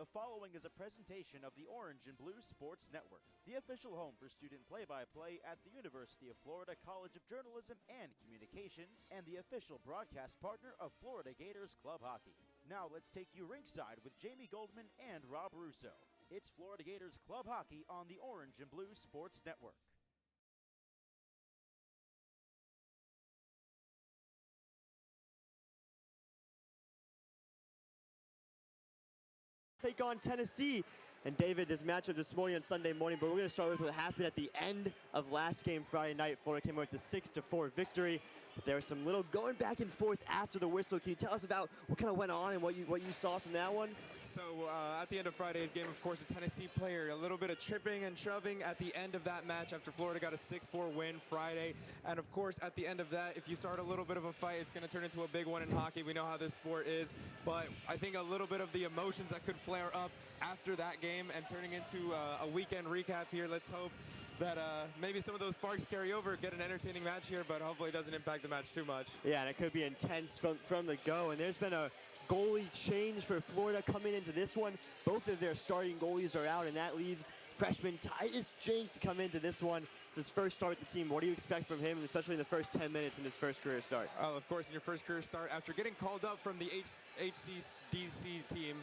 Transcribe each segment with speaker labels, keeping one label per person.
Speaker 1: The following is a presentation of the Orange and Blue Sports Network, the official home for student play-by-play at the University of Florida College of Journalism and Communications, and the official broadcast partner of Florida Gators Club Hockey. Now let's take you ringside with Jamie Goldman and Rob Russo. It's Florida Gators Club Hockey on the Orange and Blue Sports Network.
Speaker 2: Take on Tennessee. And David, this matchup this morning on Sunday morning, but we're going to start with what happened at the end of last game Friday night. Florida came out with a 6-4 victory. But there was some little going back and forth after the whistle. Can you tell us about what kind of went on and what you saw from that one?
Speaker 3: So at the end of Friday's game, of course, a Tennessee player, a little bit of tripping and shoving at the end of that match after Florida got a 6-4 win Friday. And of course, at the end of that, if you start a little bit of a fight, it's going to turn into a big one in hockey. We know how this sport is. But I think a little bit of the emotions that could flare up after that game and turning into a weekend recap here. Let's hope that maybe some of those sparks carry over, get an entertaining match here, but hopefully it doesn't impact the match too much. Yeah, and it could be intense from the go. And there's been a goalie change for Florida coming into this one. Both of their starting goalies are out, and that leaves freshman Titus Jank to come into this one. It's his first start with the team. What do you expect from him, especially in the first 10 minutes in his first career start? Oh, of course, in your first career start, after getting called up from the HCDC team,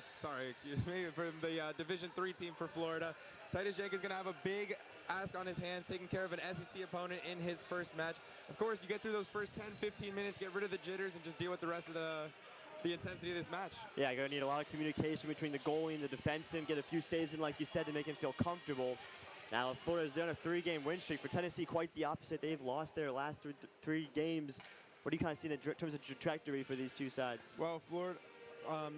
Speaker 3: from the Division III team for Florida, Titus Jank is going to have a big ask on his hands, taking care of an SEC opponent in his first match. Of course, you get through those first 10-15 minutes, get rid of the jitters, and just deal with the rest of the intensity of this match. Yeah, you're going to need a lot of communication between the goalie and the defenseman, get a few saves in, like you said, to make him feel comfortable. Now, Florida's done a 3-game win streak. For Tennessee, quite the opposite. They've lost their last three games. What do you kind of see in terms of trajectory for these two sides? Well, Florida,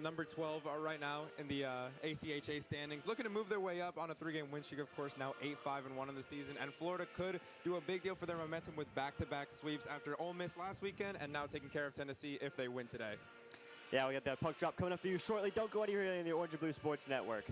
Speaker 3: number 12 are right now in the ACHA standings, looking to move their way up on a 3-game win streak, of course, now 8-5-1 in the season. And Florida could do a big deal for their momentum with back-to-back sweeps after Ole Miss last weekend and now taking care of Tennessee if they win today. Yeah, we'll get that puck drop coming up for you shortly. Don't go anywhere in the Orange and Blue Sports Network.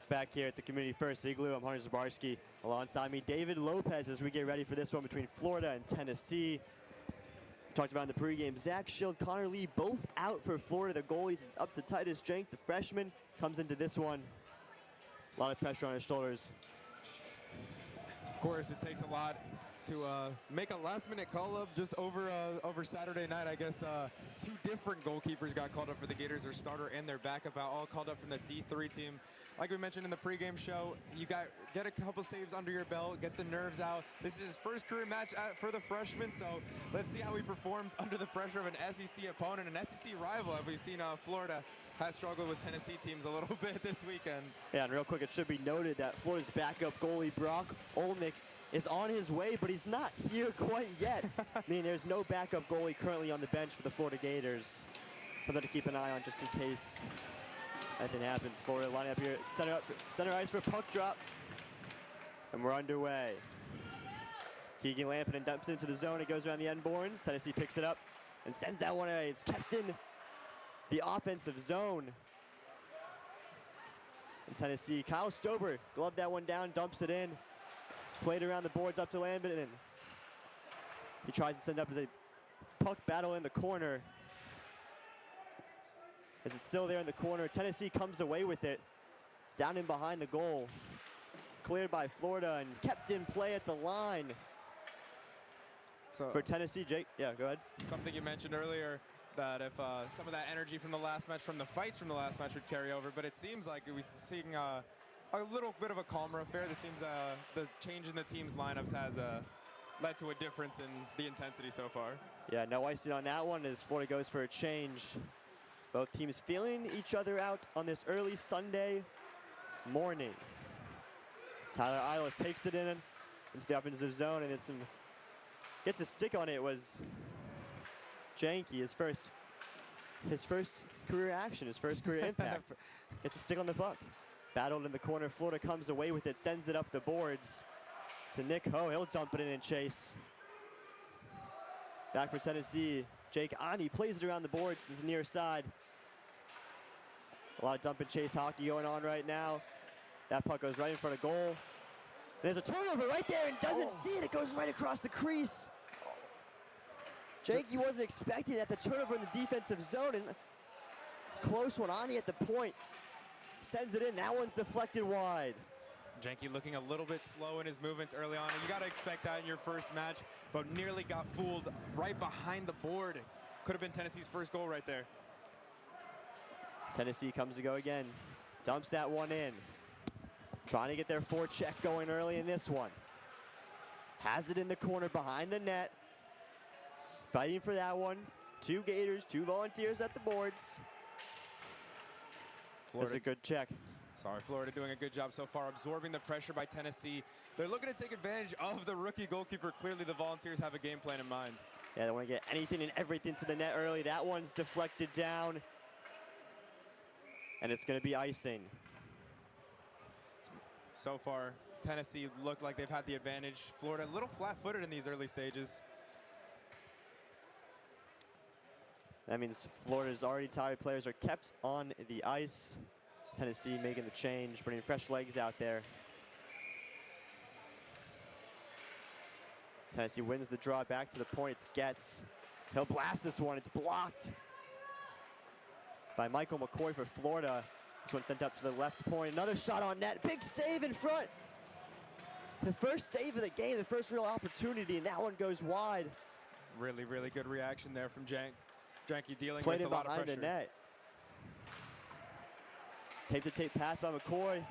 Speaker 3: Back here at the Community First Igloo, I'm Hunter Zbarsky. Alongside me, David Lopez, as we get ready for this one between Florida and Tennessee. We talked about in the pregame, Zach Schild, Connor Lee, both out for Florida. The goalies, it's up to Titus Jank, the freshman, comes into this one. A lot of pressure on his shoulders. Of course, it takes a lot to make a last-minute call-up just over Saturday night. I guess 2 different goalkeepers got called up for the Gators, their starter and their backup, all called up from the D3 team. Like we mentioned in the pregame show, you get a couple saves under your belt, get the nerves out. This is his first career match for the freshman, so let's see how he performs under the pressure of an SEC opponent, an SEC rival. As we've seen, Florida has struggled with Tennessee teams a little bit this weekend. Yeah, and real quick, it should be noted that Florida's backup goalie, Brock Olnick, is on his way, but he's not here quite yet. I mean, there's no backup goalie currently on the bench for the Florida Gators. Something to keep an eye on just in case anything happens. Florida line up here, center ice for a puck drop. And we're underway. Keegan Lampinen dumps into the zone. It goes around the end boards. Tennessee picks it up and sends that one away. It's kept in the offensive zone. And Tennessee, Kyle Stober gloved that one down, dumps it in. Played around the boards up to Lampinen. He tries to send up as a puck battle in the corner. As it's still there in the corner, Tennessee comes away with it. Down in behind the goal. Cleared by Florida and kept in play at the line. So for Tennessee, Jake, yeah, go ahead. Something you mentioned earlier, that if some of that energy from the last match, from the fights from the last match would carry over, but it seems like we're seeing a little bit of a calmer affair. This seems the change in the team's lineups has led to a difference in the intensity so far.
Speaker 2: Yeah, no icing on that one as Florida goes for a change. Both teams feeling each other out on this early Sunday morning. Tyler Eilis takes it into the offensive zone, and gets a stick on it. Was Janky, his first career action, his first career impact. Gets a stick on the puck. Battled in the corner. Florida comes away with it, sends it up the boards to Nick Ho. He'll dump it in and chase. Back for Tennessee. Jake Ani plays it around the boards to the near side. A lot of dump and chase hockey going on right now. That puck goes right in front of goal. There's a turnover right there and doesn't see it. It goes right across the crease. Jakey wasn't expecting that. The turnover in the defensive zone, and close one. Ani at the point sends it in. That one's deflected wide.
Speaker 3: Janky looking a little bit slow in his movements early on. You got to expect that in your first match, but nearly got fooled right behind the board. Could have been Tennessee's first goal right there.
Speaker 2: Tennessee comes to go again. Dumps that one in. Trying to get their forecheck going early in this one. Has it in the corner behind the net. Fighting for that one. 2 Gators, 2 Volunteers at the boards. That's a good check.
Speaker 3: Florida doing a good job so far, absorbing the pressure by Tennessee. They're looking to take advantage of the rookie goalkeeper. Clearly the Volunteers have a game plan in mind.
Speaker 2: Yeah, they want to get anything and everything to the net early. That one's deflected down. And it's going to be icing.
Speaker 3: So far, Tennessee looked like they've had the advantage. Florida a little flat-footed in these early stages.
Speaker 2: That means Florida's already tired players are kept on the ice. Tennessee making the change, bringing fresh legs out there. Tennessee wins the draw back to the point. It's Getz. He'll blast this one. It's blocked by Michael McCoy for Florida. This one sent up to the left point. Another shot on net. Big save in front. The first save of the game, the first real opportunity, and that one goes wide.
Speaker 3: Really, really good reaction there from Janky dealing
Speaker 2: Played
Speaker 3: with a lot of pressure.
Speaker 2: Behind the net. Tape-to-tape pass by McCoy. And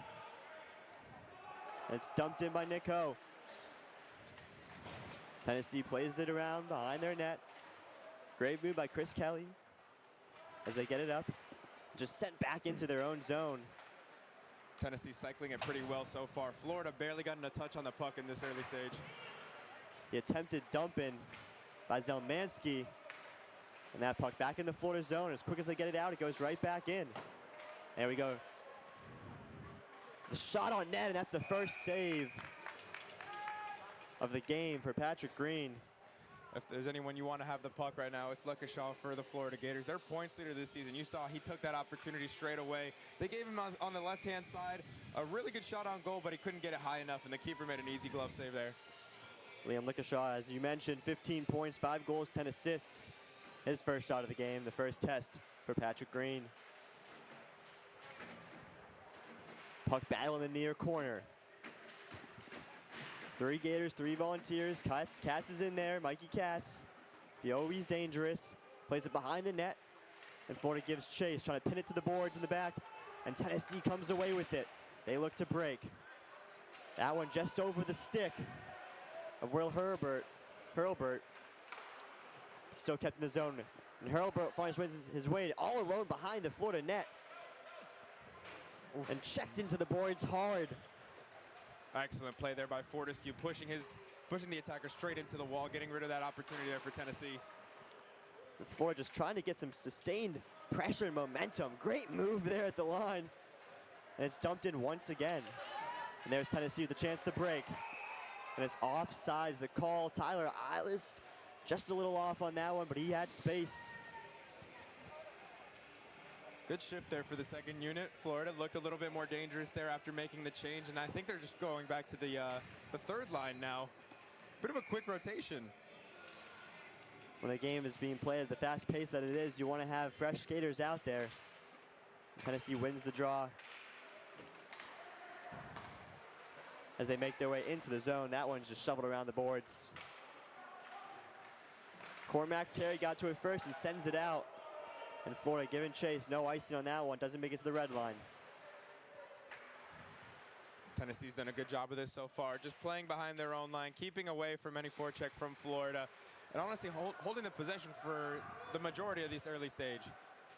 Speaker 2: it's dumped in by Nick Ho. Tennessee plays it around behind their net. Great move by Chris Kelly as they get it up. Just sent back into their own zone.
Speaker 3: Tennessee cycling it pretty well so far. Florida barely gotten a touch on the puck in this early stage.
Speaker 2: The attempted dump in by Zelmansky. And that puck back in the Florida zone. As quick as they get it out, it goes right back in. There we go. The shot on net, and that's the first save of the game for Patrick Green.
Speaker 3: If there's anyone you want to have the puck right now, it's Luckashaw for the Florida Gators. Their points leader this season. You saw he took that opportunity straight away. They gave him on the left-hand side a really good shot on goal, but he couldn't get it high enough, and the keeper made an easy glove save there.
Speaker 2: Liam Luckashaw, as you mentioned, 15 points, 5 goals, 10 assists. His first shot of the game, the first test for Patrick Green. Puck battle in the near corner. 3 Gators, 3 Volunteers. Katz is in there. Mikey Katz, the always dangerous. Plays it behind the net. And Florida gives chase, trying to pin it to the boards in the back. And Tennessee comes away with it. They look to break. That one just over the stick of Will Hurlbert. Still kept in the zone. And Hurlbert finds his way all alone behind the Florida net. And checked into the boards hard.
Speaker 3: Excellent play there by Fortescue, pushing the attacker straight into the wall, getting rid of that opportunity there for Tennessee.
Speaker 2: Florida just trying to get some sustained pressure and momentum. Great move there at the line. And it's dumped in once again. And there's Tennessee with a chance to break. And it's offsides, the call. Tyler Eilis just a little off on that one, but he had space.
Speaker 3: Good shift there for the second unit. Florida looked a little bit more dangerous there after making the change, and I think they're just going back to the third line now. Bit of a quick rotation.
Speaker 2: When a game is being played at the fast pace that it is, you want to have fresh skaters out there. Tennessee wins the draw as they make their way into the zone. That one's just shoveled around the boards. Cormac Terry got to it first and sends it out. And Florida giving chase. No icing on that one. Doesn't make it to the red line.
Speaker 3: Tennessee's done a good job of this so far, just playing behind their own line, keeping away from any forecheck from Florida, and honestly holding the possession for the majority of this early stage.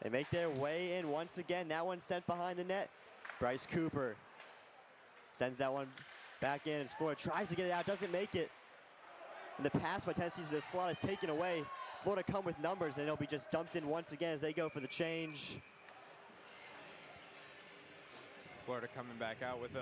Speaker 2: They make their way in once again. That one sent behind the net. Bryce Cooper sends that one back in as Florida tries to get it out, doesn't make it. And the pass by Tennessee to the slot is taken away. Florida come with numbers, and it'll be just dumped in once again as they go for the change.
Speaker 3: Florida coming back out with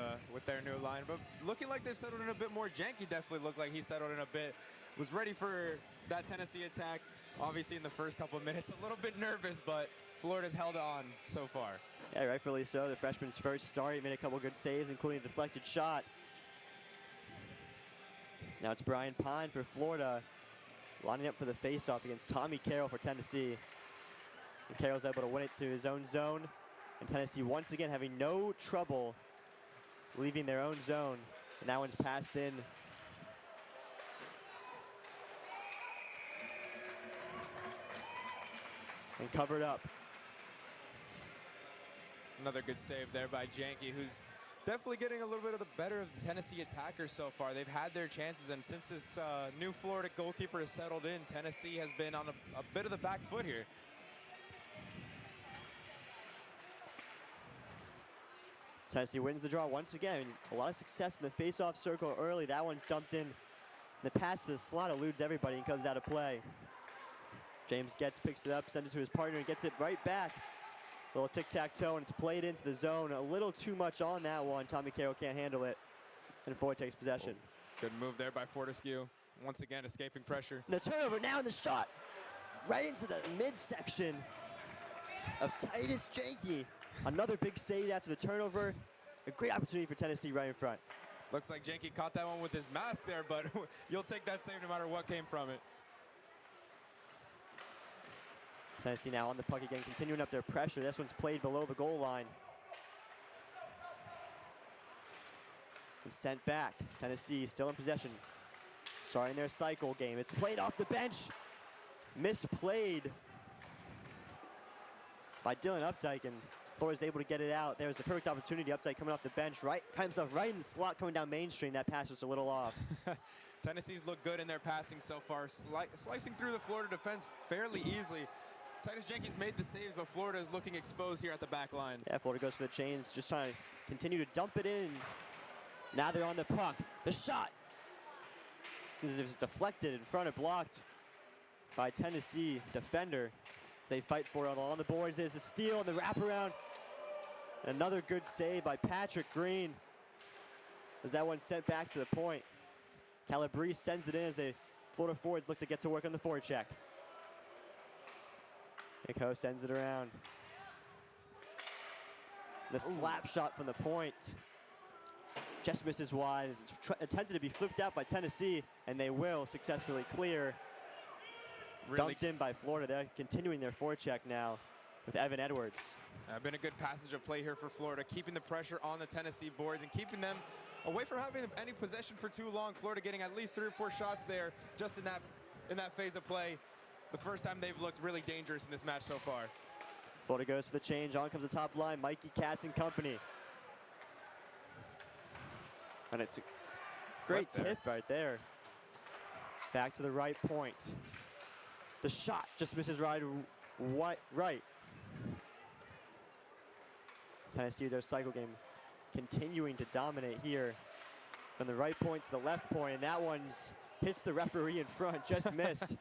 Speaker 3: their new line, but looking like they've settled in a bit more. Janke definitely looked like he settled in a bit, was ready for that Tennessee attack. Obviously in the first couple of minutes, a little bit nervous, but Florida's held on so far.
Speaker 2: Yeah, rightfully so. The freshman's first start, he made a couple good saves, including a deflected shot. Now it's Brian Pine for Florida, lining up for the faceoff against Tommy Carroll for Tennessee. And Carroll's able to win it to his own zone. And Tennessee once again having no trouble leaving their own zone. And that one's passed in. And covered up.
Speaker 3: Another good save there by Janke, who's definitely getting a little bit of the better of the Tennessee attackers so far. They've had their chances, and since this new Florida goalkeeper has settled in, Tennessee has been on a bit of the back foot here.
Speaker 2: Tennessee wins the draw once again. A lot of success in the face-off circle early. That one's dumped in. The pass to the slot eludes everybody and comes out of play. James Getz picks it up, sends it to his partner, and gets it right back. A little tic-tac-toe, and it's played into the zone. A little too much on that one. Tommy Carroll can't handle it, and Florida takes possession.
Speaker 3: Good move there by Fortescue. Once again, escaping pressure.
Speaker 2: And the turnover now in the shot. Right into the midsection of Titus Janke. Another big save after the turnover. A great opportunity for Tennessee right in front.
Speaker 3: Looks like Janke caught that one with his mask there, but you'll take that save no matter what came from it.
Speaker 2: Tennessee now on the puck again, continuing up their pressure. This one's played below the goal line. And sent back. Tennessee still in possession. Starting their cycle game. It's played off the bench. Misplayed by Dylan Updike, and Florida's able to get it out. There's a perfect opportunity. Updike coming off the bench, found himself right in the slot coming down Main Street. That pass was a little off.
Speaker 3: Tennessee's looked good in their passing so far, slicing through the Florida defense fairly easily. Titus Janke's made the saves, but Florida is looking exposed here at the back line.
Speaker 2: Yeah, Florida goes for the chains, just trying to continue to dump it in. Now they're on the puck. The shot. Seems as if it's deflected in front and blocked by Tennessee defender. As they fight for it on the boards. There's a steal and the wraparound. Another good save by Patrick Green. As that one sent back to the point. Calabrese sends it in as the Florida forwards look to get to work on the forecheck. Nico sends it around. The slap shot from the point just misses wide. It's attempted to be flipped out by Tennessee, and they will successfully clear. Really dumped in by Florida. They're continuing their forecheck now with Evan Edwards.
Speaker 3: Been a good passage of play here for Florida, keeping the pressure on the Tennessee boards and keeping them away from having any possession for too long. Florida getting at least 3 or 4 shots there just in that phase of play. The first time they've looked really dangerous in this match so far.
Speaker 2: Florida goes for the change. On comes the top line, Mikey Katz and company. And it's a great tip right there. Back to the right point. The shot just misses right. Tennessee, their cycle game, continuing to dominate here. From the right point to the left point, and that one's hits the referee in front, just missed.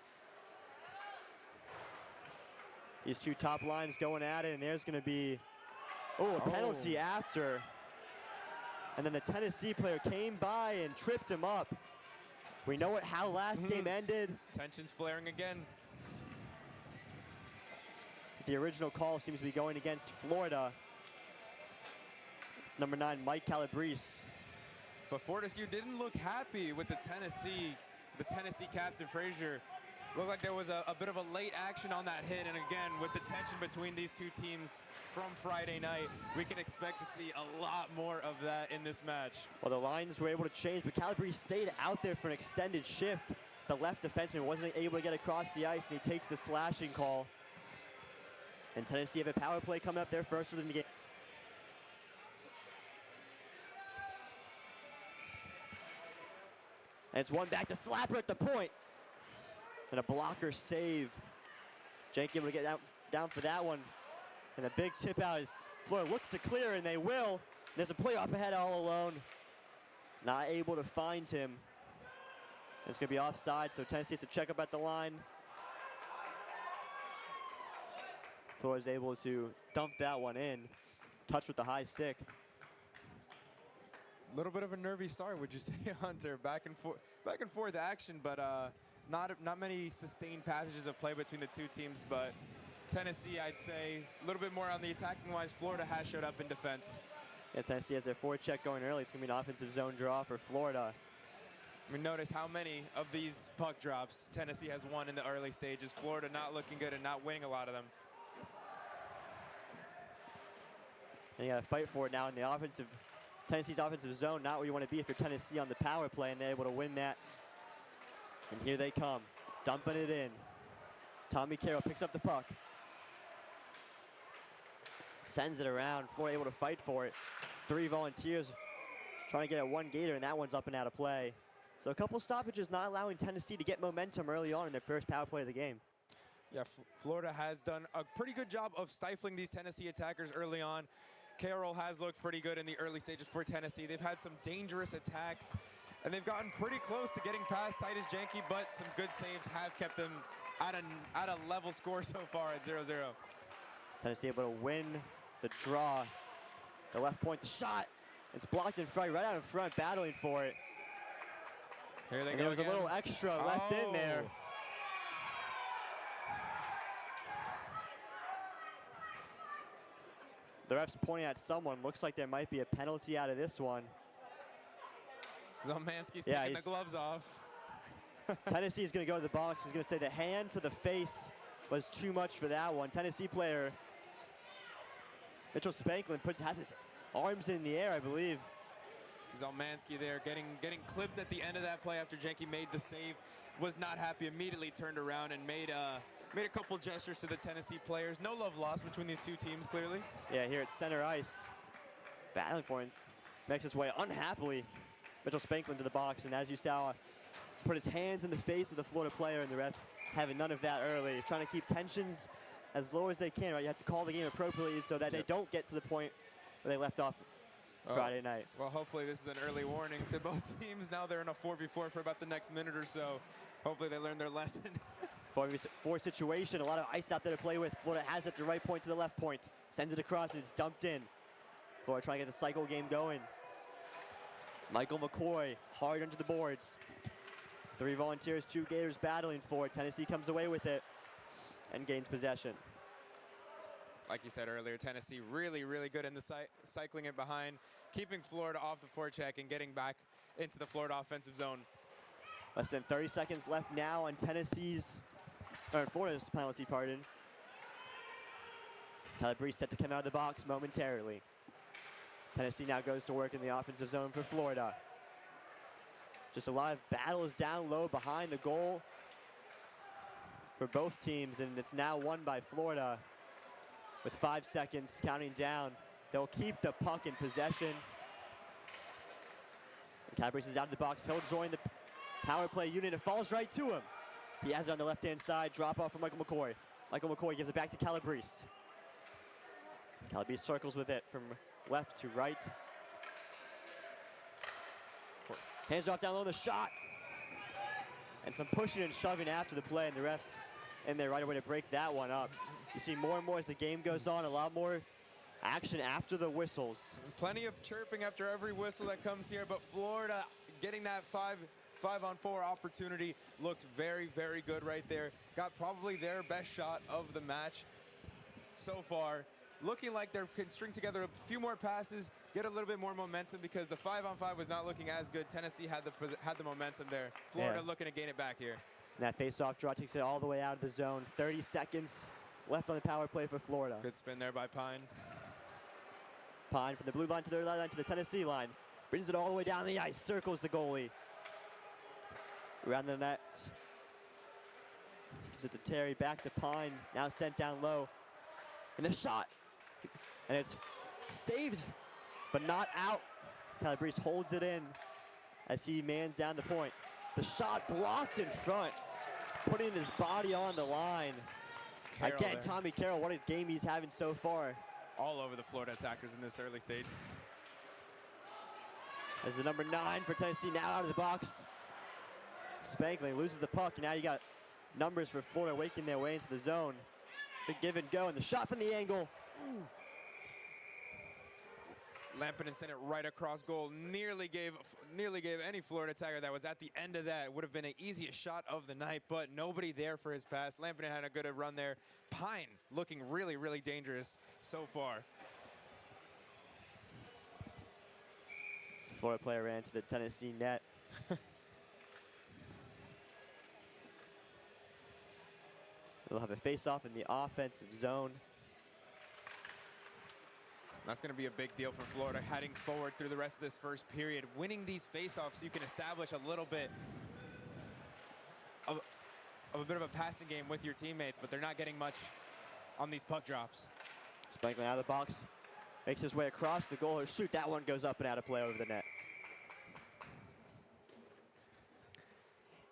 Speaker 2: These two top lines going at it, and there's going to be a penalty after. And then the Tennessee player came by and tripped him up. We know how last game ended.
Speaker 3: Tensions flaring again.
Speaker 2: The original call seems to be going against Florida. It's number 9, Mike Calabrese.
Speaker 3: But Fortescue didn't look happy with the Tennessee captain, Frazier. Looked like there was a bit of a late action on that hit, and again, with the tension between these two teams from Friday night, we can expect to see a lot more of that in this match.
Speaker 2: Well, the lines were able to change, but Calabrese stayed out there for an extended shift. the left defenseman wasn't able to get across the ice, and he takes the slashing call. And Tennessee have a power play coming up there first of the game. And it's one back to Slapper at the point. And a blocker save. Jank able to get down for that one. And a big tip out as Florida looks to clear, and they will. There's a play up ahead all alone. Not able to find him. It's going to be offside, so Tennessee has to check up at the line. Florida's able to dump that one in. Touch with the high stick.
Speaker 3: A little bit of a nervy start, would you say, Hunter? Back and forth action, but not many sustained passages of play between the two teams. But Tennessee, I'd say, a little bit more on the attacking wise. Florida has showed up in defense.
Speaker 2: Yeah, Tennessee has their forward check going early. It's going to be an offensive zone draw for Florida.
Speaker 3: I mean, notice how many of these puck drops Tennessee has won in the early stages. Florida not looking good and not winning a lot of them.
Speaker 2: And you got to fight for it now in the offensive. Tennessee's offensive zone, not where you want to be if you're Tennessee on the power play, and they're able to win that. And here they come, dumping it in. Tommy Carroll picks up the puck. Sends it around, Florida able to fight for it. 3 volunteers trying to get at 1 Gator, and that one's up and out of play. So a couple stoppages not allowing Tennessee to get momentum early on in their first power play of the game.
Speaker 3: Yeah, Florida has done a pretty good job of stifling these Tennessee attackers early on. Carroll has looked pretty good in the early stages for Tennessee. They've had some dangerous attacks, and they've gotten pretty close to getting past Titus Janke, but some good saves have kept them at a level score so far at 0-0.
Speaker 2: Tennessee able to win the draw. The left point, the shot. It's blocked in front, right out in front, battling for it.
Speaker 3: Here they
Speaker 2: and
Speaker 3: go.
Speaker 2: There was
Speaker 3: again.
Speaker 2: a little extra left in there. The ref's pointing at someone. Looks like there might be a penalty out of this one.
Speaker 3: Zbarsky's taking the gloves off.
Speaker 2: Tennessee's going to go to the box. He's going to say the hand to the face was too much for that one. Tennessee player Mitchell Spanklin has his arms in the air, I believe.
Speaker 3: Zbarsky there getting clipped at the end of that play after Janke made the save. Was not happy, immediately turned around and made a couple gestures to the Tennessee players. No love lost between these two teams, clearly.
Speaker 2: Yeah, here at center ice, battling for him. Makes his way unhappily. Mitchell Spanklin to the box, and as you saw, put his hands in the face of the Florida player, and the ref having none of that early. Trying to keep tensions as low as they can, right? You have to call the game appropriately so that they don't get to the point where they left off Friday night.
Speaker 3: Well, hopefully this is an early warning to both teams. Now they're in a 4v4 for about the next minute or so. Hopefully they learn their lesson.
Speaker 2: 4v4 situation, a lot of ice out there to play with. Florida has it at the right point to the left point. Sends it across, and it's dumped in. Florida trying to get the cycle game going. Michael McCoy, hard under the boards. 3 volunteers, 2 Gators battling for it. Tennessee comes away with it and gains possession.
Speaker 3: Like you said earlier, Tennessee really, really good in the cycling it behind, keeping Florida off the forecheck and getting back into the Florida offensive zone.
Speaker 2: Less than 30 seconds left now on Florida's penalty, pardon. Calabrese set to come out of the box momentarily. Tennessee now goes to work in the offensive zone for Florida. Just a lot of battles down low behind the goal for both teams, and it's now won by Florida with 5 seconds counting down. They'll keep the puck in possession. Calabrese is out of the box. He'll join the power play unit. It falls right to him. He has it on the left-hand side. Drop off from Michael McCoy. Michael McCoy gives it back to Calabrese. Calabrese circles with it from left to right. Hands off down low, the shot. And some pushing and shoving after the play, and the refs in there right away to break that one up. You see more and more as the game goes on, a lot more action after the whistles.
Speaker 3: Plenty of chirping after every whistle that comes here, but Florida getting that 5-on-4 opportunity looked very, very good right there. Got probably their best shot of the match so far. Looking like they can string together a few more passes, get a little bit more momentum, because the 5-on-5 was not looking as good. Tennessee had the momentum there. Florida looking to gain it back here.
Speaker 2: And that face-off draw takes it all the way out of the zone. 30 seconds left on the power play for Florida.
Speaker 3: Good spin there by Pine.
Speaker 2: Pine from the blue line to the line to the Tennessee line. Brings it all the way down the ice, circles the goalie. around the net. Gives it to Terry, back to Pine, now sent down low. And the shot, and it's saved, but not out. Calabrese holds it in as he mans down the point. The shot blocked in front, putting his body on the line.
Speaker 3: Carroll
Speaker 2: Again,
Speaker 3: there.
Speaker 2: Tommy Carroll, what a game he's having so far.
Speaker 3: All over the Florida attackers in this early stage.
Speaker 2: As the number 9 for Tennessee now out of the box. Spankling loses the puck, and now you got numbers for Florida waking their way into the zone. The give and go, and the shot from the angle. Ooh.
Speaker 3: Lampinen sent it right across goal. Nearly gave any Florida attacker that was at the end of that. It would have been an easiest shot of the night, but nobody there for his pass. Lampinen had a good run there. Pine looking really, really dangerous so far.
Speaker 2: This Florida player ran to the Tennessee net. They'll have a face-off in the offensive zone.
Speaker 3: That's going to be a big deal for Florida heading forward through the rest of this first period. Winning these face-offs so you can establish a little bit of a bit of a passing game with your teammates, but they're not getting much on these puck drops.
Speaker 2: Spankling out of the box, makes his way across the goal. Shoot, that one goes up and out of play over the net.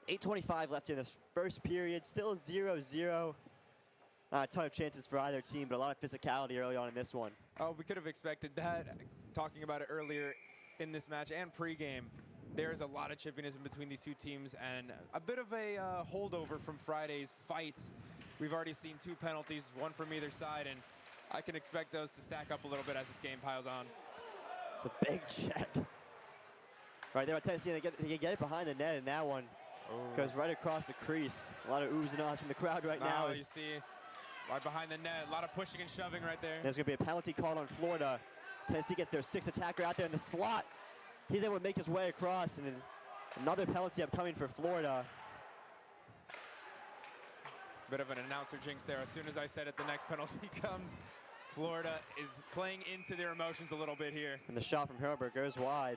Speaker 2: 8:25 left in this first period, still 0-0. Not a ton of chances for either team, but a lot of physicality early on in this one.
Speaker 3: Oh, we could have expected that. Talking about it earlier in this match and pregame, there's a lot of chippiness in between these two teams and a bit of a holdover from Friday's fights. We've already seen 2 penalties, one from either side, and I can expect those to stack up a little bit as this game piles on.
Speaker 2: It's a big check. Right there on Tennessee, they get it behind the net, and that one goes right across the crease. A lot of oohs and ahs from the crowd right now.
Speaker 3: You see, right behind the net, a lot of pushing and shoving right there.
Speaker 2: There's going to be a penalty called on Florida. Tennessee gets their 6th attacker out there in the slot. He's able to make his way across, and another penalty upcoming for Florida.
Speaker 3: Bit of an announcer jinx there. As soon as I said it, the next penalty comes. Florida is playing into their emotions a little bit here.
Speaker 2: And the shot from Herberg goes wide.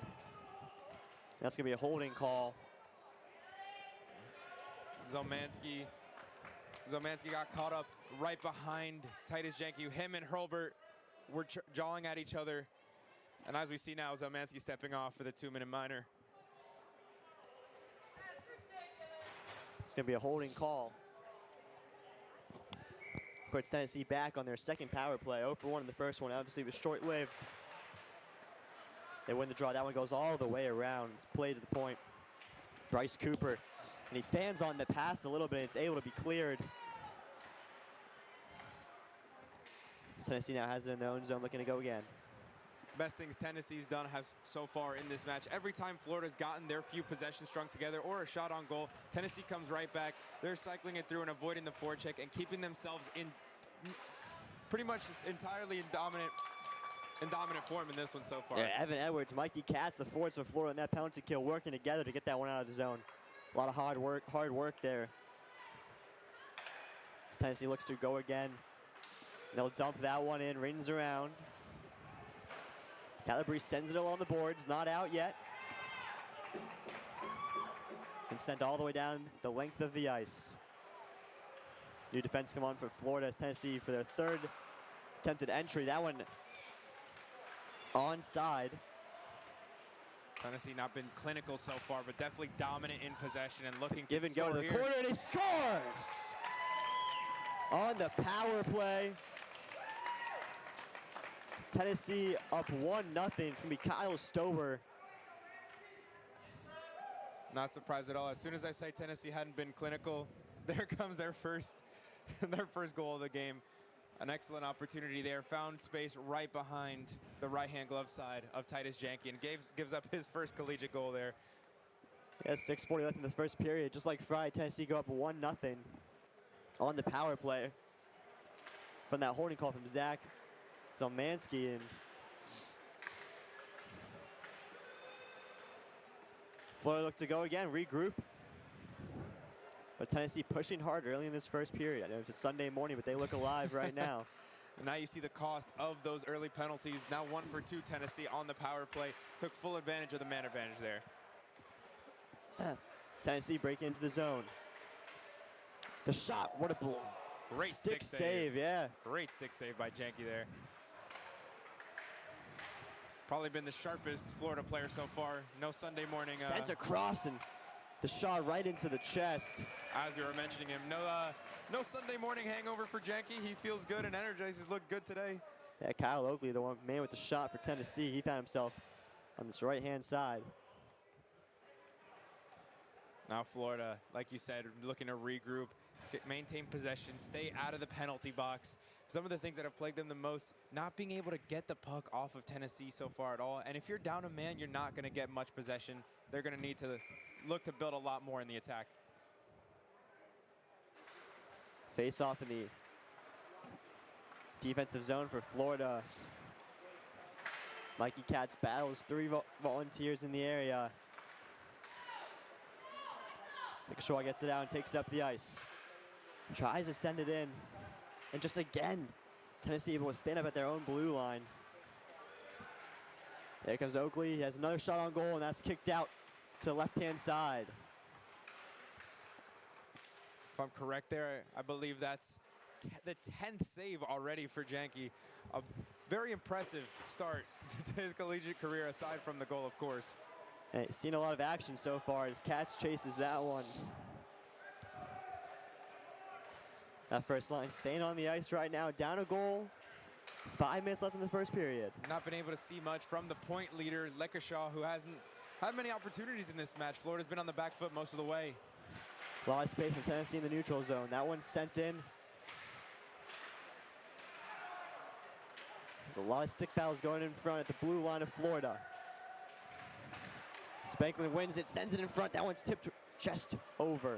Speaker 2: That's going to be a holding call.
Speaker 3: Zomanski got caught up right behind Titus Janke. Him and Hurlburt were jawing at each other. And as we see now, Zomanski stepping off for the 2-minute minor.
Speaker 2: It's going to be a holding call. Puts Tennessee back on their second power play. 0 for 1 in the first one. Obviously, it was short-lived. They win the draw. That one goes all the way around. It's played to the point. Bryce Cooper. And he fans on the pass a little bit. It's able to be cleared. Tennessee now has it in their own zone, looking to go again.
Speaker 3: Best things Tennessee's done so far in this match. Every time Florida's gotten their few possessions strung together or a shot on goal, Tennessee comes right back. They're cycling it through and avoiding the forecheck and keeping themselves in pretty much entirely in dominant form in this one so far.
Speaker 2: Yeah, Evan Edwards, Mikey Katz, the forwards for Florida, and that penalty kill working together to get that one out of the zone. A lot of hard work there. As Tennessee looks to go again. They'll dump that one in, rings around. Calabrese sends it along the boards, not out yet. And sent all the way down the length of the ice. New defense come on for Florida as Tennessee for their 3rd attempted entry. That one onside.
Speaker 3: Tennessee not been clinical so far, but definitely dominant in possession and looking
Speaker 2: Give and go to the
Speaker 3: here.
Speaker 2: corner, and he scores! On the power play. Tennessee up 1-0. It's going to be Kyle Stover.
Speaker 3: Not surprised at all. As soon as I say Tennessee hadn't been clinical, there comes their first goal of the game. An excellent opportunity there. Found space right behind the right-hand glove side of Titus Janke and gives up his first collegiate goal there.
Speaker 2: Yeah, 6:40 left in this first period. Just like Friday, Tennessee go up 1-0 on the power play from that holding call from Zach Zbarsky. And Florida look to go again, regroup. But Tennessee pushing hard early in this first period. I know it's a Sunday morning, but they look alive right now.
Speaker 3: And now you see the cost of those early penalties. Now 1 for 2 Tennessee on the power play. Took full advantage of the man advantage there.
Speaker 2: Tennessee breaking into the zone. The shot, what a
Speaker 3: Great
Speaker 2: stick save, yeah.
Speaker 3: Great stick save by Janke there. Probably been the sharpest Florida player so far. No Sunday morning.
Speaker 2: Sent across and the shot right into the chest.
Speaker 3: As you were mentioning him, no Sunday morning hangover for Janke. He feels good and energized. He's looked good today.
Speaker 2: Yeah, Kyle Oakley, the one man with the shot for Tennessee, he found himself on this right-hand side.
Speaker 3: Now Florida, like you said, looking to regroup, maintain possession, stay out of the penalty box. Some of the things that have plagued them the most, not being able to get the puck off of Tennessee so far at all. And if you're down a man, you're not going to get much possession. They're going to need to look to build a lot more in the attack.
Speaker 2: Face off in the defensive zone for Florida. Mikey Katz battles 3 volunteers in the area. Shaw gets it out and takes it up the ice. Tries to send it in. And just again, Tennessee able to stand up at their own blue line. There comes Oakley. He has another shot on goal, and that's kicked out to the left-hand side.
Speaker 3: If I'm correct there, I believe that's the 10th save already for Janke. A very impressive start to his collegiate career, aside from the goal, of course.
Speaker 2: And he's seen a lot of action so far as Katz chases that one. That first line staying on the ice right now, down a goal. 5 minutes left in the first period.
Speaker 3: Not been able to see much from the point leader, Lekashaw, who hasn't had many opportunities in this match. Florida's been on the back foot most of the way.
Speaker 2: A lot of space from Tennessee in the neutral zone. That one's sent in. A lot of stick battles going in front at the blue line of Florida. Spanklin wins it, sends it in front. That one's tipped just over.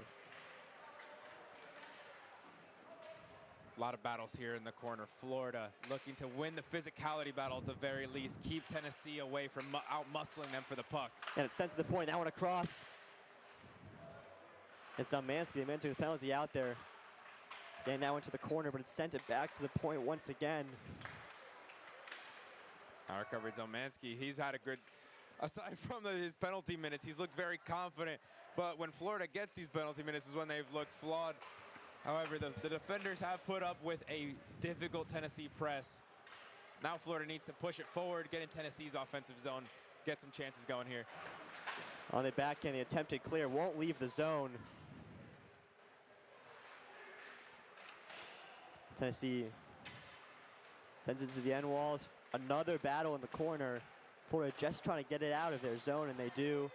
Speaker 3: A lot of battles here in the corner. Florida looking to win the physicality battle at the very least. Keep Tennessee away from out-muscling them for the puck.
Speaker 2: And it's sent to the point. That one across. It's Zbarsky. The man took the penalty out there. Getting that one to the corner, but it's sent it back to the point once again.
Speaker 3: Now recovered Zbarsky. He's had a good, aside from his penalty minutes, he's looked very confident. But when Florida gets these penalty minutes is when they've looked flawed. However, the defenders have put up with a difficult Tennessee press. Now Florida needs to push it forward, get in Tennessee's offensive zone, get some chances going here.
Speaker 2: On the back end, the attempted clear won't leave the zone. Tennessee sends it to the end walls. Another battle in the corner. Florida just trying to get it out of their zone, and they do.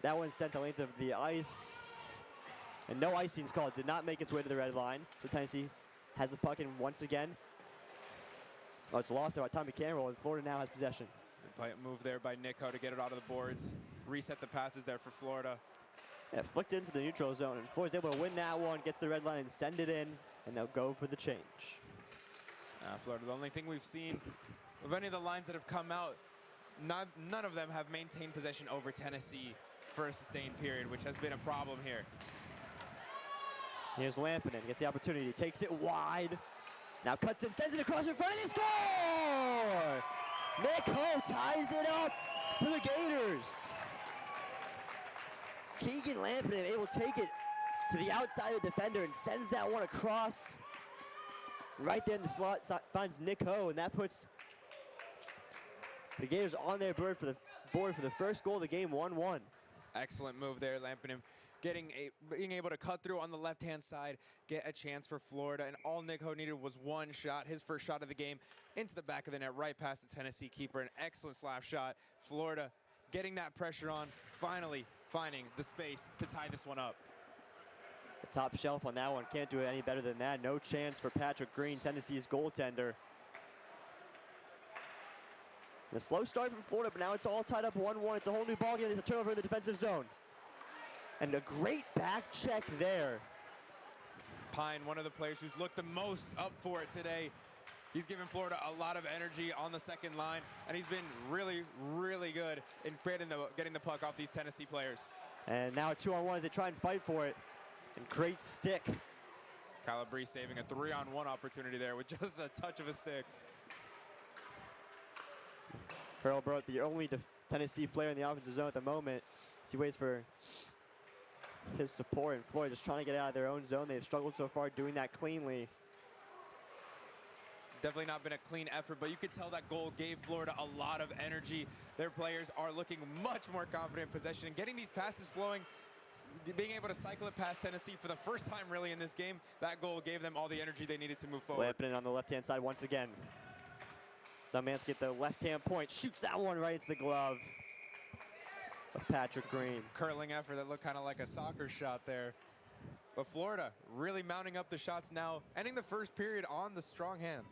Speaker 2: That one sent the length of the ice. And no icing's called. Did not make its way to the red line. So Tennessee has the puck in once again. Oh, it's lost there by Tommy Campbell, and Florida now has possession.
Speaker 3: Play move there by Nico to get it out of the boards. Reset the passes there for Florida.
Speaker 2: Yeah, flicked into the neutral zone, and Florida's able to win that one, gets the red line and send it in, and they'll go for the change.
Speaker 3: Florida, the only thing we've seen of any of the lines that have come out, none of them have maintained possession over Tennessee for a sustained period, which has been a problem here.
Speaker 2: Here's Lampinen, gets the opportunity, takes it wide. Now cuts in, sends it across in front, and they score! Nick Ho ties it up for the Gators. Keegan Lampinen able to take it to the outside of the defender and sends that one across. Right there in the slot, finds Nick Ho, and that puts the Gators on their board for the first goal of the game, 1-1.
Speaker 3: Excellent move there, Lampinen. Being able to cut through on the left-hand side, get a chance for Florida, and all Nick Ho needed was one shot, his first shot of the game, into the back of the net, right past the Tennessee keeper. An excellent slap shot. Florida getting that pressure on, finally finding the space to tie this one up.
Speaker 2: The top shelf on that one, can't do it any better than that. No chance for Patrick Green, Tennessee's goaltender. The slow start from Florida, but now it's all tied up 1-1. It's a whole new ballgame. There's a turnover in the defensive zone. And a great back check there.
Speaker 3: Pine, one of the players who's looked the most up for it today. He's given Florida a lot of energy on the second line, and he's been really, really good in getting the puck off these Tennessee players.
Speaker 2: And now a 2-on-1 as they try and fight for it. And great stick.
Speaker 3: Calabrese saving a 3-on-1 opportunity there with just a touch of a stick.
Speaker 2: Hurlbrook, the only Tennessee player in the offensive zone at the moment, as he waits for his support, and Florida just trying to get out of their own zone. They've struggled so far doing that cleanly.
Speaker 3: Definitely not been a clean effort, but you could tell that goal gave Florida a lot of energy. Their players are looking much more confident in possession and getting these passes flowing, being able to cycle it past Tennessee for the first time really in this game. That goal gave them all the energy they needed to move forward.
Speaker 2: Lamping on the left-hand side once again. Zbarsky get the left-hand point, shoots that one right into the glove of Patrick Green.
Speaker 3: Curling effort that looked kind of like a soccer shot there. But Florida really mounting up the shots now, ending the first period on the strong hand.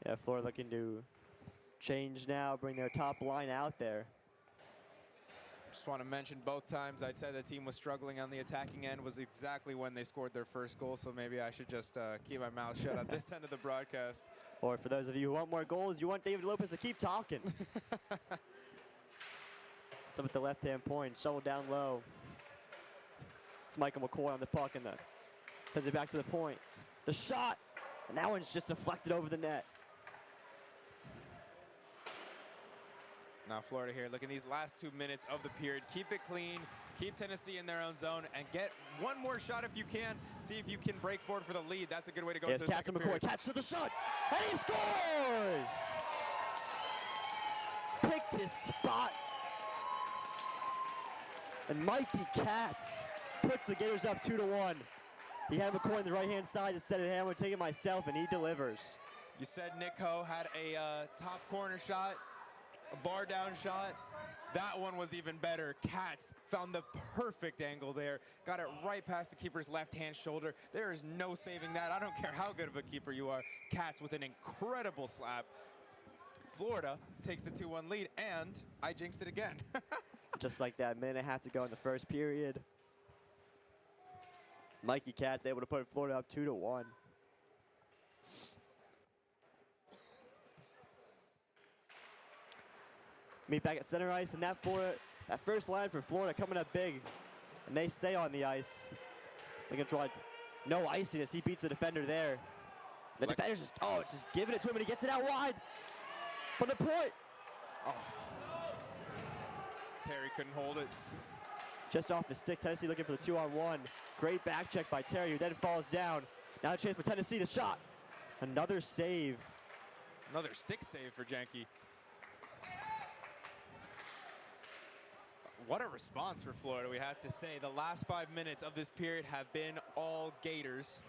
Speaker 2: Yeah, Florida looking to change now, bring their top line out there.
Speaker 3: Just want to mention both times I'd said the team was struggling on the attacking end was exactly when they scored their first goal, so maybe I should just keep my mouth shut at this end of the broadcast.
Speaker 2: Or for those of you who want more goals, you want David Lopez to keep talking. It's up at the left-hand point, shovel down low. It's Michael McCoy on the puck and sends it back to the point. The shot, and that one's just deflected over the net.
Speaker 3: Now Florida here, look at these last 2 minutes of the period. Keep it clean, keep Tennessee in their own zone, and get one more shot if you can. See if you can break forward for the lead. That's a good way to go to the second period.
Speaker 2: McCoy, catch to the shot, and he scores! Picked his spot. And Mikey Katz puts the Gators up 2-1. He had McCoy on the right-hand side instead of him. I'm going to take it myself, and he delivers.
Speaker 3: You said Nick Ho had a top corner shot, a bar down shot. That one was even better. Katz found the perfect angle there. Got it right past the keeper's left-hand shoulder. There is no saving that. I don't care how good of a keeper you are. Katz with an incredible slap. Florida takes the 2-1 lead, and I jinxed it again.
Speaker 2: Just like that, minute and a half to go in the first period. Mikey Katz able to put Florida up 2-1. Meet back at center ice, and that first line for Florida coming up big, and they stay on the ice. Looking to try no icing as he beats the defender there. The defender's just giving it to him, and he gets it out wide from the point.
Speaker 3: Oh. Terry couldn't hold it.
Speaker 2: Just off his stick, Tennessee looking for the 2-on-1. Great back check by Terry, who then falls down. Now a chance for Tennessee, the shot. Another save.
Speaker 3: Another stick save for Janke. What a response for Florida, we have to say. The last 5 minutes of this period have been all Gators.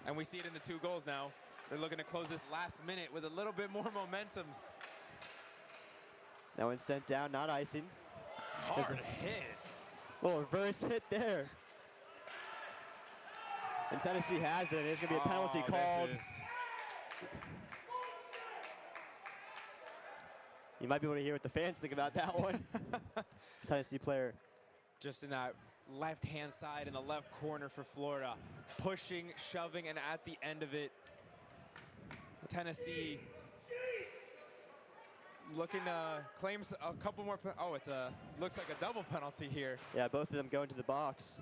Speaker 3: And we see it in the 2 goals now. They're looking to close this last minute with a little bit more momentum.
Speaker 2: That one sent down, not icing.
Speaker 3: Hard hit.
Speaker 2: Little reverse hit there. And Tennessee has it, and there's going to be a penalty called. You might be able to hear what the fans think about that one. Tennessee player.
Speaker 3: Just in that left-hand side in the left corner for Florida. Pushing, shoving, and at the end of it, Tennessee looking to claim a couple more. Oh, looks like a double penalty here.
Speaker 2: Yeah, both of them go into the box.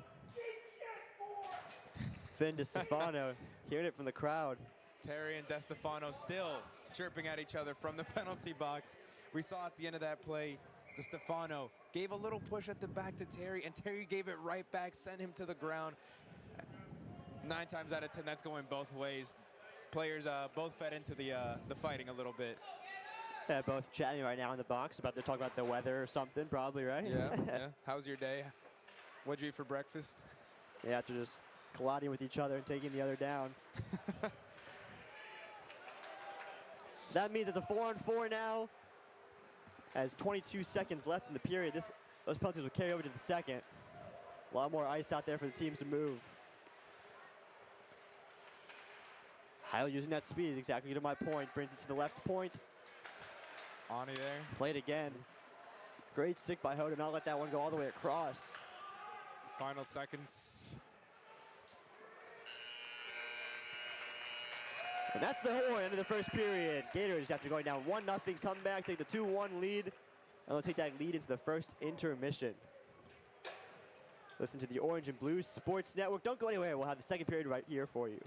Speaker 2: Finn DeStefano, hearing it from the crowd.
Speaker 3: Terry and DeStefano still chirping at each other from the penalty box. We saw at the end of that play, DeStefano gave a little push at the back to Terry, and Terry gave it right back, sent him to the ground. 9 times out of 10, that's going both ways. Players both fed into the fighting a little bit.
Speaker 2: Yeah, both chatting right now in the box about to talk about the weather or something, probably, right?
Speaker 3: Yeah, yeah. How's your day? What'd you eat for breakfast?
Speaker 2: Yeah, after just colliding with each other and taking the other down. That means it's a 4-on-4 now. As 22 seconds left in the period, those penalties will carry over to the second. A lot more ice out there for the teams to move. Heil using that speed exactly to my point, brings it to the left point.
Speaker 3: Ani there.
Speaker 2: Played again. Great stick by Ho to not let that one go all the way across.
Speaker 3: Final seconds.
Speaker 2: And that's the horn, end of the first period. Gators, after going down 1-0, come back, take the 2-1 lead, and they'll take that lead into the first intermission. Listen to the Orange and Blue Sports Network. Don't go anywhere. We'll have the second period right here for you.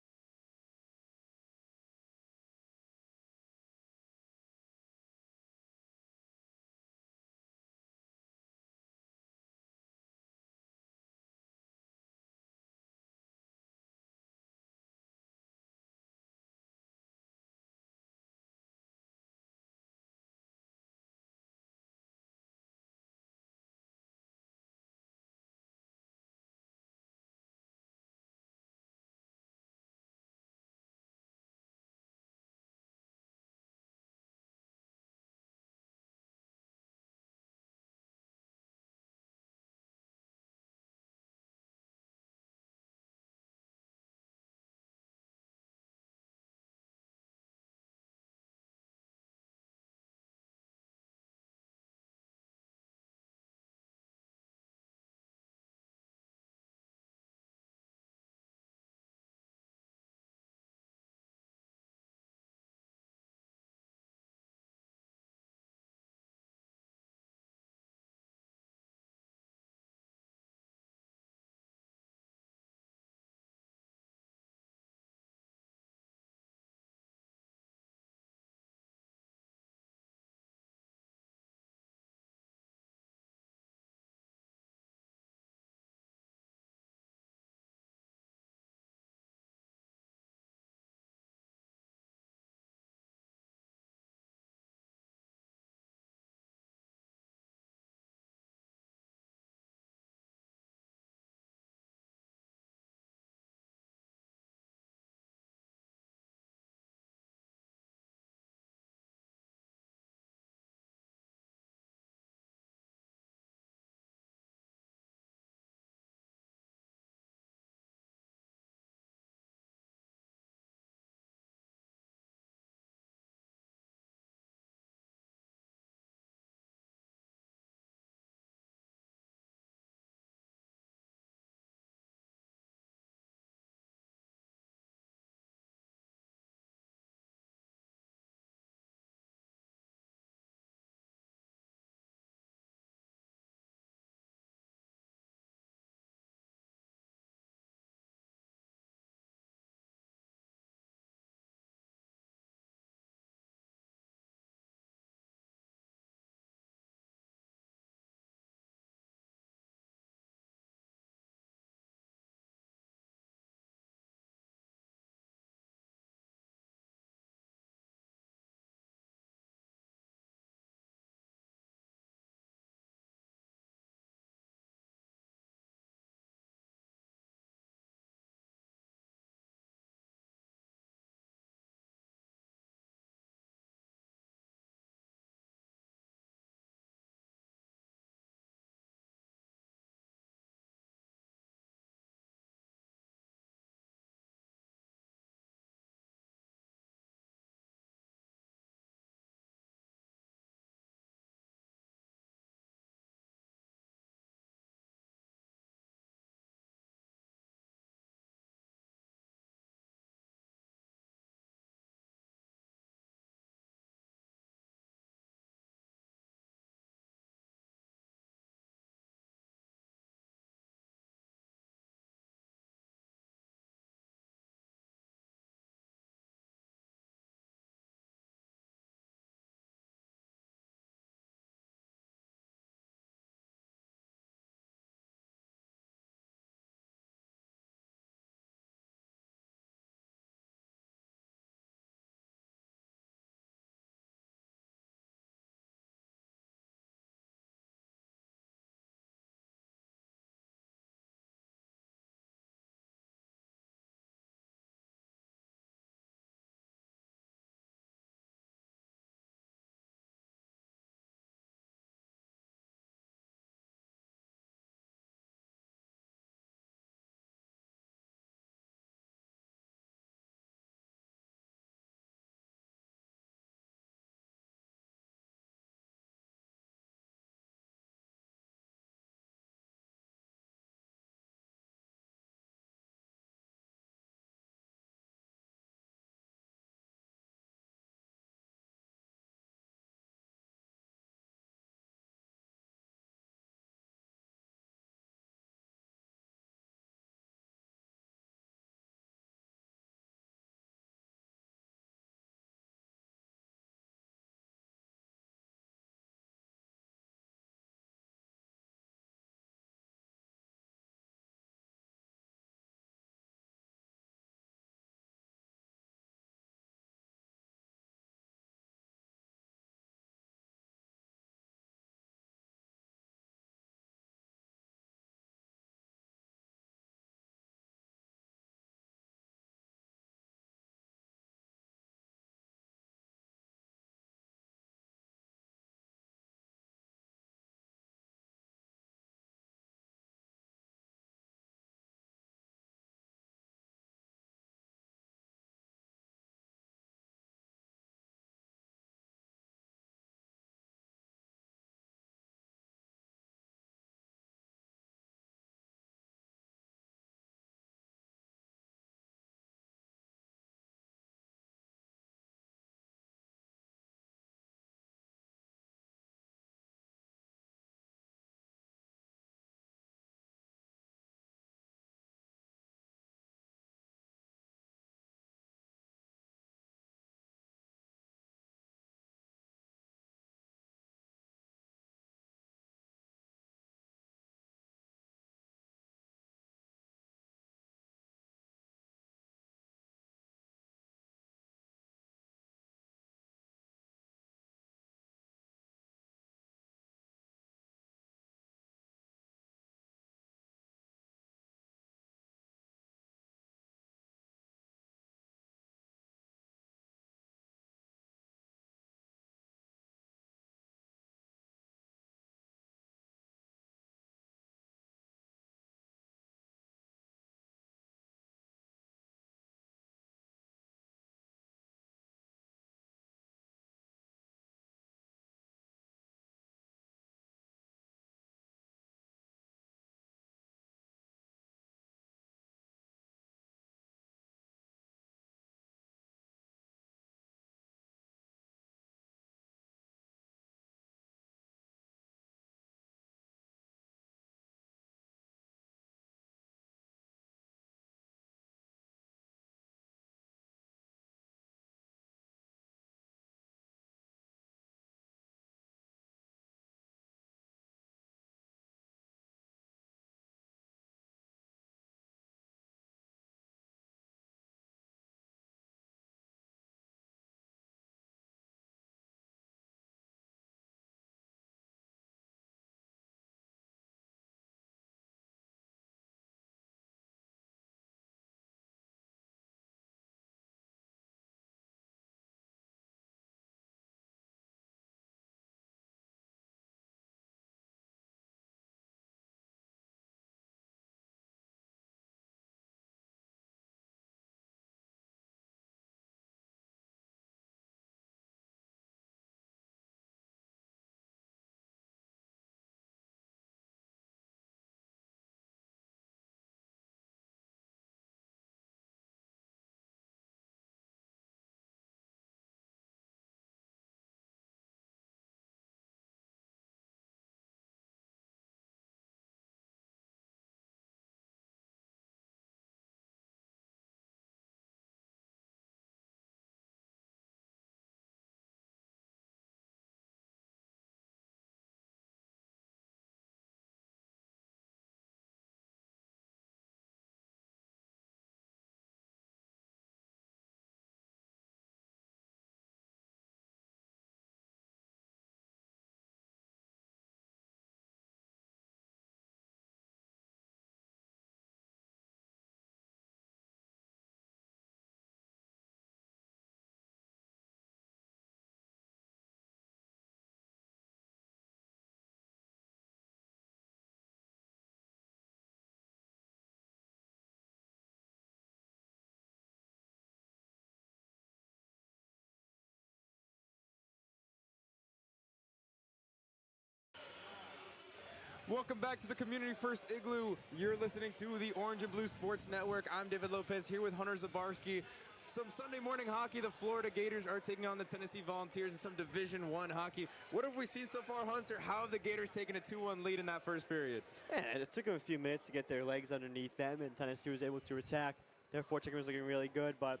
Speaker 3: Welcome back to the Community First Igloo. You're listening to the Orange and Blue Sports Network. I'm David Lopez here with Hunter Zbarsky. Some Sunday morning hockey. The Florida Gators are taking on the Tennessee Volunteers in some Division I hockey. What have we seen so far, Hunter? How have the Gators taken a 2-1 lead in that first period?
Speaker 2: Yeah, it took them a few minutes to get their legs underneath them, and Tennessee was able to attack. Their forechecking was looking really good, but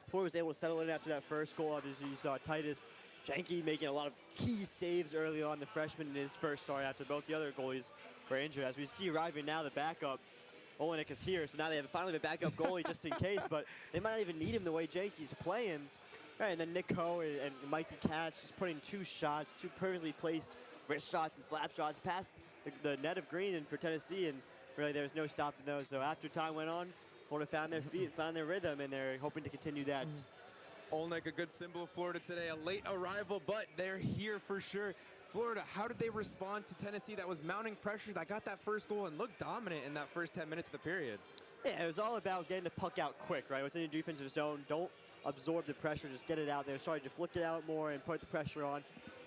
Speaker 2: Florida was able to settle in after that first goal. Obviously, you saw Titus Janke making a lot of key saves early on, the freshman in his first start after both the other goalies were injured. As we see arriving now, the backup, Olenek is here, so now they have finally a backup goalie just in case, but they might not even need him the way Janke's playing. Right, and then Nick Coe and Mikey Katz just putting two perfectly placed wrist shots and slap shots past the net of green and for Tennessee, and really there was no stopping those. So after time went on, Florida found their feet, found their rhythm, and they're hoping to continue that.
Speaker 3: Olenek, a good symbol of Florida today, a late arrival, but they're here for sure. Florida, how did they respond to Tennessee that was mounting pressure, that got that first goal and looked dominant in that first 10 minutes of the period? Yeah,
Speaker 2: it was all about getting the puck out quick, right? What's in your defensive zone, don't absorb the pressure, just get it out there. Started to flick it out more and put the pressure on.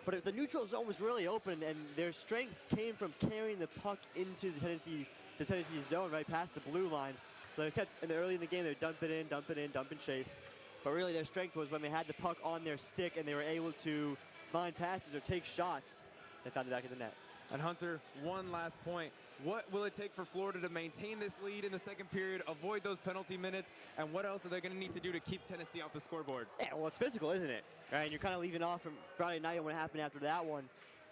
Speaker 2: But the neutral zone was really open, and their strengths came from carrying the puck into the Tennessee zone, right past the blue line. So they kept, early in the game, they would dump it in, dump and chase. But really their strength was when they had the puck on their stick and they were able to find passes or take shots, they found the back of the net.
Speaker 3: And Hunter, one last point. What will it take for Florida to maintain this lead in the second period, avoid those penalty minutes, and what else are they going to need to do to keep Tennessee off the scoreboard?
Speaker 2: Yeah, well, it's physical, isn't it? Right, and you're kind of leaving off from Friday night and what happened after that one.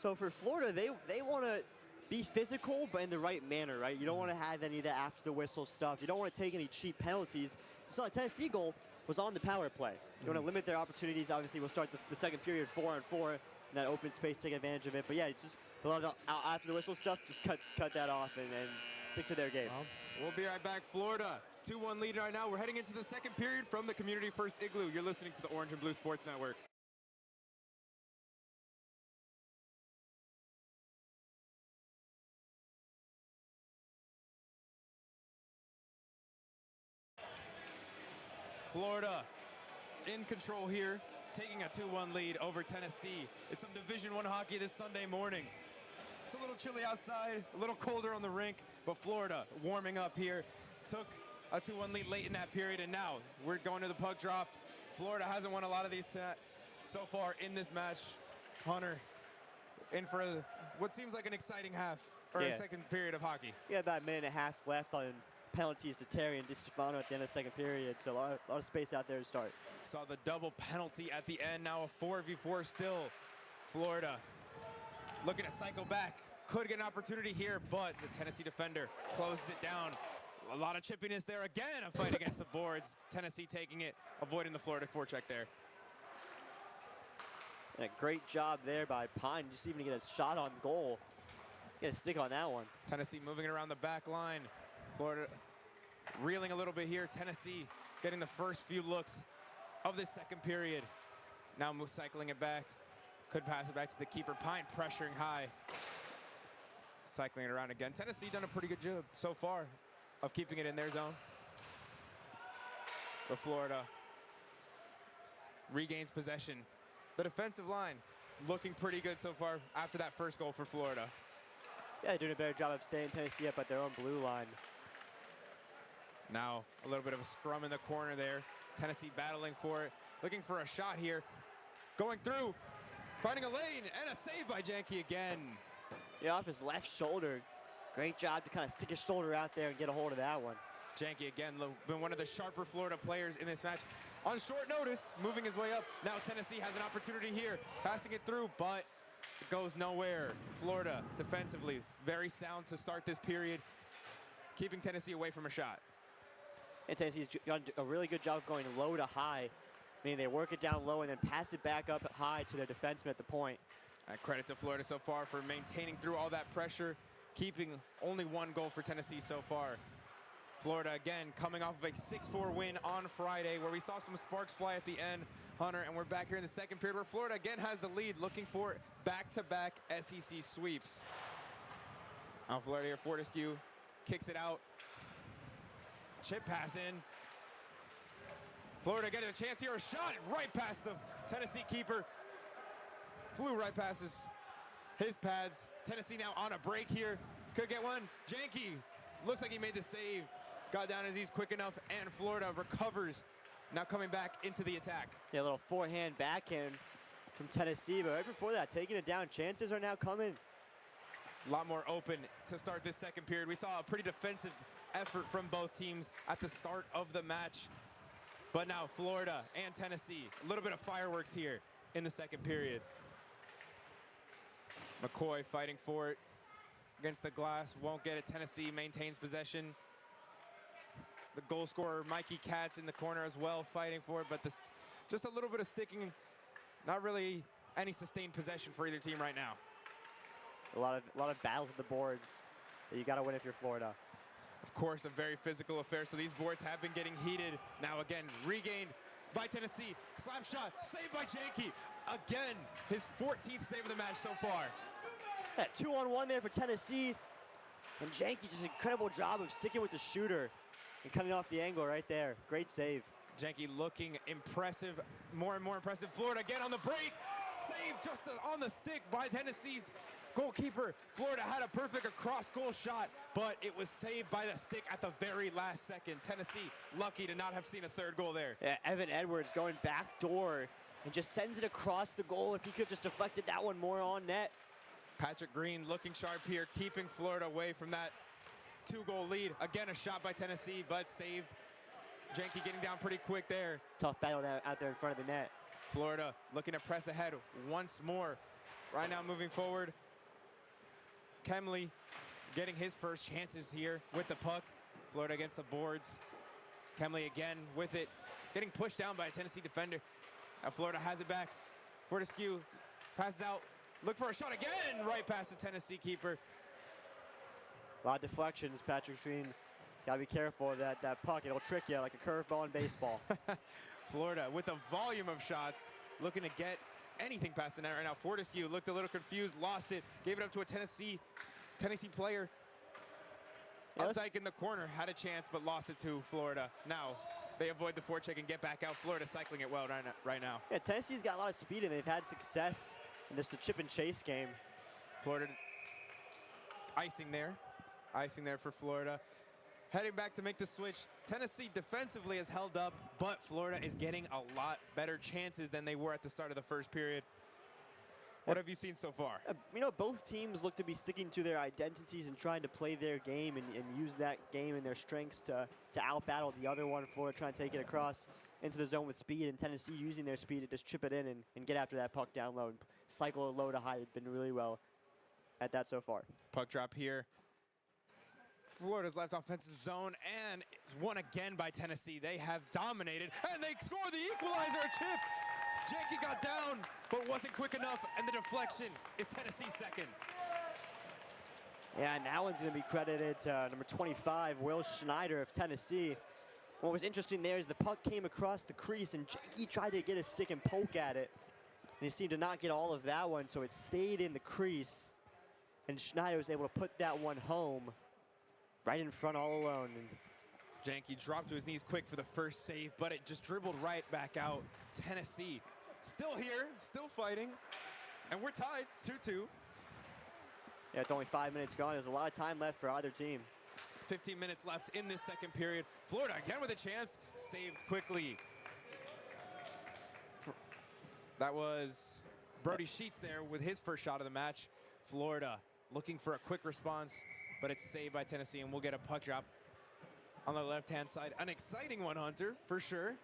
Speaker 2: So for Florida, they want to be physical, but in the right manner, right? You don't want to have any of the after the whistle stuff. You don't want to take any cheap penalties. So a Tennessee goal was on the power play. You want to limit their opportunities. Obviously, we'll start the second period 4-on-4 in that open space, take advantage of it. But yeah, it's just a lot of after the whistle stuff. Just cut that off and stick to their game.
Speaker 3: Well, we'll be right back. Florida, 2-1 lead right now. We're heading into the second period from the Community First Igloo. You're listening to the Orange and Blue Sports Network. Florida in control here, taking a 2-1 lead over Tennessee. It's some Division I hockey this Sunday morning. It's a little chilly outside, a little colder on the rink, but Florida warming up here. Took a 2-1 lead late in that period, and now we're going to the puck drop. Florida hasn't won a lot of these so far in this match. Hunter, in for what seems like an exciting half, or a second period of hockey.
Speaker 2: Yeah, about a minute and a half left on penalties to Terry and DiStefano at the end of the second period, so a lot of space out there to start.
Speaker 3: Saw the double penalty at the end, now a 4v4 still. Florida looking to cycle back, could get an opportunity here, but the Tennessee defender closes it down. A lot of chippiness there, again a fight against the boards. Tennessee taking it, avoiding the Florida forecheck there.
Speaker 2: And a great job there by Pine, just even to get a shot on goal. Get a stick on that one.
Speaker 3: Tennessee moving it around the back line. Florida reeling a little bit here. Tennessee getting the first few looks of this second period. Now cycling it back. Could pass it back to the keeper. Pine pressuring high. Cycling it around again. Tennessee done a pretty good job so far of keeping it in their zone. But Florida regains possession. The defensive line looking pretty good so far after that first goal for Florida.
Speaker 2: Yeah, they're doing a better job of staying Tennessee up at their own blue line.
Speaker 3: Now a little bit of a scrum in the corner there. Tennessee battling for it, looking for a shot here. Going through, finding a lane, and a save by Janke again.
Speaker 2: Yeah, off his left shoulder. Great job to kind of stick his shoulder out there and get a hold of that one.
Speaker 3: Janke again, been one of the sharper Florida players in this match. On short notice, moving his way up. Now Tennessee has an opportunity here, passing it through, but it goes nowhere. Florida defensively, very sound to start this period, keeping Tennessee away from a shot.
Speaker 2: And Tennessee's done a really good job of going low to high, meaning they work it down low and then pass it back up high to their defenseman at the point.
Speaker 3: Credit to Florida so far for maintaining through all that pressure, keeping only one goal for Tennessee so far. Florida again coming off of a 6-4 win on Friday where we saw some sparks fly at the end, Hunter, and we're back here in the second period where Florida again has the lead, looking for back-to-back SEC sweeps. Now Florida here, Fortescue kicks it out. Chip pass in. Florida getting a chance here, a shot right past the Tennessee keeper. Flew right past his his pads. Tennessee now on a break here. Could get one. Janke looks like he made the save. Got down his knees quick enough, and Florida recovers. Now coming back into the attack.
Speaker 2: Yeah, a little forehand backhand from Tennessee, but right before that, taking it down. Chances are now coming.
Speaker 3: A lot more open to start this second period. We saw a pretty defensive effort from both teams at the start of the match. But now Florida and Tennessee, a little bit of fireworks here in the second period. McCoy fighting for it against the glass, won't get it. Tennessee maintains possession. The goal scorer, Mikey Katz, in the corner as well, fighting for it, but this, just a little bit of sticking, not really any sustained possession for either team right now.
Speaker 2: A lot of battles at the boards that you got to win if you're Florida.
Speaker 3: Of course, a very physical affair, so these boards have been getting heated. Now again, regained by Tennessee. Slap shot, saved by Janke. Again, his 14th save of the match so far.
Speaker 2: That 2-on-1 there for Tennessee. And Janke, just an incredible job of sticking with the shooter and cutting off the angle right there. Great save.
Speaker 3: Janke looking impressive, more and more impressive. Florida again on the break. Saved just on the stick by Tennessee's goalkeeper. Florida had a perfect across goal shot, but it was saved by the stick at the very last second. Tennessee lucky to not have seen a third goal there.
Speaker 2: Yeah, Evan Edwards going back door and just sends it across the goal. If he could have just deflected that one more on net.
Speaker 3: Patrick Green looking sharp here, keeping Florida away from that 2-goal lead. Again, a shot by Tennessee, but saved. Janke getting down pretty quick there.
Speaker 2: Tough battle out there in front of the net.
Speaker 3: Florida looking to press ahead once more. Right now moving forward. Kemley getting his first chances here with the puck. Florida against the boards. Kemley again with it. Getting pushed down by a Tennessee defender. Now Florida has it back. Fortescue passes out. Look for a shot again, right past the Tennessee keeper.
Speaker 2: A lot of deflections, Patrick Green. Gotta be careful of that puck. It'll trick you like a curveball in baseball.
Speaker 3: Florida with a volume of shots, looking to get anything past the net right now. Fortescue looked a little confused, lost it, gave it up to a Tennessee player. Updike in the corner, had a chance, but lost it to Florida. Now they avoid the forecheck and get back out. Florida cycling it well right now.
Speaker 2: Yeah, Tennessee's got a lot of speed and they've had success in the chip and chase game.
Speaker 3: Florida icing there for Florida. Heading back to make the switch. Tennessee defensively has held up, but Florida is getting a lot better chances than they were at the start of the first period. What have you seen so far?
Speaker 2: You know, both teams look to be sticking to their identities and trying to play their game and use that game and their strengths to out-battle the other one. Florida trying to take it across into the zone with speed, and Tennessee using their speed to just chip it in and get after that puck down low and cycle it low to high. They've been really well at that so far.
Speaker 3: Puck drop here. Florida's left offensive zone, and it's won again by Tennessee. They have dominated, and they score the equalizer, a chip. Janke got down, but wasn't quick enough, and the deflection is Tennessee's second.
Speaker 2: Yeah, and that one's going to be credited to number 25, Will Schneider of Tennessee. What was interesting there is the puck came across the crease, and Janke tried to get a stick and poke at it. And he seemed to not get all of that one, so it stayed in the crease. And Schneider was able to put that one home right in front all alone. And
Speaker 3: Janke dropped to his knees quick for the first save, but it just dribbled right back out. Tennessee still here, still fighting, and we're tied 2-2.
Speaker 2: Yeah, it's only 5 minutes gone. There's a lot of time left for either team.
Speaker 3: 15 minutes left in this second period. Florida again with a chance, saved quickly. That was Brody Sheets there with his first shot of the match. Florida looking for a quick response, but it's saved by Tennessee, and we'll get a puck drop on the left-hand side. An exciting one, Hunter, for sure.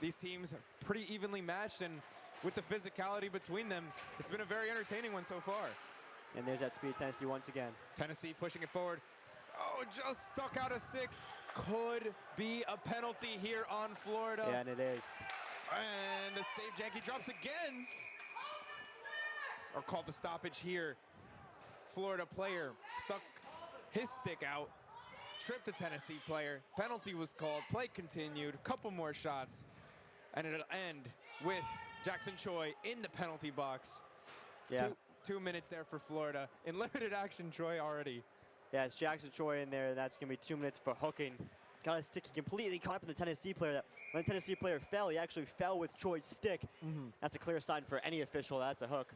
Speaker 3: These teams are pretty evenly matched, and with the physicality between them, it's been a very entertaining one so far.
Speaker 2: And there's that speed, Tennessee once again.
Speaker 3: Tennessee pushing it forward. Oh, just stuck out a stick. Could be a penalty here on Florida.
Speaker 2: Yeah, and it is.
Speaker 3: And the save, Janke drops again. Or called the stoppage here. Florida player stuck his stick out. Tripped a Tennessee player. Penalty was called. Play continued. Couple more shots. And it'll end with Jackson Choi in the penalty box.
Speaker 2: Yeah.
Speaker 3: 2 minutes there for Florida. In limited action, Choi already.
Speaker 2: Yeah, it's Jackson Choi in there. That's going to be 2 minutes for hooking. Got his stick completely caught up in the Tennessee player. When the Tennessee player fell, he actually fell with Choi's stick. That's a clear sign for any official. That's a hook.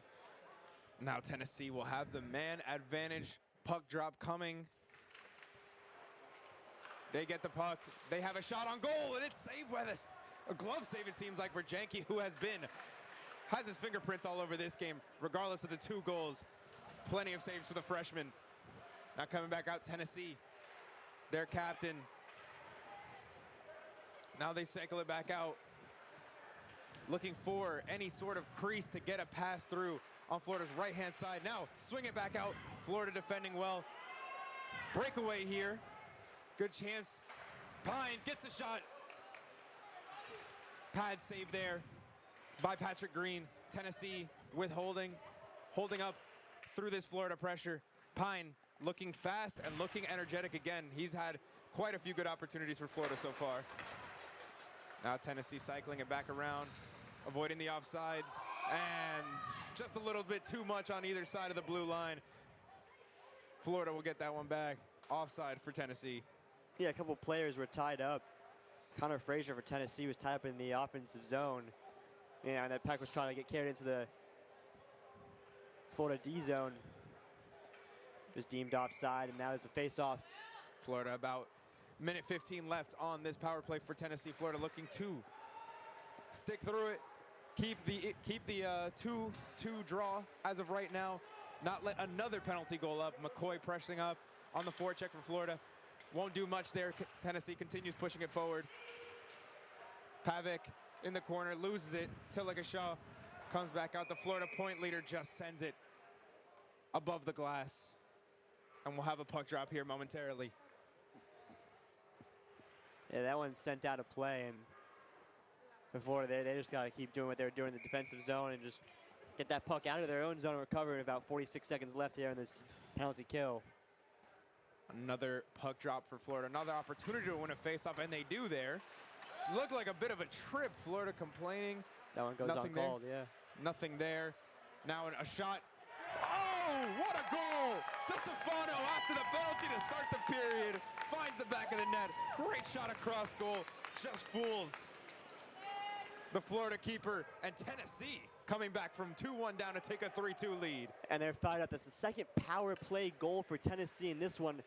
Speaker 3: Now Tennessee will have the man advantage. Puck drop coming. They get the puck. They have a shot on goal, and it's saved by a glove save, it seems like, for Janke, who has his fingerprints all over this game, regardless of the 2 goals. Plenty of saves for the freshman. Now coming back out, Tennessee, their captain. Now they cycle it back out, looking for any sort of crease to get a pass through on Florida's right-hand side. Now swing it back out. Florida defending well. Breakaway here. Good chance. Pine gets the shot. Pad save there by Patrick Green. Tennessee holding up through this Florida pressure. Pine looking fast and looking energetic again. He's had quite a few good opportunities for Florida so far. Now Tennessee cycling it back around, avoiding the offsides, and just a little bit too much on either side of the blue line. Florida will get that one back. Offside for Tennessee.
Speaker 2: Yeah, a couple players were tied up. Connor Frazier for Tennessee was tied up in the offensive zone. Yeah, and that puck was trying to get carried into the Florida D zone. It was deemed offside, and now there's a face-off.
Speaker 3: Florida about minute 15 left on this power play for Tennessee. Florida looking to stick through it, keep the 2-2 draw as of right now. Not let another penalty goal up. McCoy pressing up on the forecheck for Florida. Won't do much there. Tennessee continues pushing it forward. Pavic in the corner, loses it. Tillicashaw comes back out. The Florida point leader just sends it above the glass. And we'll have a puck drop here momentarily.
Speaker 2: Yeah, that one's sent out of play. And for Florida, they just got to keep doing what they're doing in the defensive zone and just get that puck out of their own zone and recover in about 46 seconds left here in this penalty kill.
Speaker 3: Another puck drop for Florida. Another opportunity to win a faceoff, and they do there. Looked like a bit of a trip. Florida complaining.
Speaker 2: That one goes uncalled, yeah.
Speaker 3: Nothing there. Now a shot. Oh, what a goal! DeStefano after the penalty to start the period. Finds the back of the net. Great shot across goal. Just fools the Florida keeper, and Tennessee coming back from 2-1 down to take a 3-2 lead.
Speaker 2: And they're fired up. That's the second power play goal for Tennessee in this one.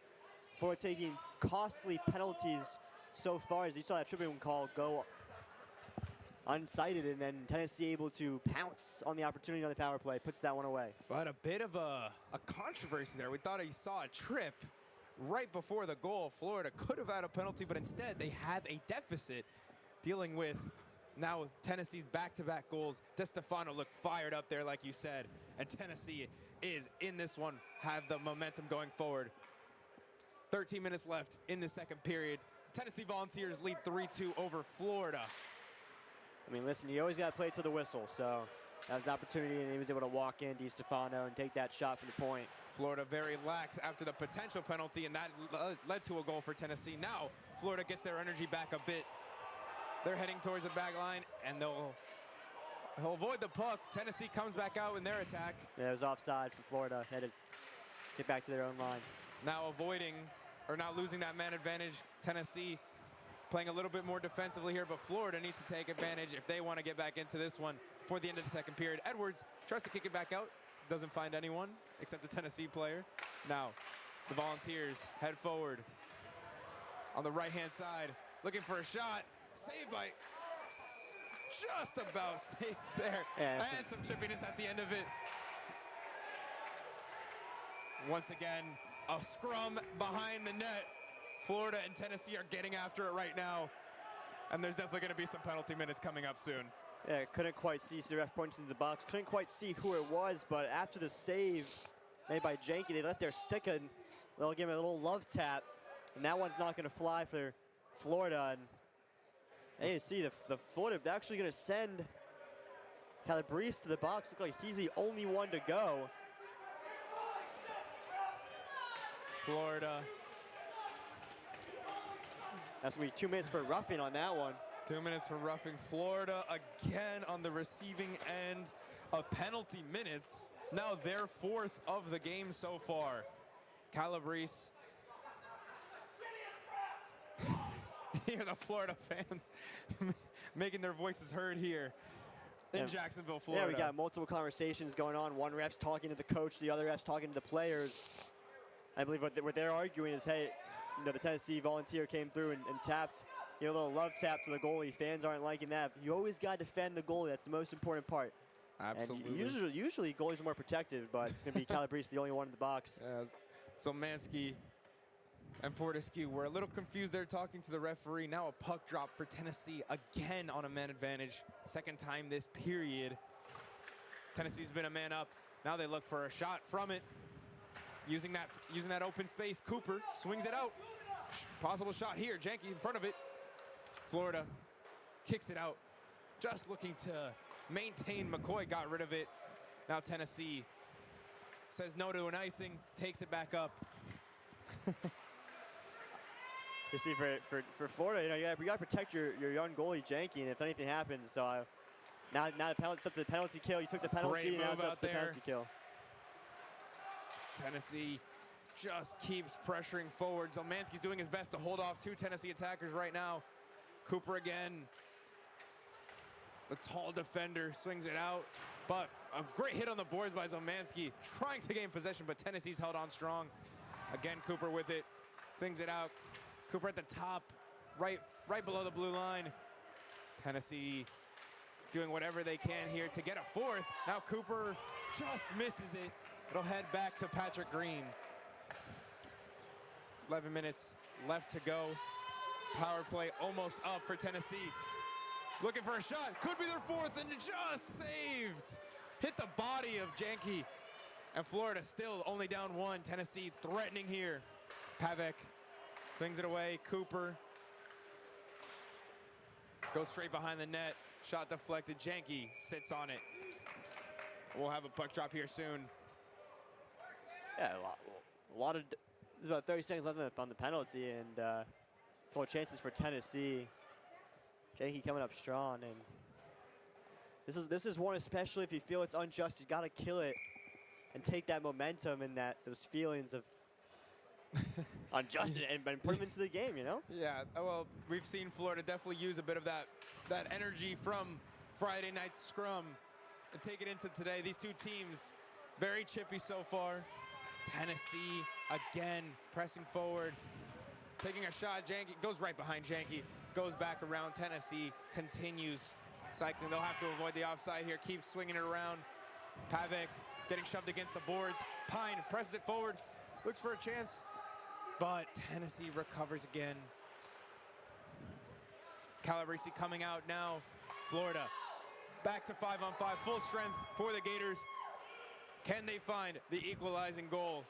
Speaker 2: Florida taking costly penalties so far, as you saw that tripping call go unsighted, and then Tennessee able to pounce on the opportunity on the power play, puts that one away.
Speaker 3: But a bit of a controversy there. We thought he saw a trip right before the goal. Florida could have had a penalty, but instead they have a deficit, dealing with now Tennessee's back-to-back goals. DeStefano looked fired up there, like you said, and Tennessee is in this one, have the momentum going forward. 13 minutes left in the second period. Tennessee Volunteers lead 3-2 over Florida.
Speaker 2: I mean, listen, you always got to play to the whistle, so that was an opportunity, and he was able to walk in, DeStefano, and take that shot from the point.
Speaker 3: Florida very lax after the potential penalty, and that led to a goal for Tennessee. Now Florida gets their energy back a bit. They're heading towards the back line, and they'll avoid the puck. Tennessee comes back out in their attack.
Speaker 2: Yeah, it was offside for Florida. Had to get back to their own line.
Speaker 3: Now not losing that man advantage. Tennessee playing a little bit more defensively here, but Florida needs to take advantage if they want to get back into this one before the end of the second period. Edwards tries to kick it back out. Doesn't find anyone except a Tennessee player. Now the Volunteers head forward on the right-hand side, looking for a shot. Saved by, just about saved there.
Speaker 2: Yeah,
Speaker 3: and some chippiness at the end of it. Once again, a scrum behind the net. Florida and Tennessee are getting after it right now. And there's definitely going to be some penalty minutes coming up soon.
Speaker 2: Yeah, couldn't quite see, the ref points into the box. Couldn't quite see who it was, but after the save made by Janke, they let their stick in. They'll give him a little love tap. And that one's not going to fly for Florida. And hey, you see the Florida, they're actually going to send Calabrese to the box. Look like he's the only one to go.
Speaker 3: Florida.
Speaker 2: That's going to be 2 minutes for roughing on that one.
Speaker 3: 2 minutes for roughing. Florida again on the receiving end of penalty minutes. Now their fourth of the game so far. Calabrese. Here the Florida fans making their voices heard here in Jacksonville, Florida.
Speaker 2: Yeah, we got multiple conversations going on. One ref's talking to the coach, the other ref's talking to the players. I believe what they're arguing is, hey, the Tennessee volunteer came through and tapped, a little love tap to the goalie. Fans aren't liking that. You always got to defend the goalie. That's the most important part.
Speaker 3: Absolutely.
Speaker 2: And usually goalies are more protective, but it's going to be Calabrese, the only one in the box.
Speaker 3: So Mansky and Fortescue were a little confused there talking to the referee. Now a puck drop for Tennessee again on a man advantage. Second time this period. Tennessee's been a man up. Now they look for a shot from it. Using that open space, Cooper swings it out. Possible shot here. Janke in front of it. Florida kicks it out. Just looking to maintain. McCoy got rid of it. Now Tennessee says no to an icing, takes it back up.
Speaker 2: You see, for Florida, you got to protect your young goalie Janke, and if anything happens, now the penalty, it's up to the penalty kill. You took the penalty, and now it's up to the penalty kill.
Speaker 3: Tennessee just keeps pressuring forward. Zalmanski's doing his best to hold off two Tennessee attackers right now. Cooper again. The tall defender swings it out, but a great hit on the boards by Zalmanski, trying to gain possession, but Tennessee's held on strong. Again, Cooper with it, swings it out. Cooper at the top, right below the blue line. Tennessee doing whatever they can here to get a fourth. Now Cooper just misses it. It'll head back to Patrick Green. 11 minutes left to go. Power play almost up for Tennessee. Looking for a shot. Could be their fourth, and just saved. Hit the body of Janke. And Florida still only down one. Tennessee threatening here. Pavek swings it away. Cooper goes straight behind the net. Shot deflected. Janke sits on it. We'll have a puck drop here soon.
Speaker 2: Yeah, a lot of, there's about 30 seconds left on the penalty, and full chances for Tennessee. Janke coming up strong, and this is one, especially if you feel it's unjust, you got to kill it and take that momentum and those feelings of unjust and put them into the game,
Speaker 3: Yeah, well, we've seen Florida definitely use a bit of that energy from Friday night's scrum and take it into today. These two teams very chippy so far. Tennessee again pressing forward, taking a shot. Janke goes right behind Janke, goes back around. Tennessee continues cycling. They'll have to avoid the offside here. Keeps swinging it around. Pavek getting shoved against the boards. Pine presses it forward, looks for a chance, but Tennessee recovers again. Calabrese coming out now. Florida back to 5-on-5, full strength for the Gators. Can they find the equalizing goal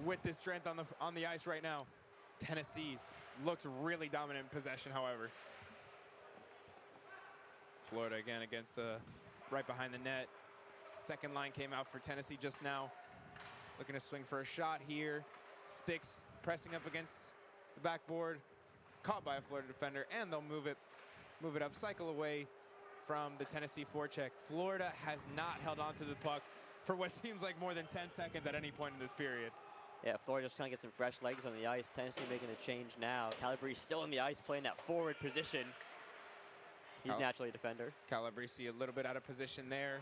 Speaker 3: with this strength on the ice right now? Tennessee looks really dominant in possession, however. Florida again against the right behind the net. Second line came out for Tennessee just now. Looking to swing for a shot here. Sticks pressing up against the backboard. Caught by a Florida defender, and they'll move it up, cycle away from the Tennessee forecheck. Florida has not held on to the puck for what seems like more than 10 seconds at any point in this period.
Speaker 2: Yeah, Florida just trying to get some fresh legs on the ice. Tennessee making a change now. Calabrese still in the ice, playing that forward position. He's naturally a defender.
Speaker 3: Calabrese a little bit out of position there.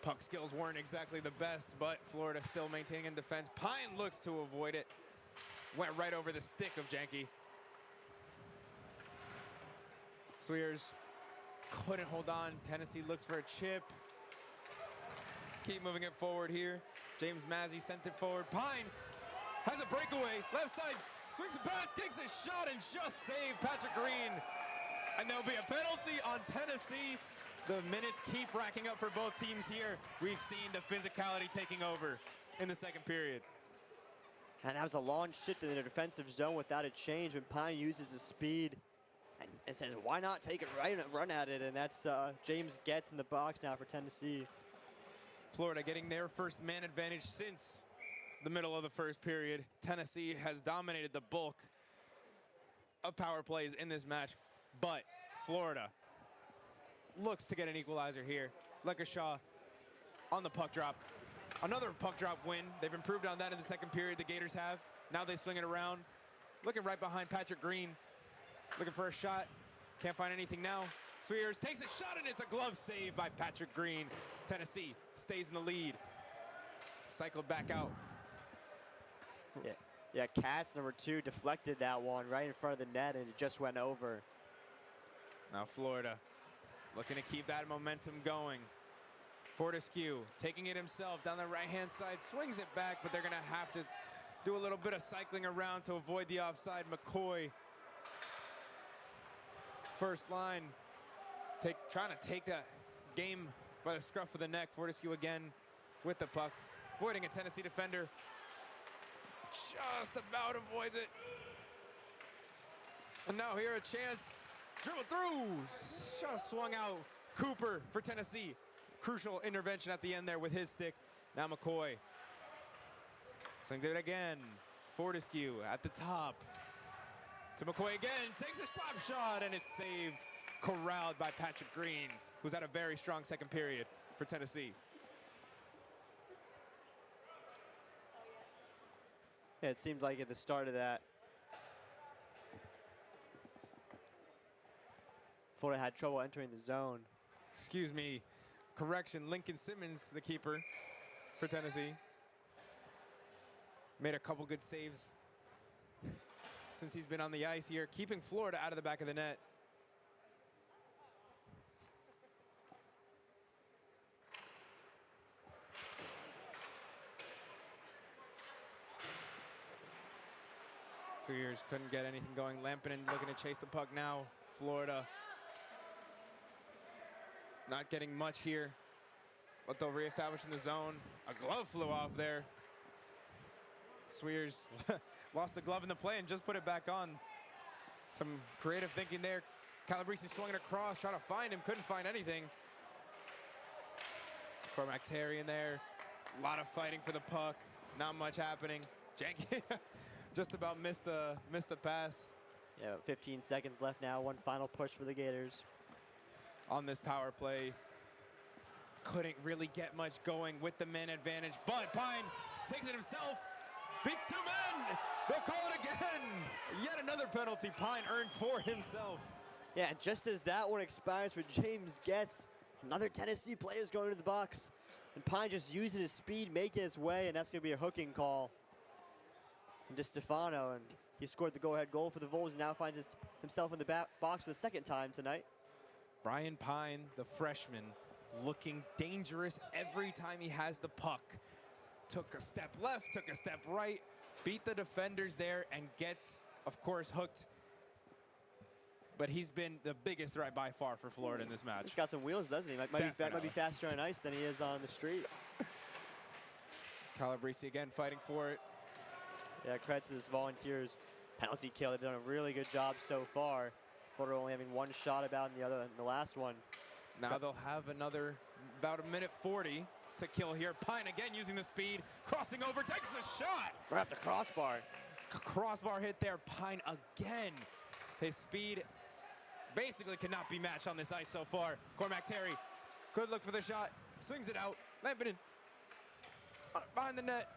Speaker 3: Puck skills weren't exactly the best, but Florida still maintaining in defense. Pine looks to avoid it. Went right over the stick of Janke. Swears couldn't hold on. Tennessee looks for a chip. Keep moving it forward here. James Mazzy sent it forward. Pine has a breakaway. Left side, swings a pass, kicks a shot, and just saved Patrick Green. And there'll be a penalty on Tennessee. The minutes keep racking up for both teams here. We've seen the physicality taking over in the second period.
Speaker 2: And that was a long shift in the defensive zone without a change when Pine uses his speed and says, why not take it right and run at it? And that's James Getz in the box now for Tennessee.
Speaker 3: Florida getting their first man advantage since the middle of the first period. Tennessee has dominated the bulk of power plays in this match, but Florida looks to get an equalizer here. Lekashaw on the puck drop. Another puck drop win. They've improved on that in the second period, the Gators have. Now they swing it around. Looking right behind Patrick Green. Looking for a shot. Can't find anything now. Swears takes a shot, and it's a glove save by Patrick Green. Tennessee stays in the lead. Cycled back out.
Speaker 2: Yeah, Katz, number 2, deflected that one right in front of the net, and it just went over.
Speaker 3: Now Florida looking to keep that momentum going. Fortescue taking it himself down the right-hand side, swings it back, but they're going to have to do a little bit of cycling around to avoid the offside. McCoy, first line, trying to take that game by the scruff of the neck. Fortescue again with the puck, avoiding a Tennessee defender. Just about avoids it. And now here a chance. Dribble through. Just swung out. Cooper for Tennessee. Crucial intervention at the end there with his stick. Now McCoy. Swings it again. Fortescue at the top. To McCoy again. Takes a slap shot, and it's saved. Corralled by Patrick Green, who's had a very strong second period for Tennessee.
Speaker 2: Yeah, it seemed like at the start of that, Florida had trouble entering the zone.
Speaker 3: Excuse me, correction, Lincoln Simmons, the keeper for Tennessee. Made a couple good saves since he's been on the ice here, keeping Florida out of the back of the net. Swears couldn't get anything going. Lampinen looking to chase the puck now. Florida not getting much here, but they'll reestablish in the zone. A glove flew off there. Swears lost the glove in the play and just put it back on. Some creative thinking there. Calabrese swung it across, trying to find him, couldn't find anything. Cormac Terry in there. A lot of fighting for the puck. Not much happening. Janky just about missed the pass.
Speaker 2: Yeah, 15 seconds left now. One final push for the Gators.
Speaker 3: On this power play, couldn't really get much going with the man advantage, but Pine takes it himself, beats 2 men. They'll call it again. Yet another penalty Pine earned for himself.
Speaker 2: Yeah, and just as that one expires for James Getz, another Tennessee player is going to the box. And Pine just using his speed, making his way, and that's going to be a hooking call. And DeStefano, and he scored the go-ahead goal for the Vols and now finds himself in the box for the second time tonight.
Speaker 3: Brian Pine, the freshman, looking dangerous every time he has the puck. Took a step left, took a step right, beat the defenders there, and gets, of course, hooked. But he's been the biggest threat by far for Florida in this match.
Speaker 2: He's got some wheels, doesn't he? Might be faster on ice than he is on the street.
Speaker 3: Calabrese again fighting for it.
Speaker 2: Yeah, credit to this Volunteers penalty kill. They've done a really good job so far. Florida only having one shot about in the last one.
Speaker 3: Now they'll have another about 1:40 to kill here. Pine again using the speed, crossing over, takes a shot.
Speaker 2: Right off the crossbar.
Speaker 3: Crossbar hit there. Pine again. His speed basically cannot be matched on this ice so far. Cormac Terry could look for the shot, swings it out. Lampinen behind the net.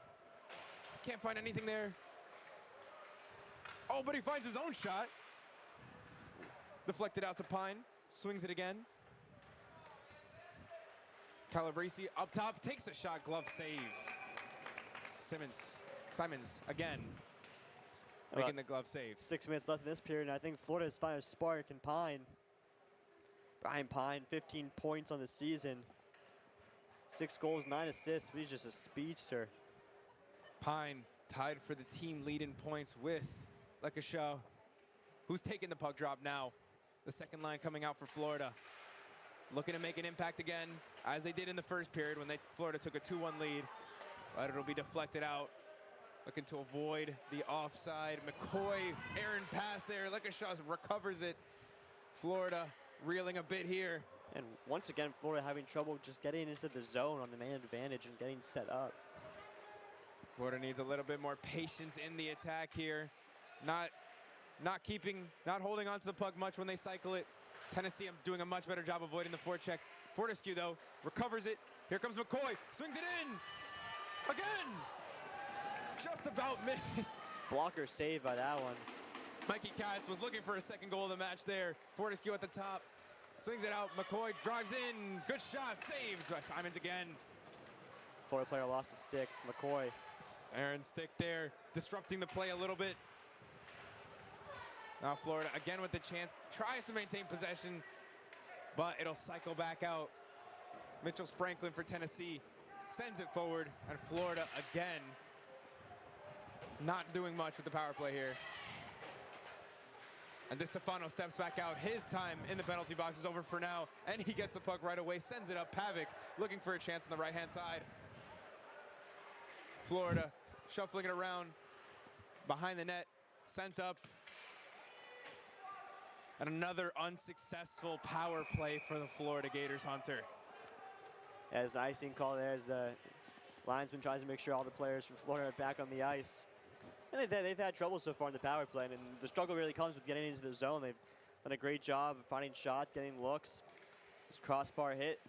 Speaker 3: Can't find anything there. Oh, but he finds his own shot. Deflected out to Pine, swings it again. Calabrese up top, takes a shot, glove save. Simons again, making the glove save.
Speaker 2: 6 minutes left in this period, and I think Florida has found a spark in Pine. Brian Pine, 15 points on the season. 6 goals, 9 assists, but he's just a speedster.
Speaker 3: Pine tied for the team lead in points with Lekashaw, who's taking the puck drop now. The second line coming out for Florida. Looking to make an impact again, as they did in the first period when Florida took a 2-1 lead. But it'll be deflected out. Looking to avoid the offside. McCoy, errant pass there. Lekashaw recovers it. Florida reeling a bit here.
Speaker 2: And once again, Florida having trouble just getting into the zone on the man advantage and getting set up.
Speaker 3: Florida needs a little bit more patience in the attack here. Not holding on to the puck much when they cycle it. Tennessee doing a much better job avoiding the forecheck. Fortescue, though, recovers it. Here comes McCoy, swings it in. Again! Just about missed.
Speaker 2: Blocker save by that one.
Speaker 3: Mikey Katz was looking for a second goal of the match there. Fortescue at the top. swings it out. McCoy drives in. Good shot, saved by Simons again.
Speaker 2: Florida player lost the stick. It's McCoy.
Speaker 3: Aaron's stick there, disrupting the play a little bit. Now Florida again with the chance, tries to maintain possession, but it'll cycle back out. Mitchell Spranklin for Tennessee sends it forward, and Florida again not doing much with the power play here. And DeStefano steps back out. His time in the penalty box is over for now, and he gets the puck right away, sends it up. Pavic looking for a chance on the right-hand side. Florida shuffling it around behind the net, sent up. And another unsuccessful power play for the Florida Gators, Hunter.
Speaker 2: As icing call there, as the linesman tries to make sure all the players from Florida are back on the ice. And they've had trouble so far in the power play, and the struggle really comes with getting into the zone. They've done a great job of finding shots, getting looks. This crossbar hit.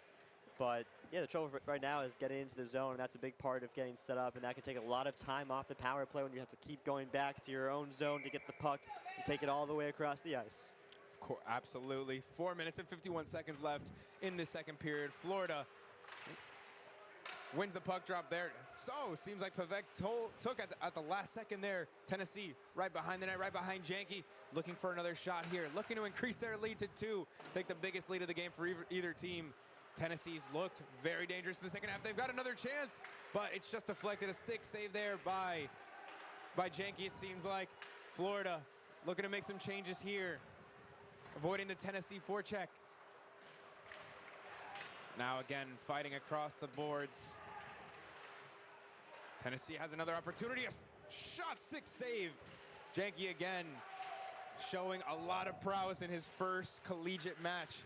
Speaker 2: But yeah, the trouble right now is getting into the zone, and that's a big part of getting set up, and that can take a lot of time off the power play when you have to keep going back to your own zone to get the puck and take it all the way across the ice.
Speaker 3: Of course, absolutely. 4 minutes and 51 seconds left in the second period. Florida wins the puck drop there. So, seems like Pavic took at the last second there. Tennessee right behind the net, right behind Janke, looking for another shot here, looking to increase their lead to 2, take the biggest lead of the game for either team. Tennessee's looked very dangerous in the second half. They've got another chance, but it's just deflected. A stick save there by Janke, it seems like. Florida looking to make some changes here, avoiding the Tennessee forecheck. Now again, fighting across the boards. Tennessee has another opportunity. A shot stick save. Janke again showing a lot of prowess in his first collegiate match.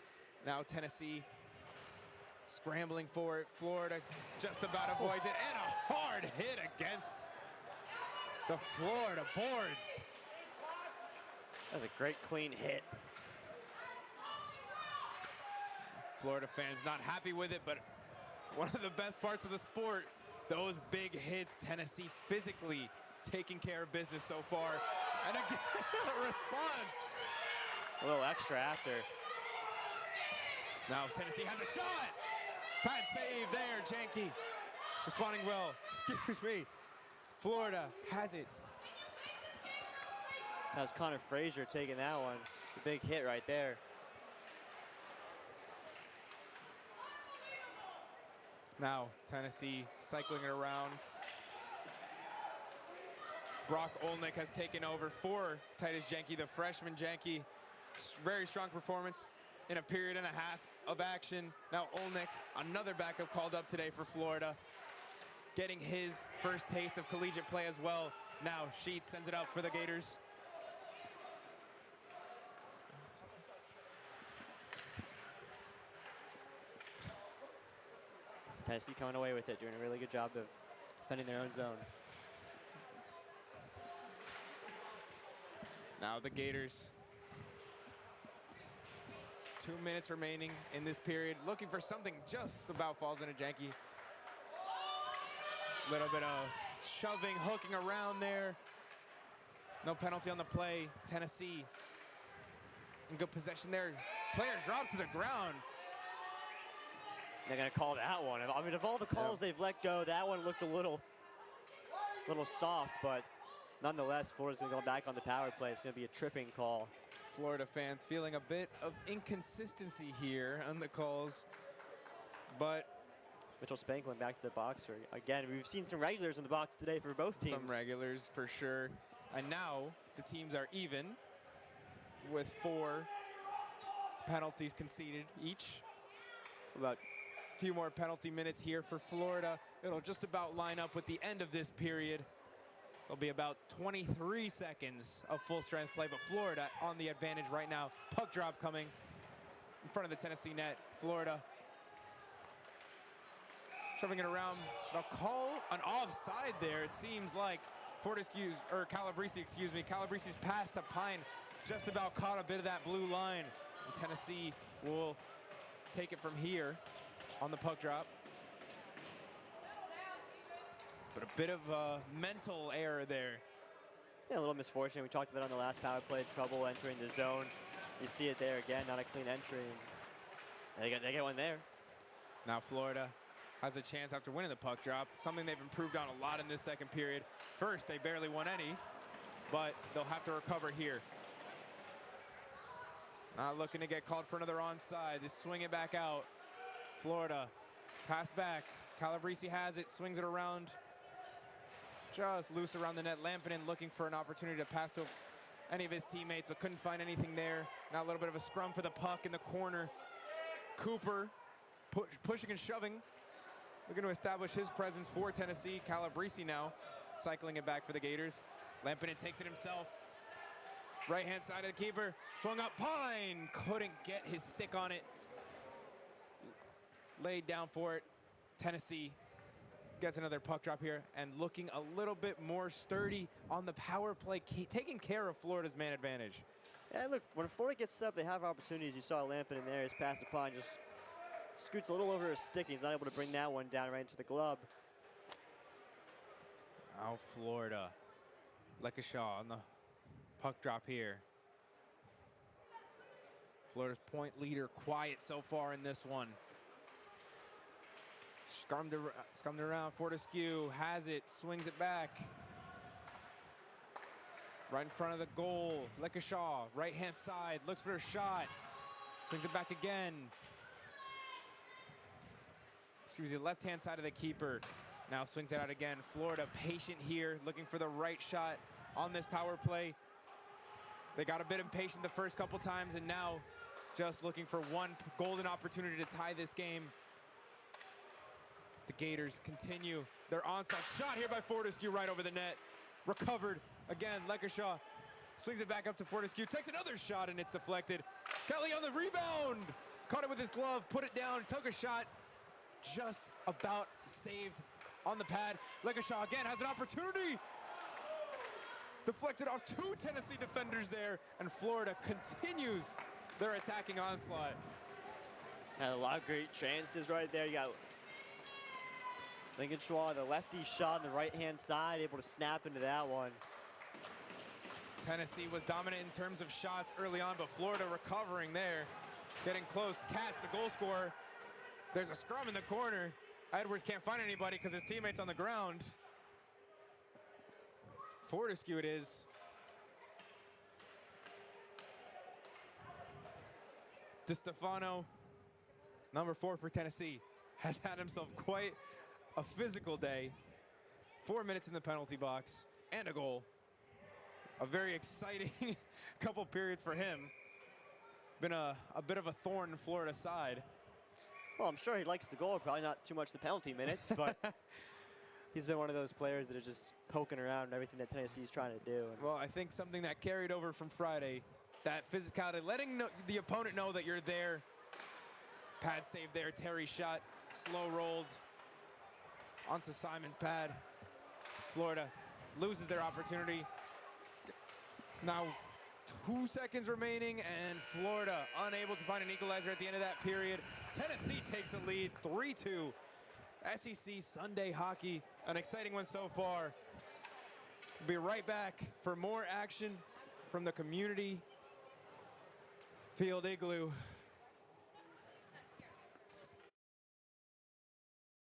Speaker 3: Now Tennessee scrambling for it. Florida just about avoids it. And a hard hit against the Florida boards.
Speaker 2: That's a great clean hit.
Speaker 3: Florida fans not happy with it, but one of the best parts of the sport, those big hits. Tennessee physically taking care of business so far. And again, a response.
Speaker 2: A little extra after.
Speaker 3: Now Tennessee has a shot. Pad save there, Janke. Responding well, excuse me. Florida has it.
Speaker 2: That was Connor Frazier taking that one. The big hit right there.
Speaker 3: Now Tennessee cycling it around. Brock Olnick has taken over for Titus Janke, the freshman Janke. Very strong performance in a period and a half of action. Now Olnick, another backup called up today for Florida, getting his first taste of collegiate play as well. Now Sheets sends it up for the Gators.
Speaker 2: Tennessee coming away with it, doing a really good job of defending their own zone.
Speaker 3: Now the Gators. 2 minutes remaining in this period, looking for something just about falls into Janke. Little bit of shoving, hooking around there. No penalty on the play. Tennessee in good possession there. Player dropped to the ground.
Speaker 2: They're gonna call that one. I mean, of all the calls they've let go, that one looked a little soft, but nonetheless, Florida's gonna go back on the power play. It's gonna be a tripping call.
Speaker 3: Florida fans feeling a bit of inconsistency here on the calls, but
Speaker 2: Mitchell Spanklin back to the box. Again, we've seen some regulars in the box today for both teams.
Speaker 3: Some regulars for sure. And now the teams are even with 4 penalties conceded each. About a few more penalty minutes here for Florida. It'll just about line up with the end of this period. It'll be about 23 seconds of full strength play, but Florida on the advantage right now. Puck drop coming in front of the Tennessee net. Florida shoving it around. They'll call an offside there. It seems like Calabresi's pass to Pine just about caught a bit of that blue line. And Tennessee will take it from here on the puck drop. But a bit of a mental error there.
Speaker 2: Yeah, a little misfortune. We talked about it on the last power play, trouble entering the zone. You see it there again, not a clean entry. They get one there.
Speaker 3: Now Florida has a chance after winning the puck drop, something they've improved on a lot in this second period. First, they barely won any, but they'll have to recover here. Not looking to get called for another onside. They swing it back out. Florida, pass back. Calabrese has it, swings it around. Just loose around the net. Lampinen looking for an opportunity to pass to any of his teammates, but couldn't find anything there. Now a little bit of a scrum for the puck in the corner. Cooper pushing and shoving. Looking to establish his presence for Tennessee. Calabrese now cycling it back for the Gators. Lampinen takes it himself. Right-hand side of the keeper. Swung up. Pine couldn't get his stick on it. Laid down for it. Tennessee gets another puck drop here and looking a little bit more sturdy on the power play, taking care of Florida's man advantage.
Speaker 2: Yeah, look, when Florida gets set up, they have opportunities. You saw Lampinen there. His pass to Pine just scoots a little over his stick. He's not able to bring that one down right into the glove.
Speaker 3: Now Florida. Lekashaw on the puck drop here. Florida's point leader quiet so far in this one. Scummed around. Fortescue has it, swings it back. Right in front of the goal. Lekashaw, right-hand side, looks for a shot. Swings it back again. Excuse me, left-hand side of the keeper. Now swings it out again. Florida patient here, looking for the right shot on this power play. They got a bit impatient the first couple times, and now just looking for one golden opportunity to tie this game. The Gators continue their onside shot here by Fortescue right over the net. Recovered again, Lekashaw swings it back up to Fortescue, takes another shot and it's deflected. Kelly on the rebound, caught it with his glove, put it down, took a shot, just about saved on the pad. Lekashaw again has an opportunity. Deflected off two Tennessee defenders there, and Florida continues their attacking onslaught.
Speaker 2: Had a lot of great chances right there. You got Lincoln Schwa, the lefty shot on the right-hand side, able to snap into that one.
Speaker 3: Tennessee was dominant in terms of shots early on, but Florida recovering there. Getting close. Katz, the goal scorer. There's a scrum in the corner. Edwards can't find anybody because his teammate's on the ground. Fortescue it is. DeStefano, number 4 for Tennessee, has had himself quite a physical day. 4 minutes in the penalty box and a goal. A very exciting couple periods for him. Been a bit of a thorn in Florida's side.
Speaker 2: Well, I'm sure he likes the goal, probably not too much the penalty minutes, but he's been one of those players that are just poking around everything that Tennessee's trying to do.
Speaker 3: Well, I think something that carried over from Friday, that physicality, letting the opponent know that you're there. Pad save there, Terry shot, slow rolled onto Simon's pad. Florida loses their opportunity. Now 2 seconds remaining, and Florida unable to find an equalizer at the end of that period. Tennessee takes the lead, 3-2. SEC Sunday hockey, an exciting one so far. We'll be right back for more action from the Community Field Igloo.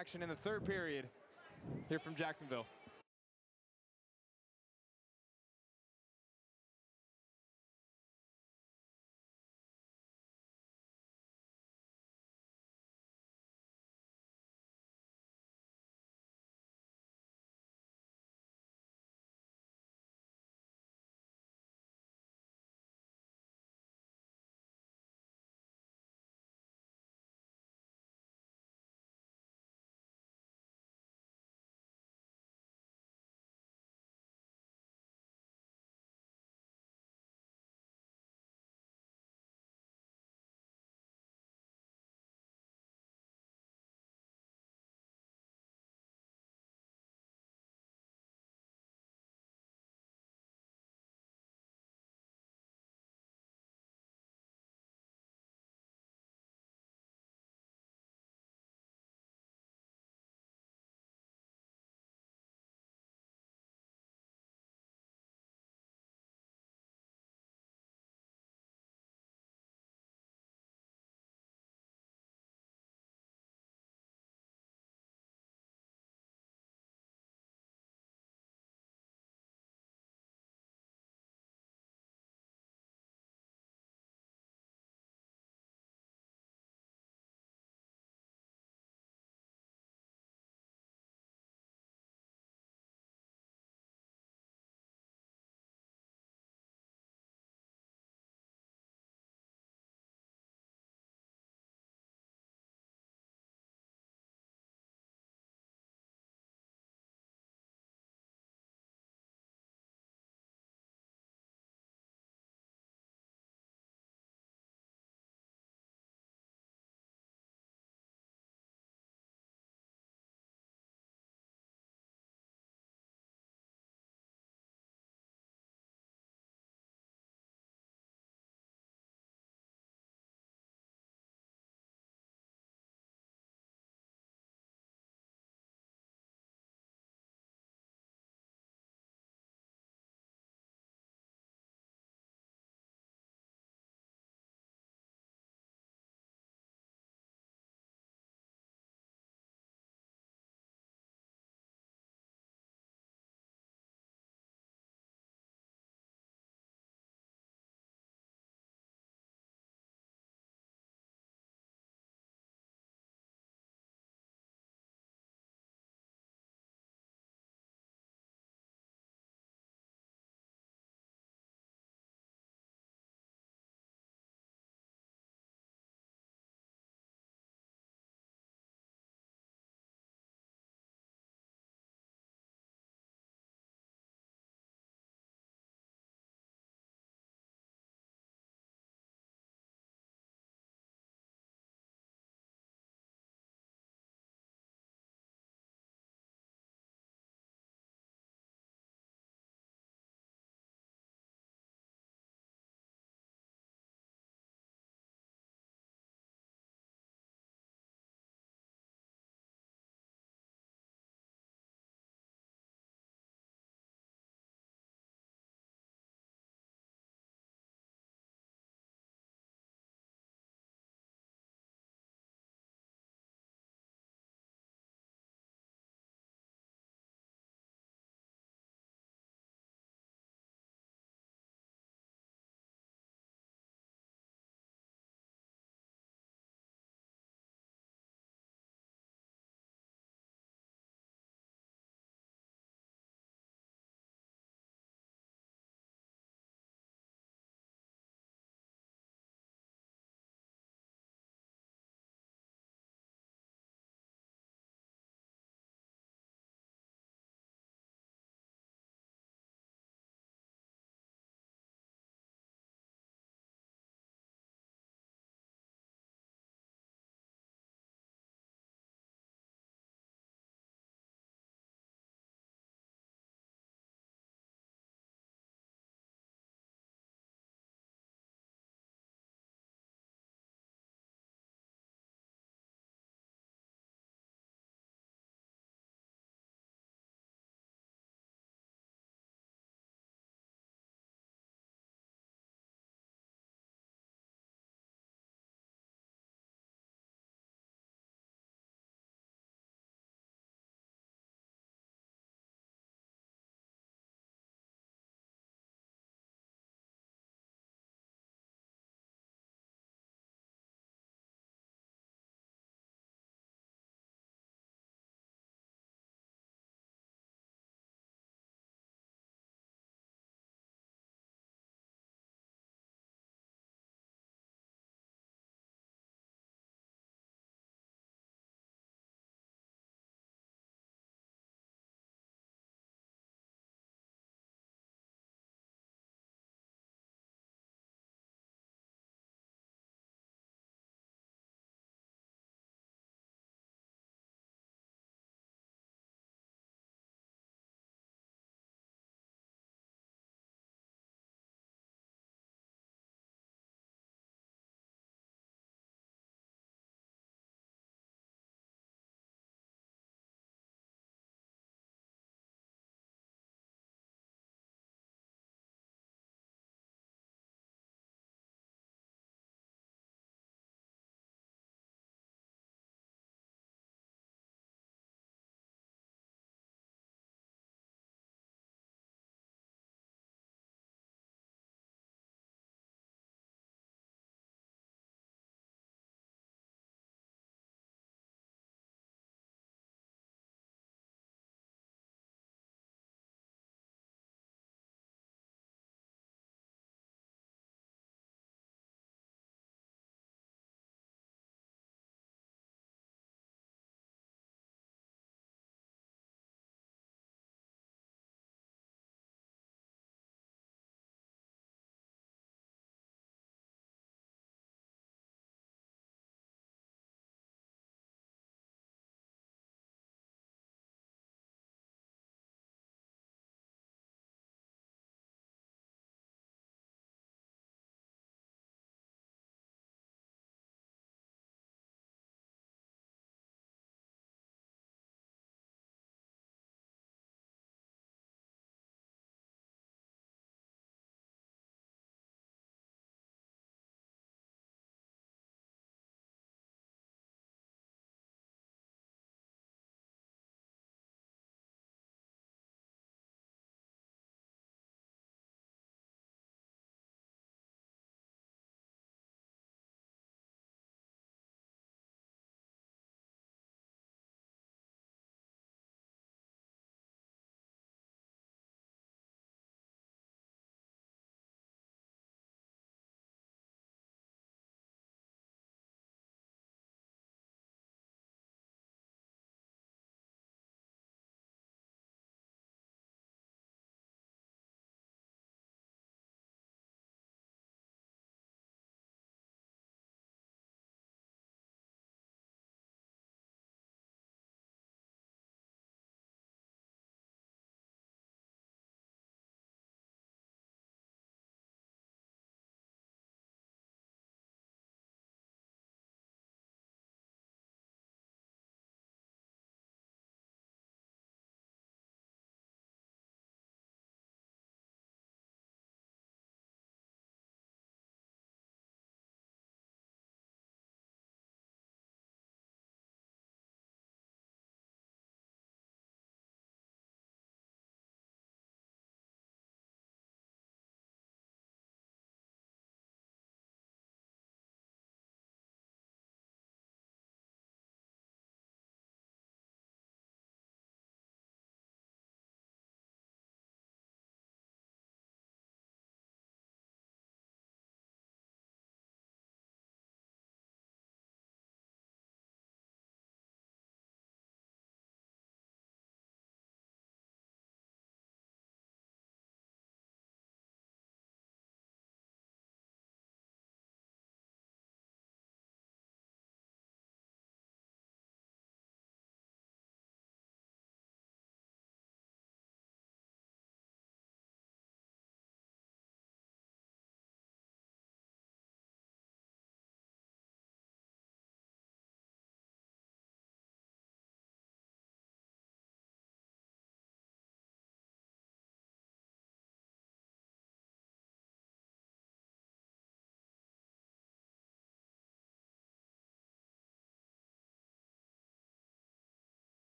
Speaker 3: Action in the third period here from Jacksonville.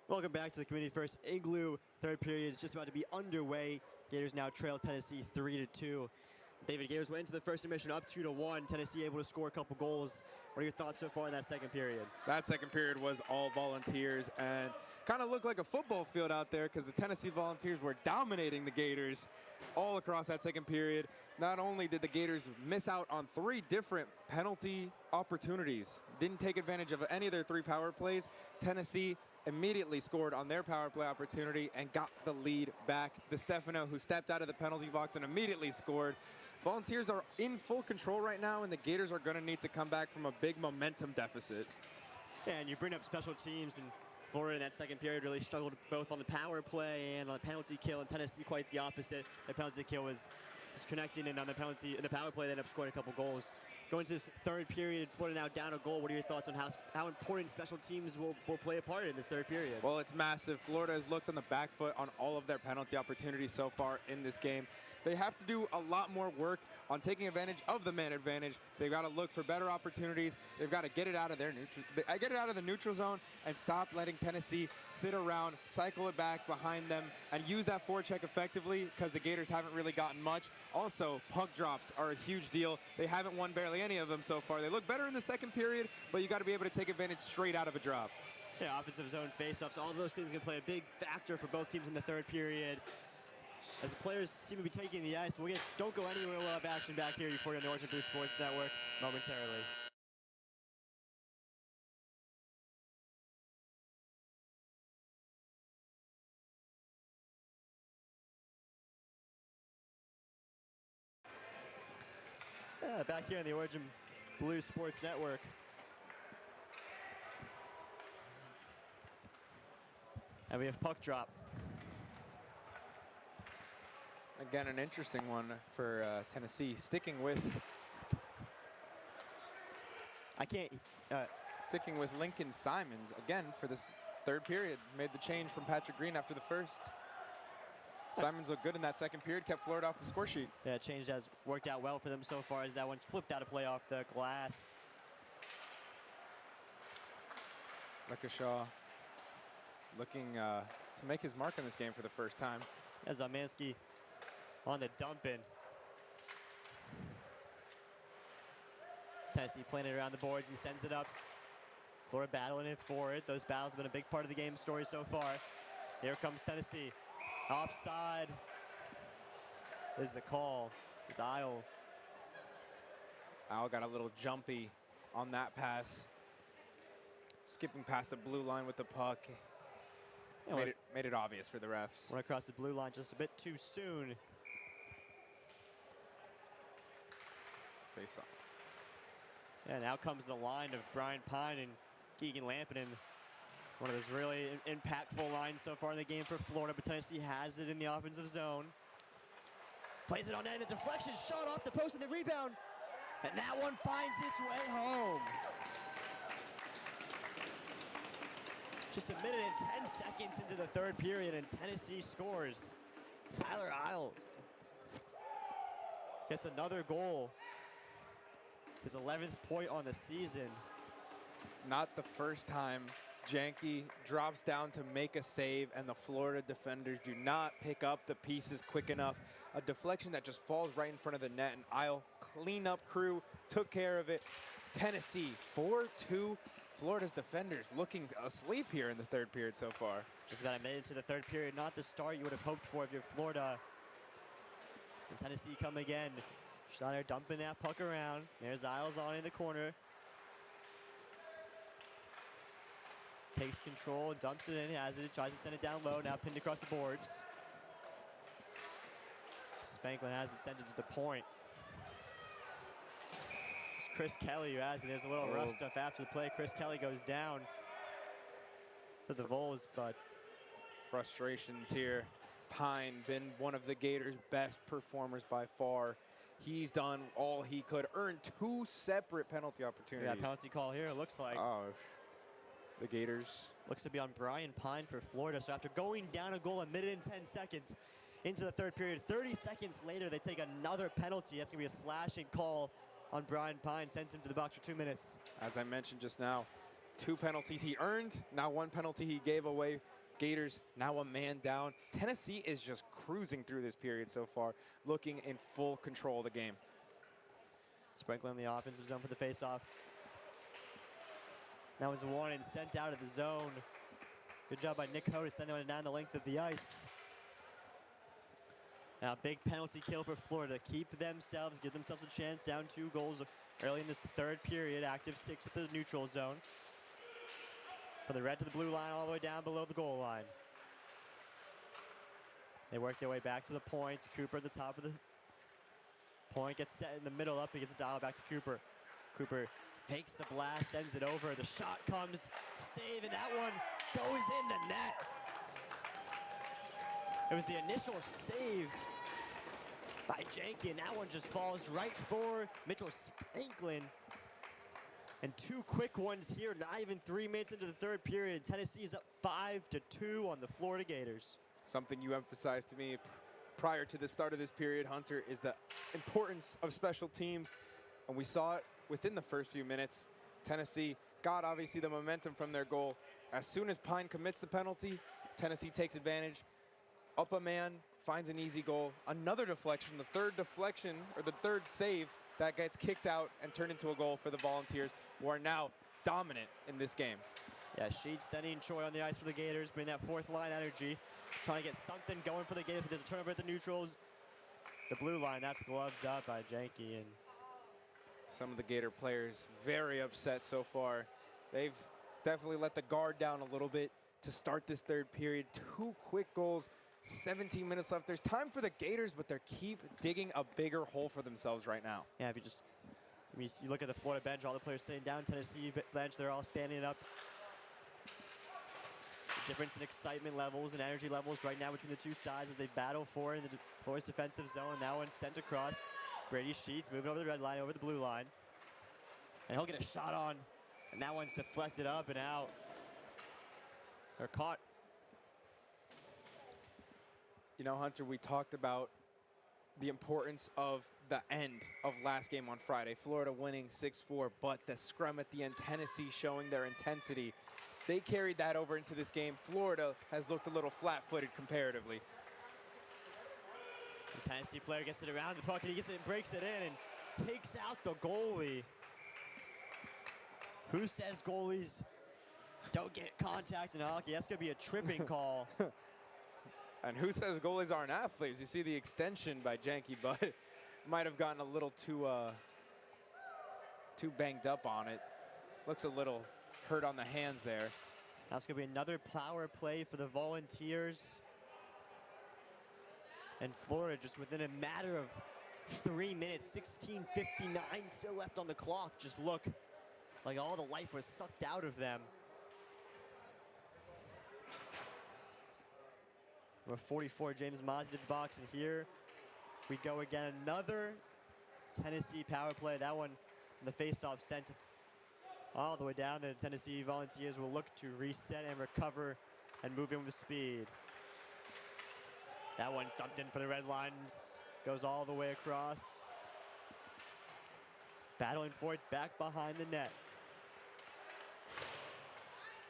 Speaker 2: Welcome back to the Community First Igloo. Third period is just about to be underway. Gators now trail Tennessee 3-2. David, Gators went into the first intermission up 2-1. Tennessee able to score a couple goals. What are your thoughts so far in that second period?
Speaker 3: That second period was all volunteers and kind of looked like a football field out there because the Tennessee Volunteers were dominating the Gators all across that second period. Not only did the Gators miss out on 3 different penalty opportunities, didn't take advantage of any of their 3 power plays, Tennessee immediately scored on their power play opportunity and got the lead back. DeStefano, who stepped out of the penalty box and immediately scored. Volunteers are in full control right now, and the Gators are going to need to come back from a big momentum deficit.
Speaker 2: Yeah, and you bring up special teams, and Florida in that second period really struggled both on the power play and on the penalty kill, and Tennessee quite the opposite. The penalty kill was connecting, and on the power play they ended up scoring a couple goals. Going to this third period, Florida now down a goal. What are your thoughts on how important special teams will play a part in this third period?
Speaker 3: Well, it's massive. Florida has looked on the back foot on all of their penalty opportunities so far in this game. They have to do a lot more work on taking advantage of the man advantage. They've got to look for better opportunities. They've got to get it out of the neutral zone and stop letting Tennessee sit around, cycle it back behind them, and use that forecheck effectively because the Gators haven't really gotten much. Also, puck drops are a huge deal. They haven't won barely any of them so far. They look better in the second period, but you got to be able to take advantage straight out of a drop.
Speaker 2: Yeah, offensive zone faceoffs, all those things can play a big factor for both teams in the third period. As the players seem to be taking the ice, don't go anywhere. We'll have action back here before you on the Orange and Blue Sports Network momentarily. Yeah, back here on the Orange and Blue Sports Network. And we have puck drop.
Speaker 3: Again, an interesting one for Tennessee, sticking with Lincoln Simons again for this third period. Made the change from Patrick Green after the first. Simons looked good in that second period, kept Florida off the score sheet.
Speaker 2: Yeah, change has worked out well for them so far as that one's flipped out of play off the glass.
Speaker 3: Lekashaw looking to make his mark in this game for the first time.
Speaker 2: As Zbarsky on the dump in. Tennessee playing it around the boards and sends it up. Florida battling it for it. Those battles have been a big part of the game story so far. Here comes Tennessee. Offside is the call. Is Isle.
Speaker 3: Isle got a little jumpy on that pass. Skipping past the blue line with the puck. Made it obvious for the refs.
Speaker 2: Went across the blue line just a bit too soon.
Speaker 3: Face off.
Speaker 2: Yeah, now comes the line of Brian Pine and Keegan Lampinen. One of those really impactful lines so far in the game for Florida, but Tennessee has it in the offensive zone. Plays it on end, the deflection, shot off the post and the rebound. And that one finds its way home. Just a minute and 10 seconds into the third period, and Tennessee scores. Tyler Isle gets another goal. His 11th point on the season.
Speaker 3: It's not the first time Janke drops down to make a save and the Florida defenders do not pick up the pieces quick enough. A deflection that just falls right in front of the net, and Isle cleanup crew took care of it. Tennessee 4-2. Florida's defenders looking asleep here in the third period so far.
Speaker 2: Just about a minute into the third period, not the start you would have hoped for if you're Florida. And Tennessee come again. Schneider dumping that puck around. There's Isles on in the corner. Takes control, dumps it in, has it, tries to send it down low, now pinned across the boards. Spanklin has it sent it to the point. It's Chris Kelly who has it. There's a little rough stuff after the play. Chris Kelly goes down for the Vols, but
Speaker 3: frustrations here. Pine, been one of the Gators' best performers by far. He's done all he could, earned 2 separate penalty opportunities.
Speaker 2: Yeah, penalty call here, it looks like.
Speaker 3: Oh, the Gators.
Speaker 2: Looks to be on Brian Pine for Florida. So after going down a goal a minute and 10 seconds into the third period, 30 seconds later, they take another penalty. That's going to be a slashing call on Brian Pine, sends him to the box for 2 minutes.
Speaker 3: As I mentioned just now, 2 penalties he earned, now 1 penalty he gave away Gators now a man down. Tennessee is just cruising through this period so far, looking in full control of the game.
Speaker 2: Sprinkling the offensive zone for the faceoff. That was one and sent out of the zone. Good job by Nick Ho to send it down the length of the ice. Now, big penalty kill for Florida. Give themselves a chance, down 2 goals early in this third period. Active 6 at the neutral zone. From the red to the blue line, all the way down below the goal line. They work their way back to the point. Cooper at the top of the point, gets set in the middle up. He gets a dial back to Cooper. Cooper fakes the blast, sends it over. The shot comes, save, and that one goes in the net. It was the initial save by Janky, and that one just falls right for Mitchell Spanklin. And 2 quick ones here, not even 3 minutes into the third period. Tennessee is up 5-2 on the Florida Gators.
Speaker 3: Something you emphasized to me prior to the start of this period, Hunter, is the importance of special teams. And we saw it within the first few minutes. Tennessee got obviously the momentum from their goal. As soon as Pine commits the penalty, Tennessee takes advantage. Up a man, finds an easy goal. Another deflection, the third deflection, or the third save, that gets kicked out and turned into a goal for the Volunteers, who are now dominant in this game.
Speaker 2: Yeah, Sheets, Denny, and Choi on the ice for the Gators, bring that fourth line energy, trying to get something going for the Gators. But there's a turnover at the neutrals. The blue line, that's gloved up by Janky. And
Speaker 3: some of the Gator players very upset so far. They've definitely let the guard down a little bit to start this third period. 2 quick goals, 17 minutes left. There's time for the Gators, but they keep digging a bigger hole for themselves right now.
Speaker 2: Yeah, if you just, you look at the Florida bench, all the players sitting down. Tennessee bench, they're all standing up. The difference in excitement levels and energy levels right now between the two sides as they battle for in the Florida's defensive zone. Now one sent across. Brady Sheets moving over the red line, over the blue line. And he'll get a shot on, and that one's deflected up and out. They're caught.
Speaker 3: You know, Hunter, we talked about the importance of the end of last game on Friday. Florida winning 6-4, but the scrum at the end, Tennessee showing their intensity. They carried that over into this game. Florida has looked a little flat-footed comparatively.
Speaker 2: The Tennessee player gets it around the puck, and he gets it and breaks it in and takes out the goalie. Who says goalies don't get contact in hockey? That's going to be a tripping call.
Speaker 3: And who says goalies aren't athletes? You see the extension by Janky, but might have gotten a little too banged up on it. Looks a little hurt on the hands there.
Speaker 2: That's going to be another power play for the Volunteers. And Florida just within a matter of 3 minutes, 16:59 still left on the clock. Just look like all the life was sucked out of them. Number 44, James Mozzie to the box, and here we go again. Another Tennessee power play. That one, the faceoff sent all the way down. The Tennessee Volunteers will look to reset and recover and move in with speed. That one's dumped in for the red lines, goes all the way across. Battling for it back behind the net.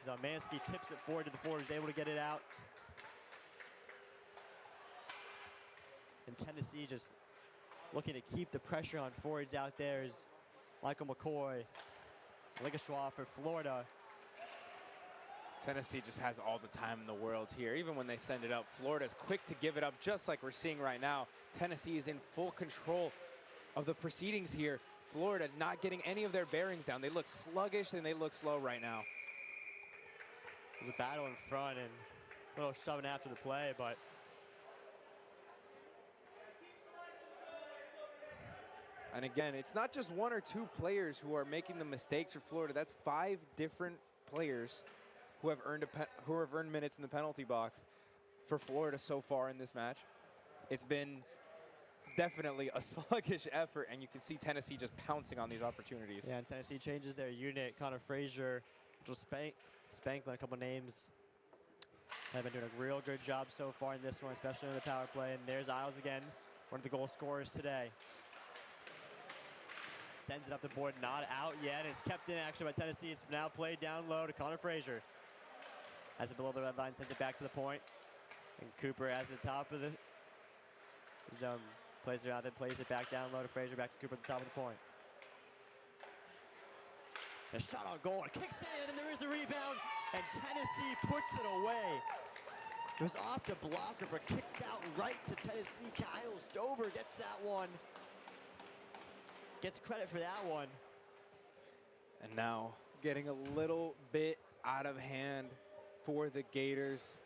Speaker 2: Zbarsky tips it forward to the forward, is able to get it out. And Tennessee just looking to keep the pressure on forwards out there is Michael McCoy. Ligashwa for Florida.
Speaker 3: Tennessee just has all the time in the world here. Even when they send it up, Florida's quick to give it up, just like we're seeing right now. Tennessee is in full control of the proceedings here. Florida not getting any of their bearings down. They look sluggish and they look slow right now.
Speaker 2: There's a battle in front and a little shoving after the play, but
Speaker 3: and again, it's not just 1 or 2 players who are making the mistakes for Florida. That's 5 different players who have earned minutes in the penalty box for Florida so far in this match. It's been definitely a sluggish effort, and you can see Tennessee just pouncing on these opportunities.
Speaker 2: Yeah, and Tennessee changes their unit. Connor Frazier, just Spanklin, a couple names. Have been doing a real good job so far in this one, especially in the power play. And there's Isles again, one of the goal scorers today. Sends it up the board, not out yet. It's kept in actually by Tennessee. It's now played down low to Connor Frazier. Has it below the red line, sends it back to the point. And Cooper has the top of the zone. Plays it out, then plays it back down low to Frazier, back to Cooper at the top of the point. A shot on goal, a kick save, and there is the rebound, and Tennessee puts it away. It was off the blocker, but kicked out right to Tennessee. Kyle Stover gets that one. Gets credit for that one.
Speaker 3: And now getting a little bit out of hand for the Gators.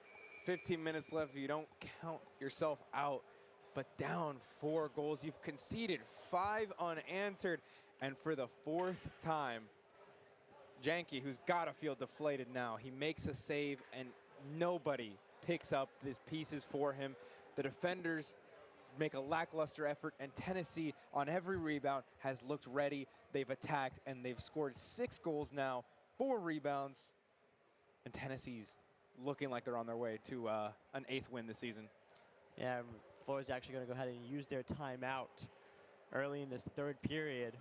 Speaker 3: 15 minutes left. You don't count yourself out, but down 4 goals. You've conceded 5 unanswered. And for the 4th time, Janke, who's got to feel deflated now, he makes a save and nobody picks up these pieces for him. The defenders make a lackluster effort, and Tennessee on every rebound has looked ready. They've attacked, and they've scored 6 goals now, 4 rebounds, and Tennessee's looking like they're on their way to an 8th win this season.
Speaker 2: Yeah, Florida's actually going to go ahead and use their timeout early in this 3rd period.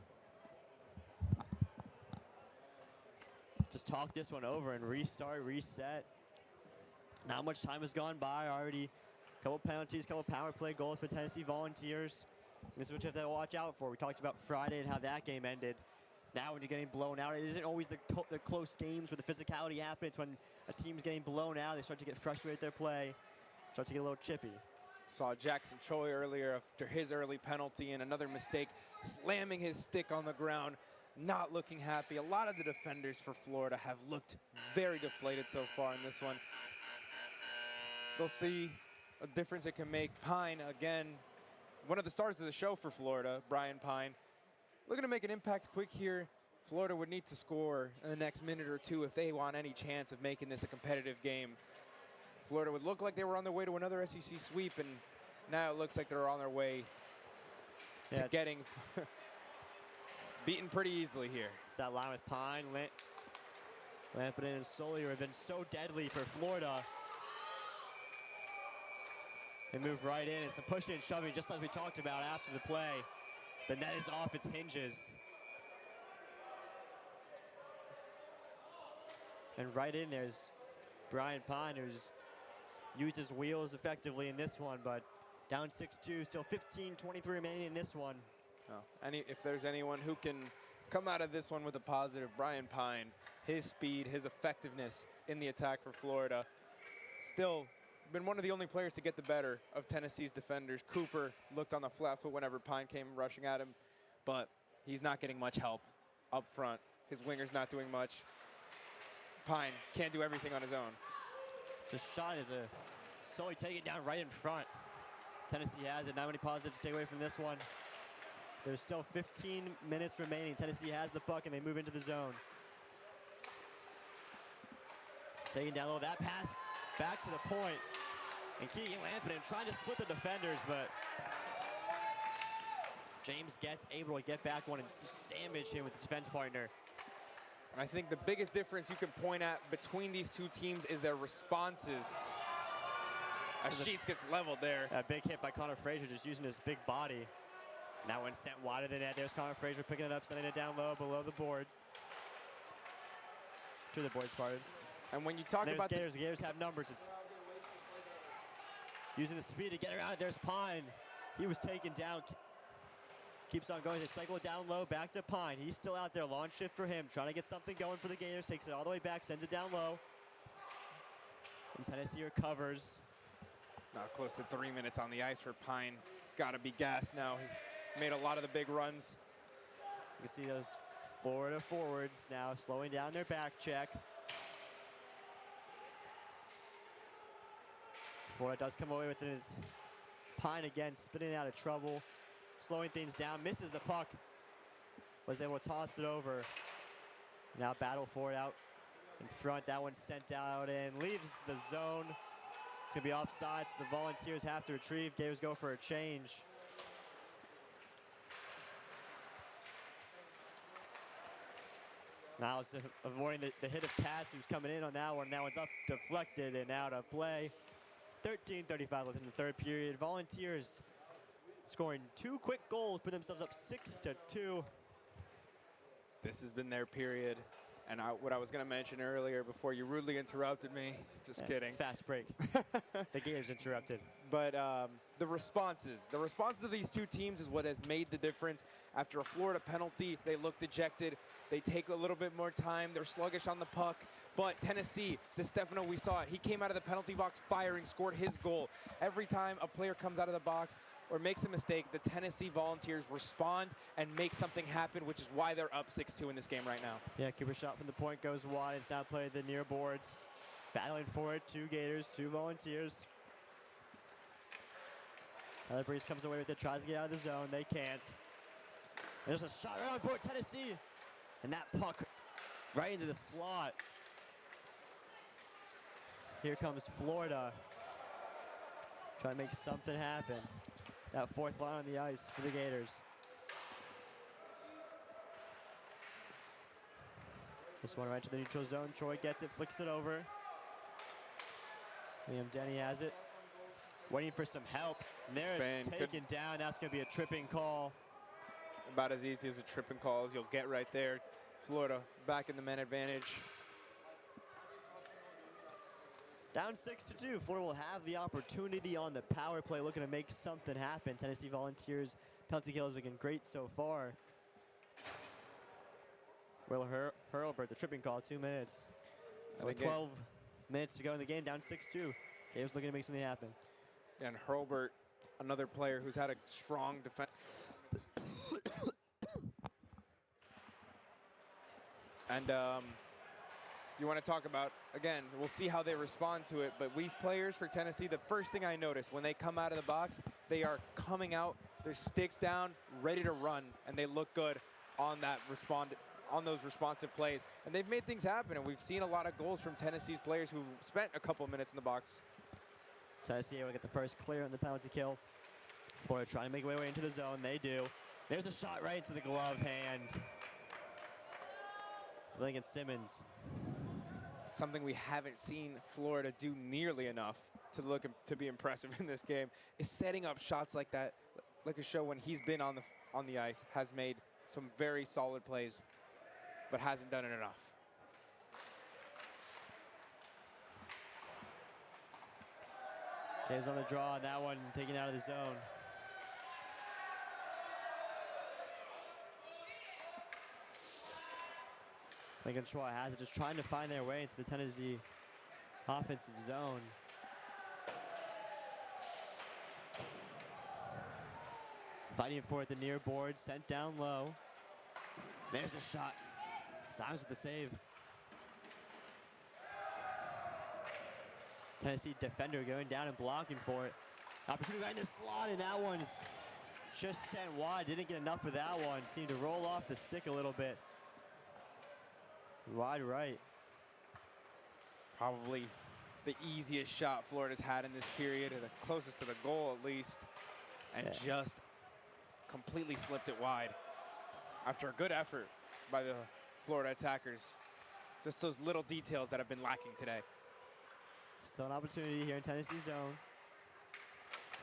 Speaker 2: Just talk this one over and restart, reset. Not much time has gone by already. Couple penalties, couple power play goals for Tennessee Volunteers. This is what you have to watch out for. We talked about Friday and how that game ended. Now when you're getting blown out, it isn't always the close games where the physicality happens. It's when a team's getting blown out, they start to get frustrated with their play, start to get a little chippy.
Speaker 3: Saw Jackson Choi earlier after his early penalty and another mistake, slamming his stick on the ground, not looking happy. A lot of the defenders for Florida have looked very deflated so far in this one. They'll see a difference it can make. Pine, again, one of the stars of the show for Florida, Brian Pine, looking to make an impact quick here. Florida would need to score in the next minute or 2 if they want any chance of making this a competitive game. Florida would look like they were on their way to another SEC sweep, and now it looks like they're on their way to getting beaten pretty easily here.
Speaker 2: It's that line with Pine, Lampinen, and Solier have been so deadly for Florida. They move right in, and some pushing and shoving, just like we talked about after the play. The net is off its hinges. And right in there's Brian Pine, who's used his wheels effectively in this one, but down 6-2, still 15-23 remaining in this one.
Speaker 3: Oh, if there's anyone who can come out of this one with a positive, Brian Pine, his speed, his effectiveness in the attack for Florida, still been one of the only players to get the better of Tennessee's defenders. Cooper looked on the flat foot whenever Pine came rushing at him, but he's not getting much help up front. His winger's not doing much. Pine can't do everything on his own.
Speaker 2: Just shot is a Sully take it down right in front. Tennessee has it. Not many positives to take away from this one. There's still 15 minutes remaining. Tennessee has the puck, and they move into the zone. Taking down low. That pass back to the point. And Keegan Lampinen trying to split the defenders, but James gets able to get back one and sandwich him with the defense partner.
Speaker 3: And I think the biggest difference you can point at between these two teams is their responses. Sheets gets leveled there.
Speaker 2: A big hit by Connor Frazier, just using his big body. And that one sent wide of the net. There's Connor Frazier picking it up, sending it down low, below the boards. To the boards, pardon.
Speaker 3: And when you talk about
Speaker 2: the Gators have numbers. It's using the speed to get around it. There's Pine. He was taken down. Keeps on going. They cycle it down low, back to Pine. He's still out there. Launch shift for him. Trying to get something going for the Gators. Takes it all the way back, sends it down low. And Tennessee recovers.
Speaker 3: Now close to 3 minutes on the ice for Pine. He's got to be gassed now. He's made a lot of the big runs.
Speaker 2: You can see those Florida forwards now slowing down their back check. Florida does come away with it. It's Pine again, spinning out of trouble, slowing things down, misses the puck, was able to toss it over. Now battle for it out in front. That one's sent out and leaves the zone. It's gonna be offside, so the Volunteers have to retrieve. Gators go for a change. Now it's avoiding the hit of Katz, who's coming in on that one. That one's up, deflected, and out of play. 13:35 left in the 3rd period. Volunteers scoring 2 quick goals, put themselves up 6-2.
Speaker 3: This has been their period. And what I was going to mention earlier before you rudely interrupted me, just kidding.
Speaker 2: Fast break. The Gators interrupted.
Speaker 3: But the responses of these two teams is what has made the difference. After a Florida penalty, they look dejected. They take a little bit more time. They're sluggish on the puck. But Tennessee, DeStefano, we saw it. He came out of the penalty box firing, scored his goal. Every time a player comes out of the box or makes a mistake, the Tennessee Volunteers respond and make something happen, which is why they're up 6-2 in this game right now.
Speaker 2: Yeah, Cooper shot from the point goes wide. It's now played the near boards. Battling for it, 2 Gators, 2 Volunteers. Tyler Breeze comes away with it, tries to get out of the zone. They can't. There's a shot right on board, Tennessee. And that puck right into the slot. Here comes Florida. Trying to make something happen. That 4th line on the ice for the Gators. This one right to the neutral zone. Troy gets it, flicks it over. Liam Denny has it. Waiting for some help. And they're taken down. That's going to be a tripping call.
Speaker 3: About as easy as a tripping call as you'll get right there. Florida back in the man advantage.
Speaker 2: Down 6-2. Florida will have the opportunity on the power play, looking to make something happen. Tennessee Volunteers penalty kill is looking great so far. Will Hurlbert, the tripping call, 2 minutes. With 12 minutes to go in the game, down 6-2. Gators looking to make something happen.
Speaker 3: And Hurlbert, another player who's had a strong defense. And you want to talk about, again, we'll see how they respond to it, but these players for Tennessee, the first thing I noticed when they come out of the box, they are coming out, their sticks down, ready to run, and they look good on those responsive plays. And they've made things happen, and we've seen a lot of goals from Tennessee's players who spent a couple minutes in the box.
Speaker 2: Tennessee able to get the first clear on the penalty kill. Florida trying to make their way into the zone. They do. There's a shot right into the glove hand. Lincoln Simmons.
Speaker 3: Something we haven't seen Florida do nearly enough to be impressive in this game is setting up shots like that. Like a show when he's been on the ice, has made some very solid plays, but hasn't done it enough.
Speaker 2: Gators on the draw, that one taken out of the zone. Lincoln Troy has it, just trying to find their way into the Tennessee offensive zone. Fighting for it, the near board, sent down low. There's the shot. Simons with the save. Tennessee defender going down and blocking for it. Opportunity right in the slot, and that one's just sent wide. Didn't get enough of that one. Seemed to roll off the stick a little bit. Wide right.
Speaker 3: Probably the easiest shot Florida's had in this period, or the closest to the goal at least, and just completely slipped it wide after a good effort by the Florida attackers. Just those little details that have been lacking today.
Speaker 2: Still an opportunity here in Tennessee zone.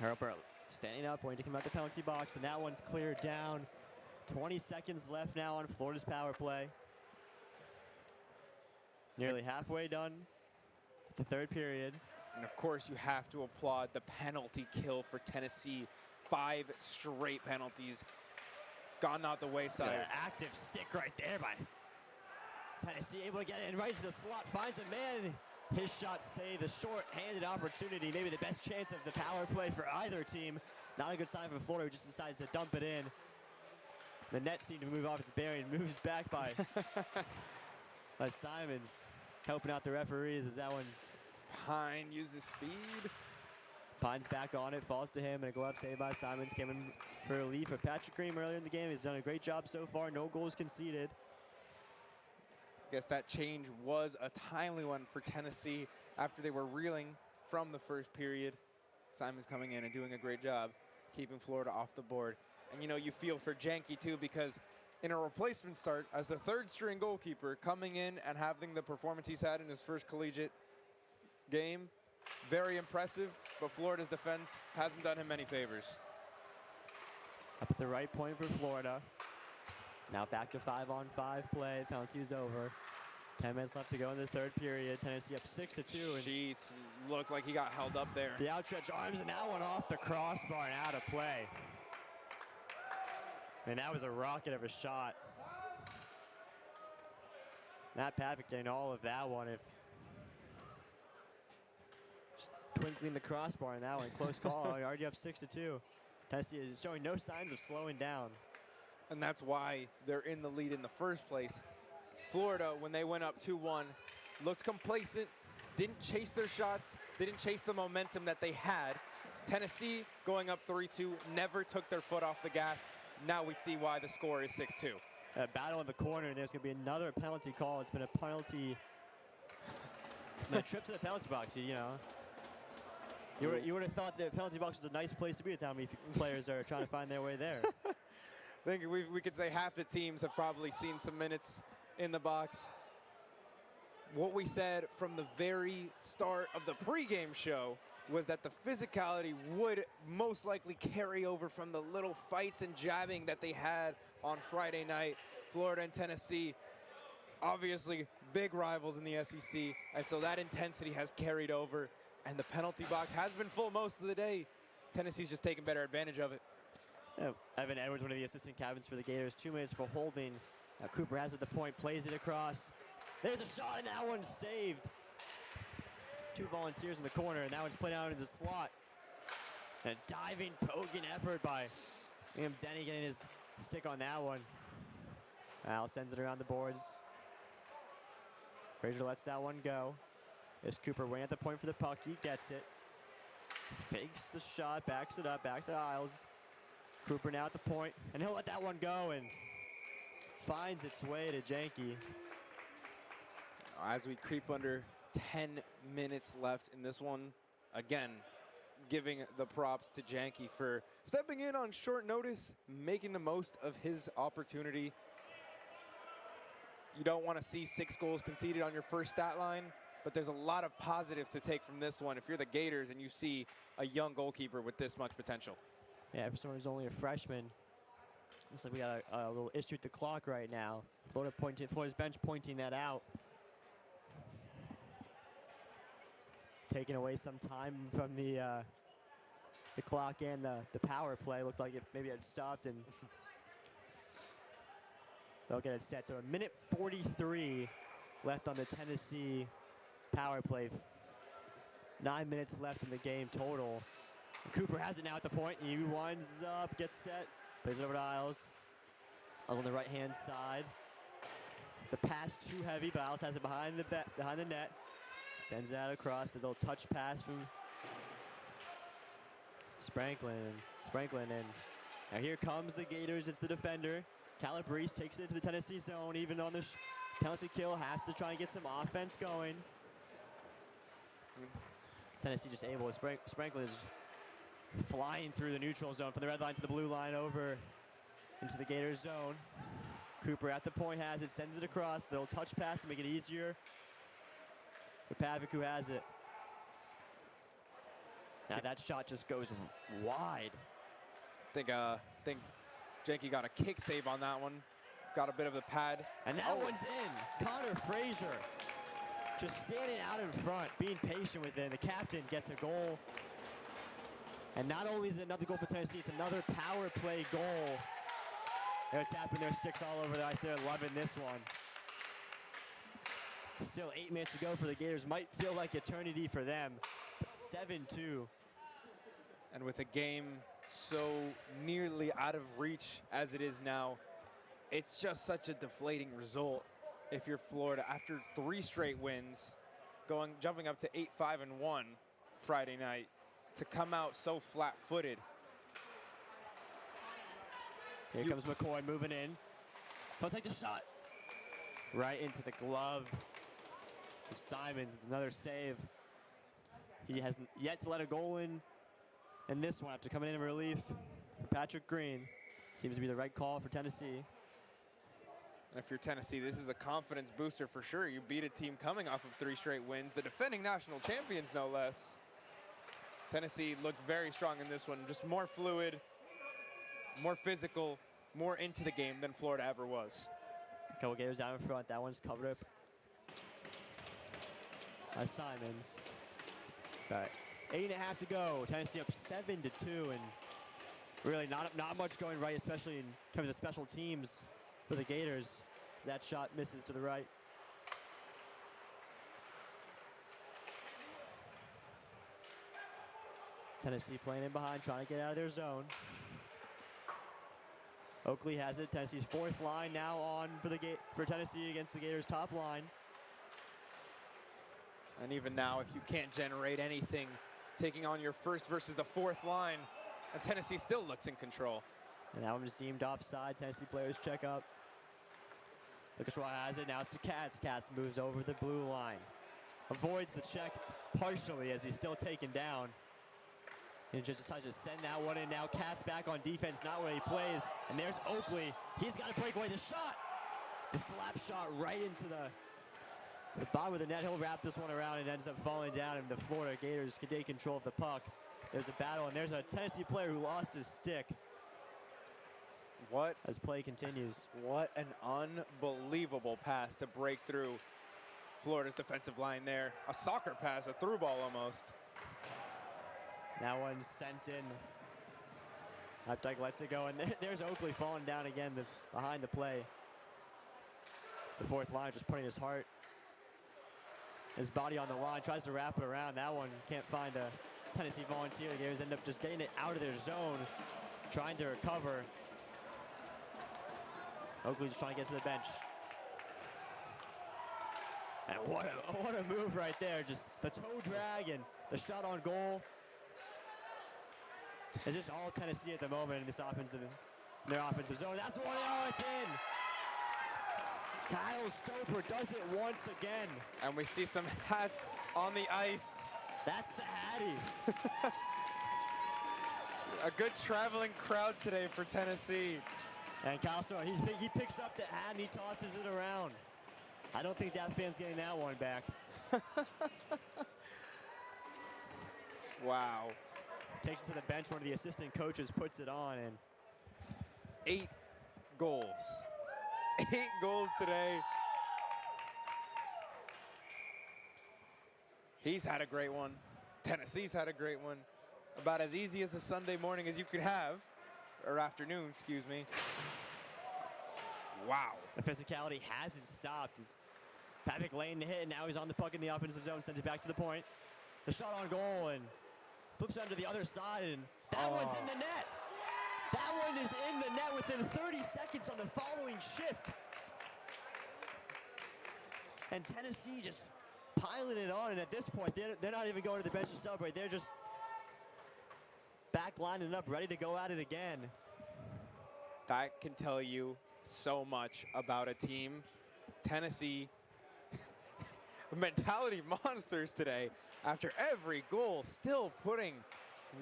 Speaker 2: Hurlbert standing up, waiting to come out the penalty box, and that one's cleared down. 20 seconds left now on Florida's power play. Nearly halfway done with the 3rd period.
Speaker 3: And of course, you have to applaud the penalty kill for Tennessee. 5 straight penalties gone out the wayside.
Speaker 2: Active stick right there by Tennessee, able to get it in right to the slot, finds a man. His shot saved, the short-handed opportunity, maybe the best chance of the power play for either team. Not a good sign for Florida, who just decides to dump it in. The net seemed to move off its bearing, moves back by Simons, helping out the referees as that one.
Speaker 3: Pine uses speed.
Speaker 2: Pine's back on it, falls to him, and a glove saved by Simons. Came in for relief of Patrick Green earlier in the game. He's done a great job so far, no goals conceded.
Speaker 3: Guess that change was a timely one for Tennessee after they were reeling from the first period. Simons coming in and doing a great job keeping Florida off the board. And you know, you feel for Janke too, because in a replacement start as the 3rd string goalkeeper, coming in and having the performance he's had in his first collegiate game, very impressive, but Florida's defense hasn't done him any favors.
Speaker 2: Up at the right point for Florida. Now back to 5-on-5 play. Penalty is over. 10 minutes left to go in the third period. Tennessee up 6-2. And
Speaker 3: Sheets looked like he got held up there.
Speaker 2: the outstretched arms, and that one off the crossbar and out of play. And that was a rocket of a shot. Matt Pavic getting all of that one. If just twinkling the crossbar in that one. Close call. Already up 6-2. Tennessee is showing no signs of slowing down.
Speaker 3: And that's why they're in the lead in the first place. Florida, when they went up 2-1, looked complacent, didn't chase their shots, didn't chase the momentum that they had. Tennessee, going up 3-2, never took their foot off the gas. Now we see why the score is 6-2.
Speaker 2: A battle in the corner, and there's going to be another penalty call. It's been a penalty. It's been a trip to the penalty box, you know. You would have thought the penalty box was a nice place to be with how many players are trying to find their way there.
Speaker 3: I think we could say half the teams have probably seen some minutes in the box. What we said from the very start of the pregame show was that the physicality would most likely carry over from the little fights and jabbing that they had on Friday night. Florida and Tennessee, obviously big rivals in the SEC, and so that intensity has carried over, and the penalty box has been full most of the day. Tennessee's just taking better advantage of it.
Speaker 2: Yeah, Evan Edwards, one of the assistant captains for the Gators, 2 minutes for holding. Now Cooper has it at the point, plays it across. There's a shot, and that one's saved. Two volunteers in the corner, and that one's played out into the slot. And a diving, poking effort by Liam Denny getting his stick on that one. Al sends it around the boards. Frazier lets that one go. There's Cooper waiting at the point for the puck. He gets it. Fakes the shot, backs it up, back to Isles. Cooper now at the point, and he'll let that one go and finds its way to Janke.
Speaker 3: As we creep under 10 minutes left in this one, again, giving the props to Janke for stepping in on short notice, making the most of his opportunity. You don't want to see 6 goals conceded on your first stat line, but there's a lot of positives to take from this one if you're the Gators and you see a young goalkeeper with this much potential.
Speaker 2: Yeah, for someone who's only a freshman, looks like we got a little issue with the clock right now. Florida's bench pointing that out. Taking away some time from the clock and the power play. Looked like it maybe had stopped, and they'll get it set. So 1:43 left on the Tennessee power play. 9 minutes left in the game total. Cooper has it now at the point. He winds up, gets set, plays it over to Isles. On the right-hand side. The pass too heavy, but Isles has it behind the net. Sends it out across. The little touch pass from Spranklin. And now here comes the Gators. It's the defender. Calabrese takes it to the Tennessee zone. Even on the penalty kill, have to try and get some offense going. Tennessee just able. Spranklin is flying through the neutral zone from the red line to the blue line over into the Gators zone. Cooper at the point has it, sends it across. They'll touch pass and make it easier for Pavic, who has it. Now that shot just goes wide.
Speaker 3: I think Janke got a kick save on that one. Got a bit of the pad.
Speaker 2: And that one's in. Connor Frazier just standing out in front, being patient with it. The captain gets a goal. And not only is it another goal for Tennessee, it's another power play goal. They're tapping their sticks all over the ice. They're loving this one. Still 8 minutes to go for the Gators. Might feel like eternity for them, but 7-2.
Speaker 3: And with a game so nearly out of reach as it is now, it's just such a deflating result if you're Florida after 3 straight wins, jumping up to 8-5-1 Friday night, to come out so flat-footed.
Speaker 2: Here comes McCoy moving in. He'll take the shot. Right into the glove of Simons. It's another save. He has yet to let a goal in this one after coming in relief for Patrick Green. Seems to be the right call for Tennessee.
Speaker 3: And if you're Tennessee, this is a confidence booster for sure. You beat a team coming off of 3 straight wins, the defending national champions, no less. Tennessee looked very strong in this one, just more fluid, more physical, more into the game than Florida ever was.
Speaker 2: A couple Gators out in front. That one's covered up by Simons. But 8.5 to go. Tennessee up 7-2, and really not much going right, especially in terms of special teams for the Gators, as that shot misses to the right. Tennessee playing in behind, trying to get out of their zone. Oakley has it. Tennessee's fourth line now on for Tennessee against the Gators' top line.
Speaker 3: And even now, if you can't generate anything, taking on your first versus the fourth line, and Tennessee still looks in control.
Speaker 2: And that one is deemed offside. Tennessee players check up. Lucas Roy has it. Now it's to Katz. Katz moves over the blue line. Avoids the check partially as he's still taken down. And just decides to send that one in. Now Katz back on defense, not where he plays. And there's Oakley. He's got to break away the shot. The slap shot right into the bottom of the net. He'll wrap this one around and ends up falling down, and the Florida Gators can take control of the puck. There's a battle, and there's a Tennessee player who lost his stick.
Speaker 3: What?
Speaker 2: As play continues.
Speaker 3: What an unbelievable pass to break through Florida's defensive line there. A soccer pass, a through ball almost.
Speaker 2: That one's sent in. Updike lets it go, and there's Oakley falling down again behind the play. The fourth line just putting his body on the line, tries to wrap it around. That one can't find a Tennessee volunteer. The Gators end up just getting it out of their zone, trying to recover. Oakley just trying to get to the bench. And what a move right there. Just the toe drag and the shot on goal. It's just all Tennessee at the moment in their offensive zone. That's one. Oh, it's in. Kyle Stoper does it once again.
Speaker 3: And we see some hats on the ice.
Speaker 2: That's the Hattie.
Speaker 3: A good traveling crowd today for Tennessee.
Speaker 2: And Kyle Stoper, he picks up the hat and he tosses it around. I don't think that fan's getting that one back.
Speaker 3: Wow.
Speaker 2: Takes it to the bench. One of the assistant coaches puts it on, and
Speaker 3: 8 goals. 8 goals today. He's had a great one. Tennessee's had a great one. About as easy as a Sunday morning as you could have, or afternoon, excuse me. Wow. The
Speaker 2: physicality hasn't stopped. As Pavic laying the hit, and now he's on the puck in the offensive zone, sends it back to the point. The shot on goal, and flips onto the other side, and that one's in the net. That one is in the net within 30 seconds on the following shift. And Tennessee just piling it on, and at this point, they're not even going to the bench to celebrate. They're just back lining up, ready to go at it again.
Speaker 3: That can tell you so much about a team. Tennessee, mentality monsters today. After every goal, still putting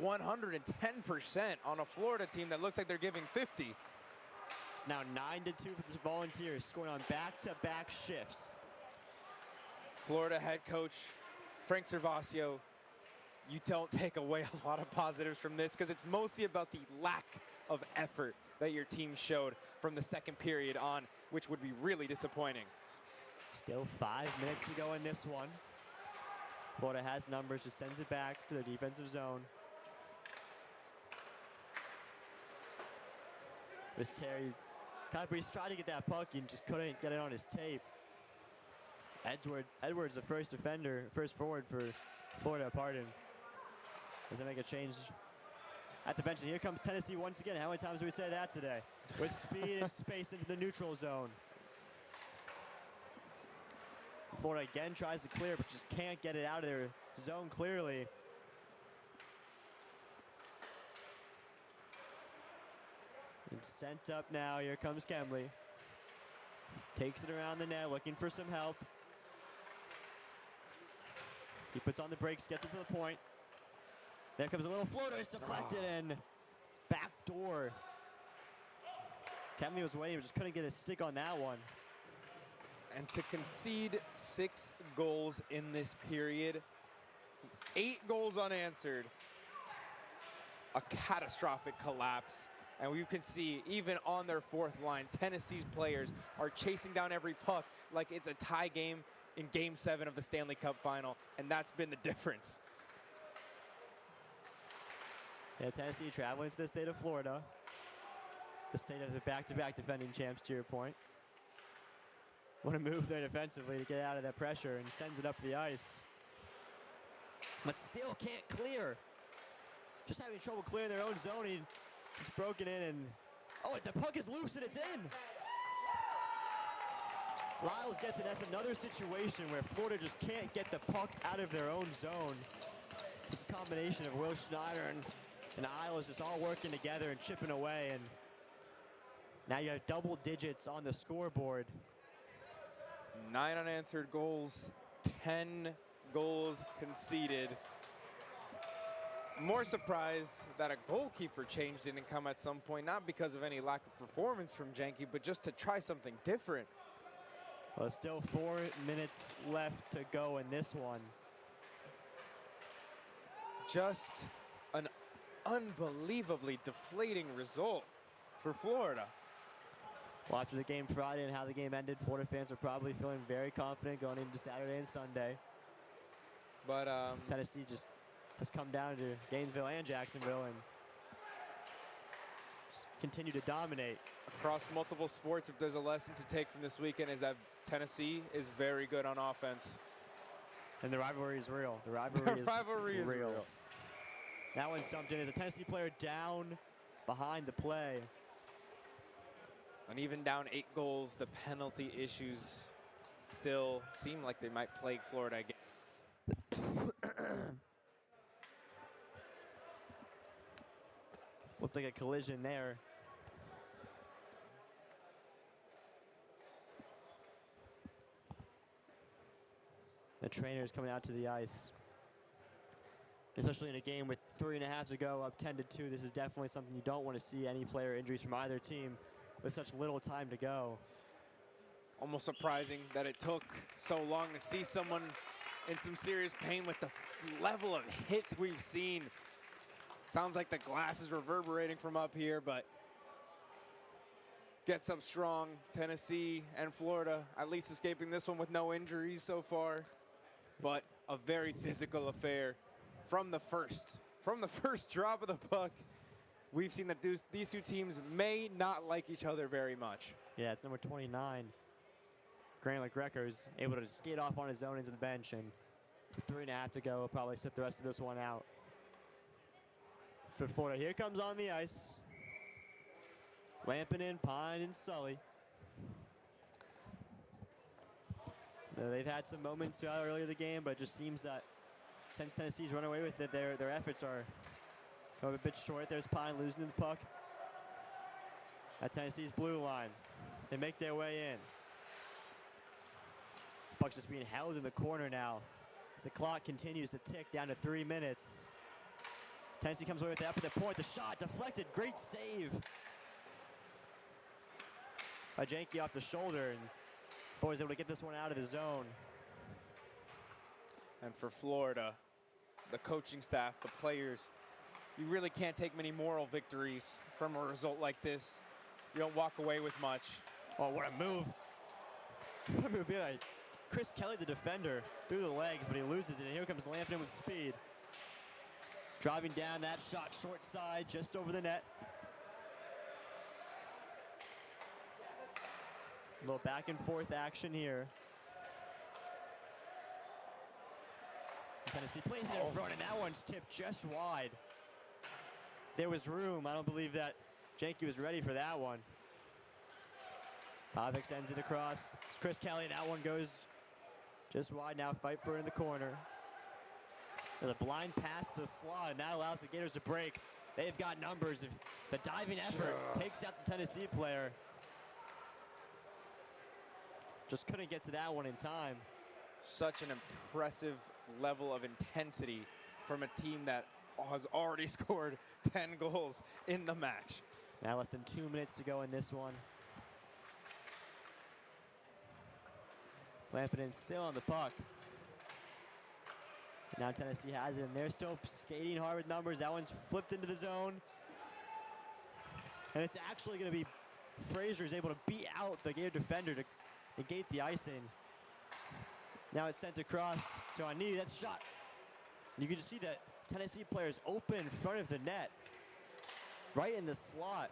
Speaker 3: 110% on a Florida team that looks like they're giving 50.
Speaker 2: It's now 9-2 for the Volunteers, scoring on back-to-back shifts.
Speaker 3: Florida head coach Frank Servacio, you don't take away a lot of positives from this because it's mostly about the lack of effort that your team showed from the second period on, which would be really disappointing.
Speaker 2: Still 5 minutes to go in this one. Florida has numbers, just sends it back to the defensive zone. This Terry, he's trying to get that puck and just couldn't get it on his tape. Edwards, the first forward for Florida, Does it make a change at the bench? And here comes Tennessee once again. How many times do we say that today? With speed and space into the neutral zone. Florida again tries to clear, but just can't get it out of their zone clearly. It's sent up now. Here comes Kemley. Takes it around the net, looking for some help. He puts on the brakes, gets it to the point. There comes a little floater. It's deflected and back door. Kemley was waiting, but just couldn't get his stick on that one.
Speaker 3: And to concede 6 goals in this period, 8 goals unanswered, a catastrophic collapse. And you can see, even on their fourth line, Tennessee's players are chasing down every puck like it's a tie game in Game 7 of the Stanley Cup Final, and that's been the difference.
Speaker 2: Yeah, Tennessee traveling to the state of Florida, the state of the back-to-back defending champs, to your point. Want to move there defensively to get out of that pressure, and sends it up the ice. But still can't clear. Just having trouble clearing their own zone. He's broken in, and oh, the puck is loose and it's in. Lyles gets it. That's another situation where Florida just can't get the puck out of their own zone. It's a combination of Will Schneider and Isles just all working together and chipping away, and now you have double digits on the scoreboard.
Speaker 3: 9 unanswered goals, 10 goals conceded. More surprised that a goalkeeper change didn't come at some point, not because of any lack of performance from Janke, but just to try something different.
Speaker 2: Well, still 4 minutes left to go in this one.
Speaker 3: Just an unbelievably deflating result for Florida.
Speaker 2: Well, after the game Friday and how the game ended, Florida fans are probably feeling very confident going into Saturday and Sunday.
Speaker 3: But
Speaker 2: Tennessee just has come down to Gainesville and Jacksonville and continue to dominate.
Speaker 3: Across multiple sports, if there's a lesson to take from this weekend, is that Tennessee is very good on offense.
Speaker 2: And the rivalry is real. The rivalry is real. That one's dumped in as a Tennessee player down behind the play.
Speaker 3: And even down 8 goals, the penalty issues still seem like they might plague Florida again.
Speaker 2: Looked like a collision there. The trainers coming out to the ice. Especially in a game with 3.5 to go, up 10-2. This is definitely something you don't want to see, any player injuries from either team with such little time to go.
Speaker 3: Almost surprising that it took so long to see someone in some serious pain with the level of hits we've seen. Sounds like the glass is reverberating from up here, but gets up strong. Tennessee and Florida at least escaping this one with no injuries so far, but a very physical affair from the first drop of the puck. We've seen that these two teams may not like each other very much.
Speaker 2: Yeah, it's number 29. Grant LeGreco's able to skate off on his own into the bench, and 3.5 to go. He'll probably sit the rest of this one out. For Florida, here comes on the ice. Lampinen, Pine, and Sully. Now, they've had some moments throughout earlier in the game, but it just seems that since Tennessee's run away with it, their efforts are going a bit short. There's Pine losing the puck at Tennessee's blue line. They make their way in. Puck's just being held in the corner now as the clock continues to tick down to 3 minutes. Tennessee comes away with that up at the point. The shot deflected. Great save by Janke off the shoulder, and Florida's able to get this one out of the zone.
Speaker 3: And for Florida, the coaching staff, the players, you really can't take many moral victories from a result like this. You don't walk away with much.
Speaker 2: Oh, what a move. What a move. Yeah, Chris Kelly, the defender, through the legs, but he loses it. And here comes Lampinen with speed. Driving down that shot, short side, just over the net. A little back and forth action here. Tennessee plays it in front, and that one's tipped just wide. There was room. I don't believe that Janke was ready for that one. Pavic sends it across. It's Chris Kelly. That one goes just wide now. Fight for it in the corner. There's a blind pass to the slot, and that allows the Gators to break. They've got numbers. If the diving effort takes out the Tennessee player. Just couldn't get to that one in time.
Speaker 3: Such an impressive level of intensity from a team that has already scored 10 goals in the match.
Speaker 2: Now less than 2 minutes to go in this one. Lampinen still on the puck. Now Tennessee has it, and they're still skating hard with numbers. That one's flipped into the zone. And it's actually going to be Fraser's able to beat out the Gator defender to negate the icing. Now it's sent across to Ani. That's shot. You can just see that Tennessee players open in front of the net. Right in the slot.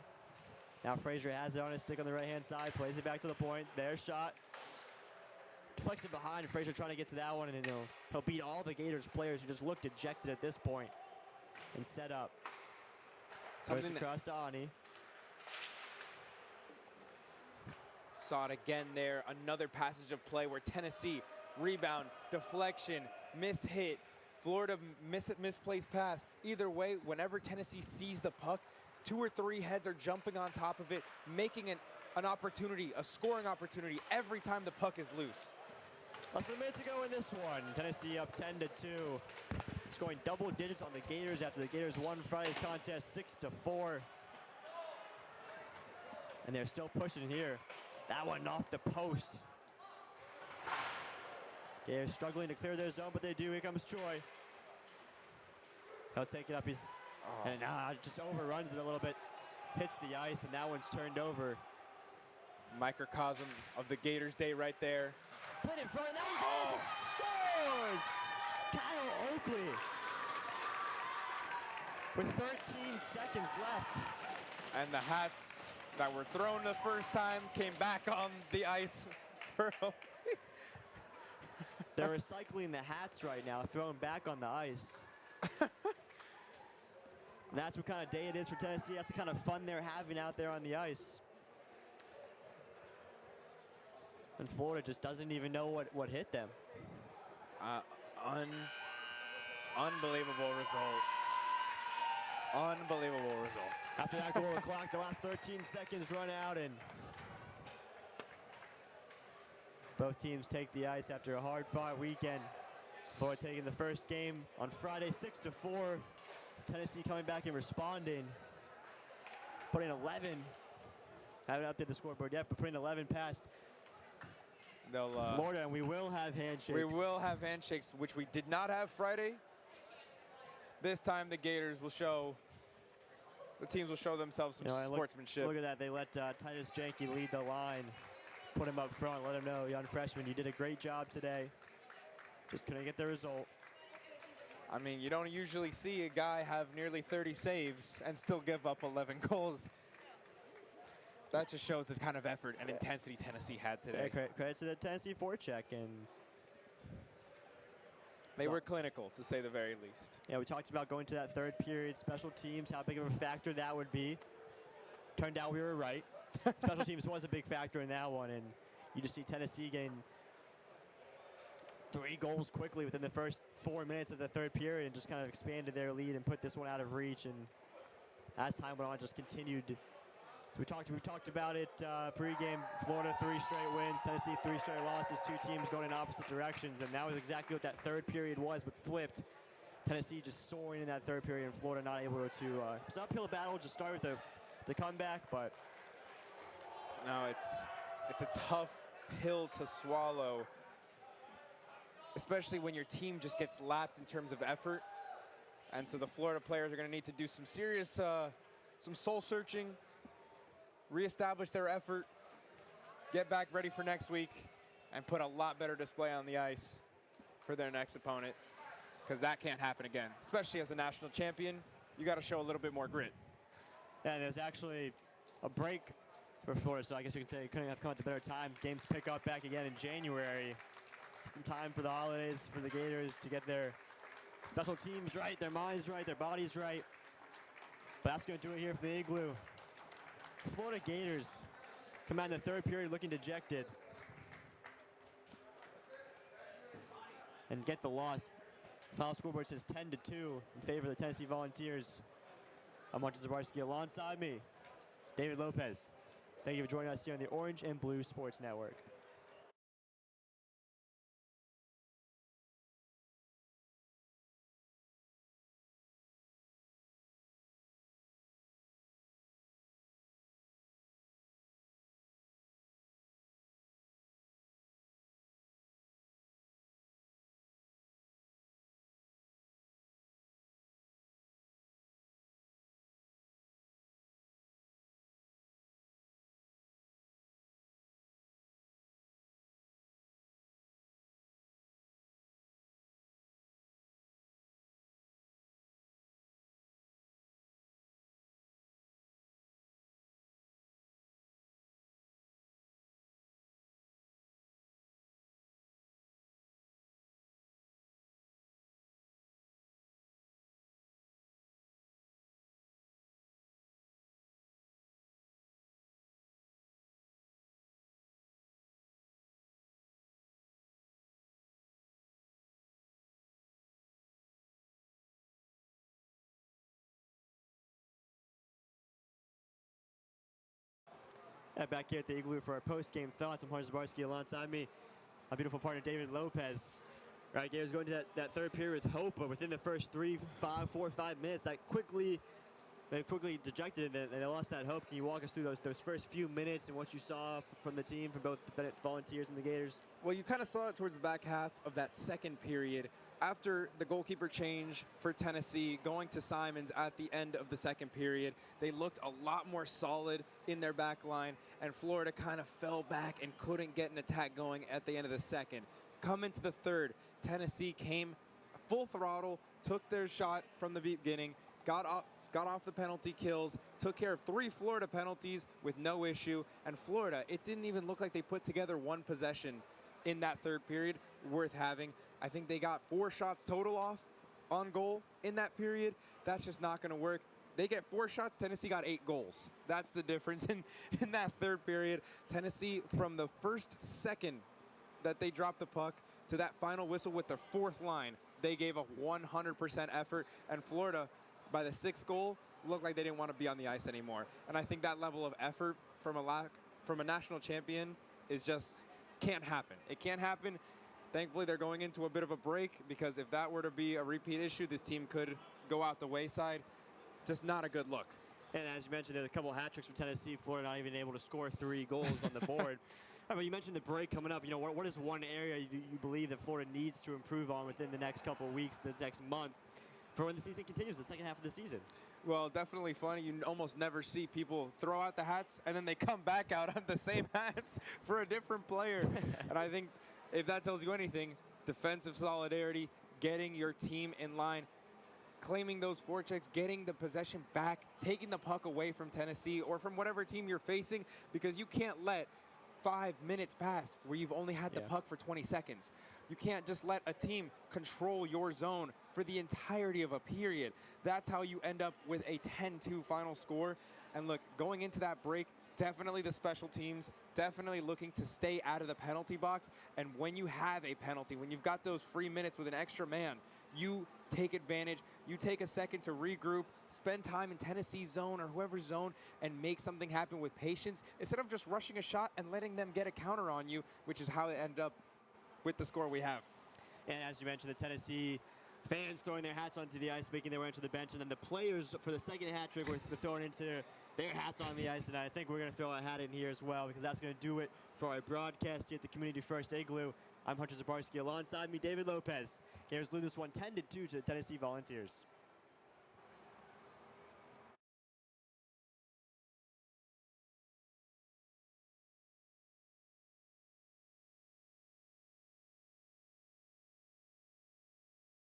Speaker 2: Now Frazier has it on his stick on the right-hand side. Plays it back to the point. There's shot. Deflects it behind. Frazier trying to get to that one, and he'll beat all the Gators players who just look dejected at this point and set up. Goes across to Ani.
Speaker 3: Saw it again there. Another passage of play where Tennessee rebound, deflection, mishit, Florida misplaced pass. Either way, whenever Tennessee sees the puck, 2 or 3 heads are jumping on top of it, making an opportunity, a scoring opportunity every time the puck is loose.
Speaker 2: Less than a minute to go in this one. Tennessee up 10-2. Scoring double digits on the Gators after the Gators won Friday's contest 6-4. And they're still pushing here. That one off the post. Gators struggling to clear their zone, but they do. Here comes Troy. He'll take it up. And just overruns it a little bit. Hits the ice, and that one's turned over.
Speaker 3: Microcosm of the Gators' day right there.
Speaker 2: Put in front, and that one's scores! Kyle Oakley. With 13 seconds left.
Speaker 3: And the hats that were thrown the first time came back on the ice for
Speaker 2: They're recycling the hats right now, thrown back on the ice. And that's what kind of day it is for Tennessee. That's the kind of fun they're having out there on the ice. And Florida just doesn't even know what hit them.
Speaker 3: Unbelievable result. Unbelievable result.
Speaker 2: After that goal, the clock, the last 13 seconds run out, and both teams take the ice after a hard-fought weekend. Florida taking the first game on Friday, 6-4. Tennessee coming back and responding, putting 11. Haven't updated the scoreboard yet, but putting 11 past Florida, and we will have handshakes.
Speaker 3: We will have handshakes, which we did not have Friday. This time the Gators will show, the teams will show themselves some sportsmanship.
Speaker 2: Look at that. They let Titus Janke lead the line. Put him up front, let him know, young freshman, you did a great job today. Just couldn't get the result.
Speaker 3: I mean, you don't usually see a guy have nearly 30 saves and still give up 11 goals. That just shows the kind of effort and intensity Tennessee had today.
Speaker 2: Yeah, credit to the Tennessee forecheck, and
Speaker 3: they were clinical, to say the very least.
Speaker 2: Yeah, we talked about going to that third period, special teams, how big of a factor that would be. Turned out we were right. Special teams was a big factor in that one, and you just see Tennessee getting 3 goals quickly within the first 4 minutes of the third period and just kind of expanded their lead and put this one out of reach. And as time went on, just continued. So we talked about it pregame. Florida 3 straight wins, Tennessee 3 straight losses, 2 teams going in opposite directions, and that was exactly what that third period was, but flipped. Tennessee just soaring in that third period, and Florida not able to. It was an uphill battle to start with the comeback, but
Speaker 3: no, it's a tough pill to swallow, especially when your team just gets lapped in terms of effort. And so the Florida players are going to need to do some serious, some soul searching, reestablish their effort, get back ready for next week, and put a lot better display on the ice for their next opponent, because that can't happen again. Especially as a national champion, you got to show a little bit more grit.
Speaker 2: Yeah, there's actually a break for Florida, so I guess you could say it couldn't have come at the better time. Games pick up back again in January. Some time for the holidays for the Gators to get their special teams right, their minds right, their bodies right. But that's going to do it here for the Igloo. The Florida Gators come out in the third period looking dejected and get the loss. Final scoreboard says 10-2 in favor of the Tennessee Volunteers. I'm Martin Zbarsky. Alongside me, David Lopez. Thank you for joining us here on the Orange and Blue Sports Network. Back here at the Igloo for our post-game thoughts. I'm Hunter Zbarsky. Alongside me, my beautiful partner David Lopez. All right, Gators going to that third period with hope, but within the first 4 or 5 minutes, they quickly dejected and they lost that hope. Can you walk us through those first few minutes and what you saw from the team, from both the Volunteers and the Gators?
Speaker 3: Well, you kind of saw it towards the back half of that second period. After the goalkeeper change for Tennessee, going to Simons at the end of the second period, they looked a lot more solid in their back line, and Florida kind of fell back and couldn't get an attack going at the end of the second. Come into the third, Tennessee came full throttle, took their shot from the beginning, got off the penalty kills, took care of 3 Florida penalties with no issue, and Florida, it didn't even look like they put together one possession in that third period worth having. I think they got 4 shots total off on goal in that period. That's just not going to work. They get 4 shots. Tennessee got 8 goals. That's the difference in that third period. Tennessee, from the first second that they dropped the puck to that final whistle with their 4th line, they gave a 100% effort. And Florida, by the 6th goal, looked like they didn't want to be on the ice anymore. And I think that level of effort from a national champion is just can't happen. It can't happen. Thankfully, they're going into a bit of a break, because if that were to be a repeat issue, this team could go out the wayside. Just not a good look.
Speaker 2: And as you mentioned, there's a couple of hat tricks for Tennessee. Florida not even able to score 3 goals on the board. All right, you mentioned the break coming up. You know, what is one area you believe that Florida needs to improve on within the next couple of weeks, this next month, for when the season continues, the second half of the season?
Speaker 3: Well, definitely funny. You almost never see people throw out the hats and then they come back out on the same hats for a different player. And I think if that tells you anything, defensive solidarity, getting your team in line, claiming those forechecks, getting the possession back, taking the puck away from Tennessee or from whatever team you're facing, because you can't let 5 minutes pass where you've only had the puck for 20 seconds. You can't just let a team control your zone for the entirety of a period. That's how you end up with a 10-2 final score. And look, going into that break, definitely the special teams, definitely looking to stay out of the penalty box. And when you have a penalty, when you've got those free minutes with an extra man, you take advantage. You take a second to regroup, spend time in Tennessee's zone or whoever's zone, and make something happen with patience instead of just rushing a shot and letting them get a counter on you, which is how it ended up with the score we have.
Speaker 2: And as you mentioned, the Tennessee fans throwing their hats onto the ice, making their way onto the bench, and then the players for the second hat trick were throwing into their hats on the ice, and I think we're going to throw a hat in here as well, because that's going to do it for our broadcast here at the Community First Igloo. I'm Hunter Zbarsky. Alongside me, David Lopez. Gators lose this one 10-2 to the Tennessee Volunteers.